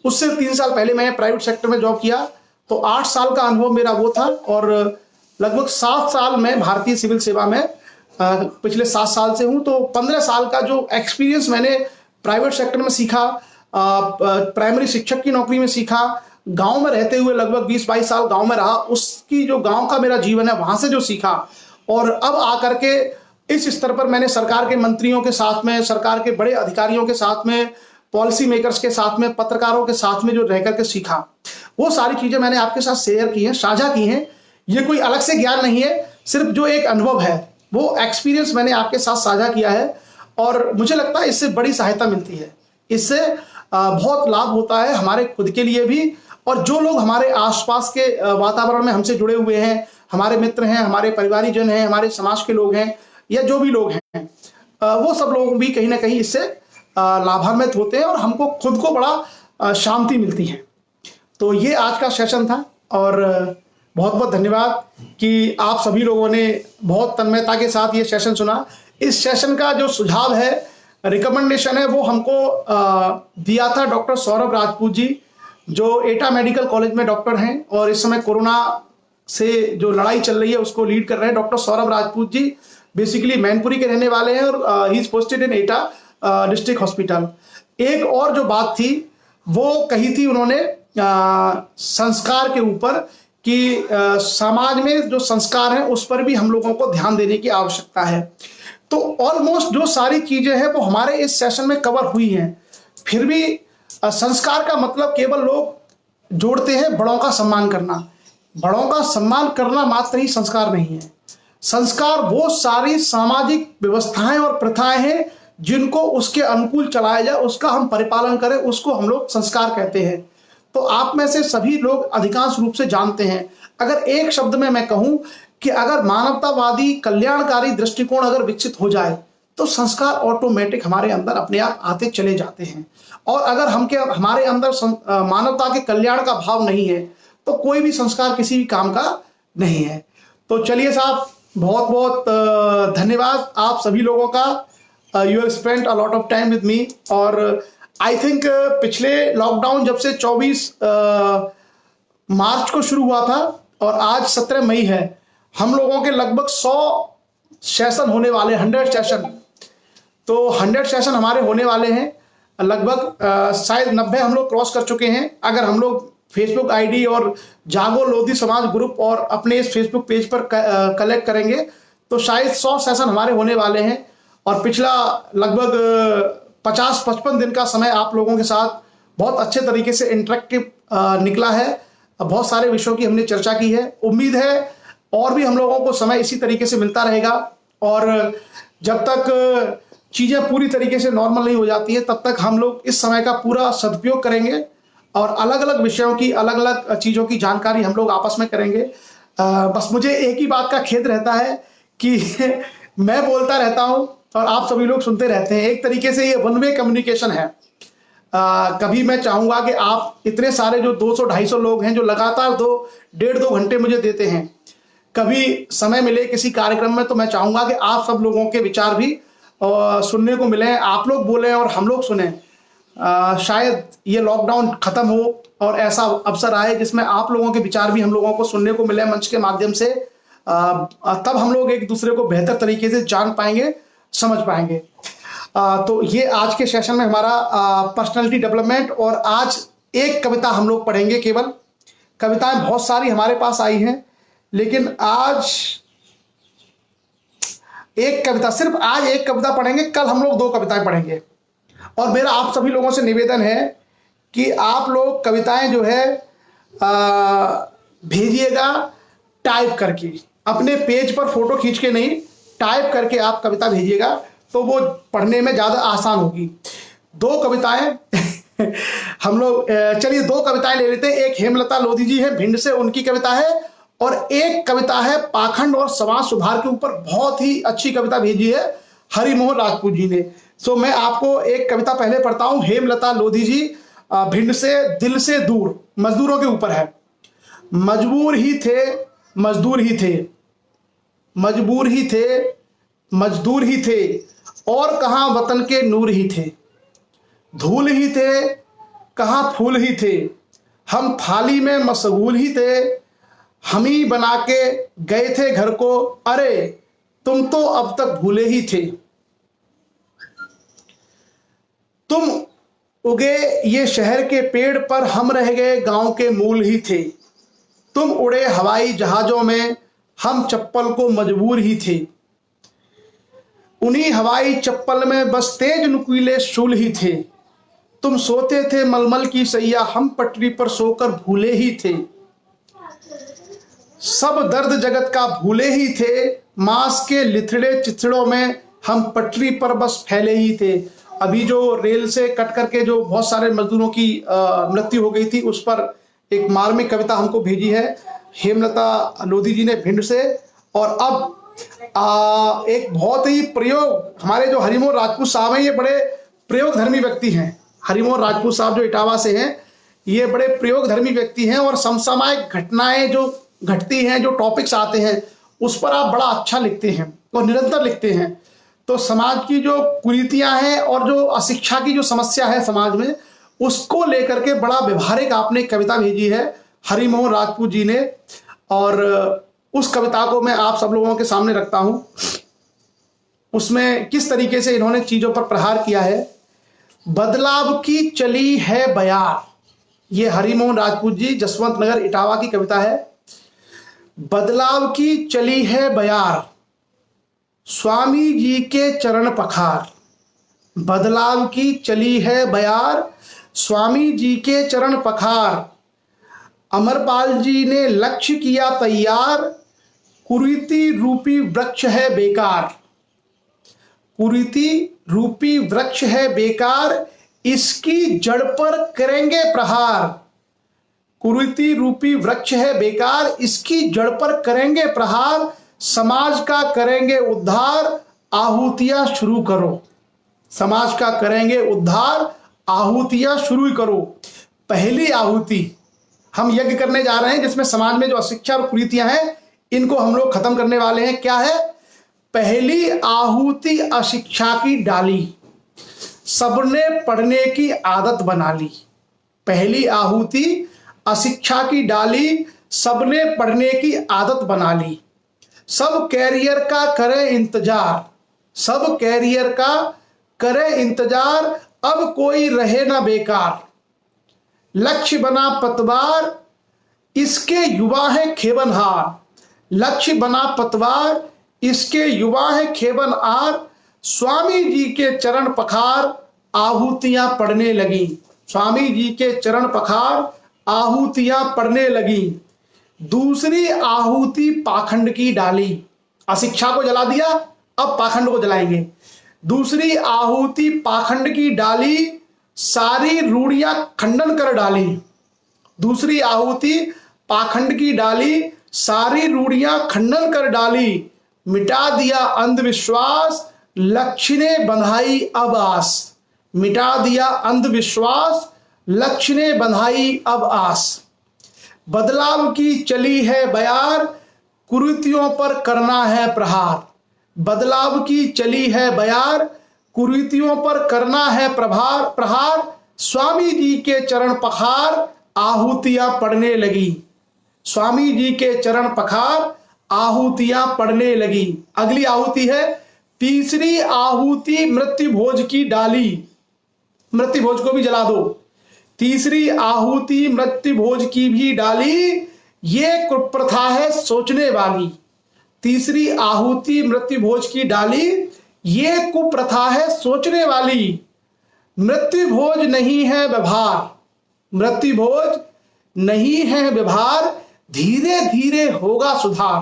उससे 3 साल पहले मैं प्राइवेट सेक्टर में जॉब किया। तो 8 साल का अनुभव मेरा वो था, और लगभग 7 साल मैं भारतीय सिविल सेवा में पिछले 7 साल से हूँ। तो 15 साल का जो एक्सपीरियंस मैंने प्राइवेट सेक्टर में सीखा, प्राइमरी शिक्षक की नौकरी में सीखा, गांव में रहते हुए लगभग 20-22 साल गांव में रहा, उसकी जो गांव का मेरा जीवन है वहां से जो सीखा, और अब आकर के इस स्तर पर मैंने सरकार के मंत्रियों के साथ में, सरकार के बड़े अधिकारियों के साथ में, पॉलिसी मेकर्स के साथ में, पत्रकारों के साथ में जो रह करके सीखा, वो सारी चीजें मैंने आपके साथ शेयर की हैं, साझा की हैं। ये कोई अलग से ज्ञान नहीं है, सिर्फ जो एक अनुभव है वो एक्सपीरियंस मैंने आपके साथ साझा किया है, और मुझे लगता है इससे बड़ी सहायता मिलती है, इससे बहुत लाभ होता है हमारे खुद के लिए भी, और जो लोग हमारे आसपास के वातावरण में हमसे जुड़े हुए हैं, हमारे मित्र हैं, हमारे परिवारीजन हैं, हमारे समाज के लोग हैं, या जो भी लोग हैं, वो सब लोग भी कहीं ना कहीं इससे लाभान्वित होते हैं, और हमको खुद को बड़ा शांति मिलती है। तो ये आज का सेशन था, और बहुत बहुत धन्यवाद कि आप सभी लोगों ने बहुत तन्मयता के साथ ये सेशन सुना। इस सेशन का जो सुझाव है, रिकमेंडेशन है, वो हमको दिया था डॉक्टर सौरभ राजपूत जी, जो एटा मेडिकल कॉलेज में डॉक्टर हैं और इस समय कोरोना से जो लड़ाई चल रही है उसको लीड कर रहे हैं। डॉक्टर सौरभ राजपूत जी बेसिकली मैनपुरी के रहने वाले हैं और he is posted in Etah district hospital. एक और जो बात थी वो कही थी उन्होंने संस्कार के ऊपर कि समाज में जो संस्कार हैं उस पर भी हम लोगों को ध्यान देने की आवश्यकता है। तो ऑलमोस्ट जो सारी चीजें हैं वो हमारे इस सेशन में कवर हुई हैं। फिर भी संस्कार का मतलब केवल लोग जोड़ते हैं बड़ों का सम्मान करना। बड़ों का सम्मान करना मात्र ही संस्कार नहीं है। संस्कार वो सारी सामाजिक व्यवस्थाएं और प्रथाएं हैं जिनको उसके अनुकूल चलाया जाए, उसका हम परिपालन करें, उसको हम लोग संस्कार कहते हैं। तो आप में से सभी लोग अधिकांश रूप से जानते हैं। अगर एक शब्द में मैं कहूं कि अगर मानवतावादी कल्याणकारी दृष्टिकोण अगर विकसित हो जाए तो संस्कार ऑटोमेटिक हमारे अंदर अपने आप आते चले जाते हैं। और अगर हमारे अंदर मानवता के कल्याण का भाव नहीं है तो कोई भी संस्कार किसी भी काम का नहीं है। तो चलिए साहब, बहुत बहुत धन्यवाद आप सभी लोगों का। You have spent a lot of time with me. और आई थिंक पिछले लॉकडाउन जब से 24 मार्च को शुरू हुआ था और आज 17 मई है, हम लोगों के लगभग 100 सेशन होने वाले, 100 सेशन। तो 100 सेशन हमारे होने वाले हैं। लगभग शायद 90 हम लोग क्रॉस कर चुके हैं। अगर हम लोग फेसबुक आईडी और जागो लोधी समाज ग्रुप और अपने इस फेसबुक पेज पर कलेक्ट करेंगे तो शायद 100 सेशन हमारे होने वाले हैं। और पिछला लगभग 50-55 दिन का समय आप लोगों के साथ बहुत अच्छे तरीके से इंटरेक्टिव निकला है। बहुत सारे विषयों की हमने चर्चा की है। उम्मीद है और भी हम लोगों को समय इसी तरीके से मिलता रहेगा और जब तक चीज़ें पूरी तरीके से नॉर्मल नहीं हो जाती है तब तक हम लोग इस समय का पूरा सदुपयोग करेंगे और अलग अलग विषयों की, अलग अलग चीज़ों की जानकारी हम लोग आपस में करेंगे। बस मुझे एक ही बात का खेद रहता है कि मैं बोलता रहता हूँ और आप सभी लोग सुनते रहते हैं। एक तरीके से ये वन वे कम्युनिकेशन है। कभी मैं चाहूँगा कि आप इतने सारे जो 200-250 लोग हैं जो लगातार 1.5-2 घंटे मुझे देते हैं, कभी समय मिले किसी कार्यक्रम में तो मैं चाहूँगा कि आप सब लोगों के विचार भी सुनने को मिले, आप लोग बोलें और हम लोग सुने। शायद ये लॉकडाउन खत्म हो और ऐसा अवसर आए जिसमें आप लोगों के विचार भी हम लोगों को सुनने को मिले मंच के माध्यम से। तब हम लोग एक दूसरे को बेहतर तरीके से जान पाएंगे, समझ पाएंगे। तो ये आज के सेशन में हमारा पर्सनालिटी डेवलपमेंट। और आज एक कविता हम लोग पढ़ेंगे। केवल कविताएं बहुत सारी हमारे पास आई हैं लेकिन आज एक कविता, सिर्फ आज एक कविता पढ़ेंगे। कल हम लोग 2 कविताएं पढ़ेंगे। और मेरा आप सभी लोगों से निवेदन है कि आप लोग कविताएं जो है भेजिएगा टाइप करके, अपने पेज पर फोटो खींच के नहीं, टाइप करके आप कविता भेजिएगा तो वो पढ़ने में ज़्यादा आसान होगी। 2 कविताएं हम लोग, चलिए 2 कविताएं ले लेते हैं। एक हेमलता लोधी जी है, भिंड से, उनकी कविता है। और एक कविता है पाखंड और समाज सुधार के ऊपर, बहुत ही अच्छी कविता भेजी है हरिमोहन राजपूत जी ने। सो मैं आपको एक कविता पहले पढ़ता हूं। हेमलता लोधी जी, भिंड से, दिल से दूर, मजदूरों के ऊपर है। मजबूर ही थे, मजदूर ही थे, मजबूर ही थे, मजदूर ही थे, और कहाँ वतन के नूर ही थे। धूल ही थे, कहाँ फूल ही थे, हम थाली में मशगूल ही थे, हम ही बना के गए थे घर को, अरे तुम तो अब तक भूले ही थे। तुम उगे ये शहर के पेड़ पर, हम रह गए गांव के मूल ही थे। तुम उड़े हवाई जहाजों में, हम चप्पल को मजबूर ही थे। उन्हीं हवाई चप्पल में बस तेज नुकीले शूल ही थे। तुम सोते थे मलमल की सैया, हम पटरी पर सोकर भूले ही थे। सब दर्द जगत का भूले ही थे, मांस के लिथड़े चिथड़ों में हम पटरी पर बस फैले ही थे। अभी जो रेल से कट करके जो बहुत सारे मजदूरों की मृत्यु हो गई थी, उस पर एक मार्मिक कविता हमको भेजी है हेमलता लोधी जी ने, भिंड से। और अब एक बहुत ही प्रयोग, हमारे जो हरिमोहन राजपूत साहब हैं, ये बड़े प्रयोग धर्मी व्यक्ति हैं। हरिमोहन राजपूत साहब जो इटावा से हैं, ये बड़े प्रयोग धर्मी व्यक्ति हैं और समसामयिक घटनाएं जो घटती हैं, जो टॉपिक्स आते हैं, उस पर आप बड़ा अच्छा लिखते हैं और निरंतर लिखते हैं। तो समाज की जो कुरीतियां हैं और जो अशिक्षा की जो समस्या है समाज में, उसको लेकर के बड़ा व्यवहारिक आपने कविता भेजी है हरिमोहन राजपूत जी ने, और उस कविता को मैं आप सब लोगों के सामने रखता हूं। उसमें किस तरीके से इन्होंने चीजों पर प्रहार किया है। बदलाव की चली है बयार, ये हरिमोहन राजपूत जी, जसवंत नगर, इटावा की कविता है। बदलाव की चली है बयार, स्वामी जी के चरण पखार। बदलाव की चली है बयार, स्वामी जी के चरण पखार। अमरपाल जी ने लक्ष्य किया तैयार, कुरीति रूपी वृक्ष है बेकार। कुरीति रूपी वृक्ष है बेकार, इसकी जड़ पर करेंगे प्रहार। कुरीति रूपी वृक्ष है बेकार, इसकी जड़ पर करेंगे प्रहार। समाज का करेंगे उद्धार, आहुतियां शुरू करो। समाज का करेंगे उद्धार, आहुतियां शुरू करो। पहली आहुति, हम यज्ञ करने जा रहे हैं जिसमें समाज में जो अशिक्षा और कुरीतियां हैं, इनको हम लोग खत्म करने वाले हैं। क्या है? पहली आहुति अशिक्षा की डाली, सबने पढ़ने की आदत बना ली। पहली आहुति अशिक्षा की डाली, सबने पढ़ने की आदत बना ली। सब कैरियर का करे इंतजार, सब कैरियर का करे इंतजार, अब कोई रहे ना बेकार। लक्ष्य बना पतवार, इसके युवा है खेवनहार। लक्ष्य बना पतवार, इसके युवा है खेवनहार। स्वामी जी के चरण पखार, आहुतियां पढ़ने लगी। स्वामी जी के चरण पखार, आहुतियां पढ़ने लगी। दूसरी आहुति पाखंड की डाली, अशिक्षा को जला दिया, अब पाखंड को जलाएंगे। दूसरी आहुति पाखंड की डाली, सारी रूढ़ियां खंडन कर डाली। दूसरी आहुति पाखंड की डाली, सारी रूढ़ियां खंडन कर डाली। मिटा दिया अंधविश्वास, लक्ष्य ने बंधाई अब आस। मिटा दिया अंधविश्वास, लक्ष्य ने बंधाई अब आस। बदलाव की चली है बयार, कुरीतियों पर करना है प्रहार। बदलाव की चली है बयार, कुरीतियों पर करना है प्रहार। स्वामी जी के चरण पखार, आहुतियां पढ़ने लगी। स्वामी जी के चरण पखार, आहुतियां पढ़ने लगी। अगली आहुति है तीसरी आहुति मृत्यु भोज की डाली। मृत्यु भोज को भी जला दो। तीसरी आहुति मृत्यु भोज की भी डाली, ये कुप्रथा है सोचने वाली। तीसरी आहुति मृत्यु भोज की डाली, ये कुप्रथा है सोचने वाली। मृत्यु भोज नहीं है व्यवहार, मृत्यु भोज नहीं है व्यवहार, धीरे धीरे होगा सुधार।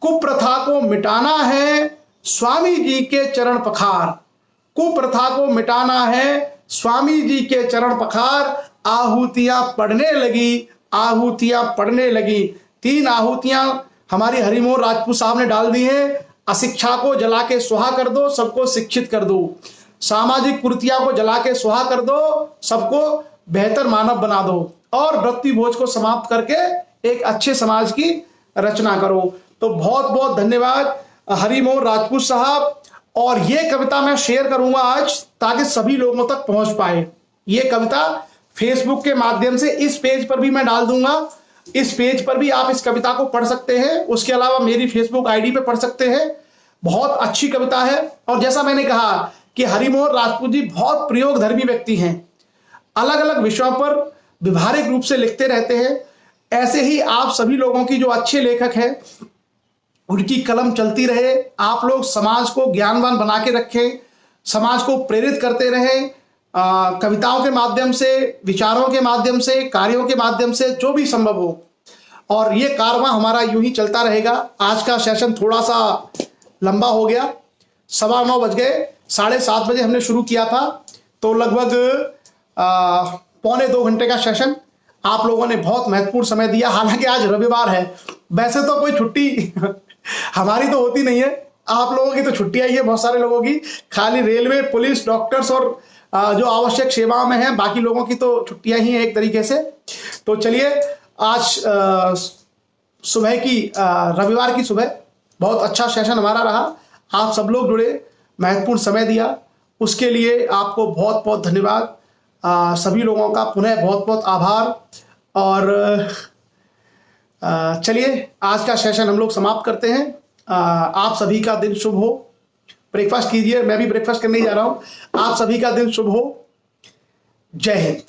कुप्रथा को मिटाना है, स्वामी जी के चरण पखार। कुप्रथा को मिटाना है, स्वामी जी के चरण पखार। आहुतियां पढ़ने लगी, आहुतियां पढ़ने लगी। तीन आहुतियां हमारी हरिमोहन राजपूत साहब ने डाल दी हैं। अशिक्षा को जला के सुहा कर दो, सबको शिक्षित कर दो। सामाजिक कुरीतियां को जला के सुहा कर दो, सबको बेहतर मानव बना दो। और मृत्यु भोज को समाप्त करके एक अच्छे समाज की रचना करो। तो बहुत बहुत धन्यवाद हरिमोहन राजपूत साहब। और ये कविता मैं शेयर करूंगा आज, ताकि सभी लोगों तक पहुंच पाए। ये कविता फेसबुक के माध्यम से इस पेज पर भी मैं डाल दूंगा। इस पेज पर भी आप इस कविता को पढ़ सकते हैं। उसके अलावा मेरी फेसबुक आईडी पे पढ़ सकते हैं। बहुत अच्छी कविता है। और जैसा मैंने कहा कि हरिमोहन राजपूत जी बहुत प्रयोगधर्मी व्यक्ति हैं, अलग अलग विषयों पर व्यवहारिक रूप से लिखते रहते हैं। ऐसे ही आप सभी लोगों की जो अच्छे लेखक हैं, उनकी कलम चलती रहे। आप लोग समाज को ज्ञानवान बना के रखें, समाज को प्रेरित करते रहें, कविताओं के माध्यम से, विचारों के माध्यम से, कार्यों के माध्यम से, जो भी संभव हो। और ये कारवां हमारा यूं ही चलता रहेगा। आज का सेशन थोड़ा सा लंबा हो गया, 9:15 बज गए। 7:30 बजे हमने शुरू किया था, तो लगभग 1.25 घंटे का सेशन आप लोगों ने बहुत महत्वपूर्ण समय दिया। हालांकि आज रविवार है, वैसे तो कोई छुट्टी हमारी तो होती नहीं है, आप लोगों की तो छुट्टियां ही है बहुत सारे लोगों की। खाली रेलवे, पुलिस, डॉक्टर्स और जो आवश्यक सेवाओं में हैं, बाकी लोगों की तो छुट्टियां ही हैं एक तरीके से। तो चलिए आज सुबह की रविवार की सुबह बहुत अच्छा सेशन हमारा रहा। आप सब लोग जुड़े, महत्वपूर्ण समय दिया, उसके लिए आपको बहुत बहुत धन्यवाद। सभी लोगों का पुनः बहुत बहुत आभार। और चलिए आज का सेशन हम लोग समाप्त करते हैं। आप सभी का दिन शुभ हो। ब्रेकफास्ट कीजिए, मैं भी ब्रेकफास्ट करने ही जा रहा हूं। आप सभी का दिन शुभ हो। जय हिंद।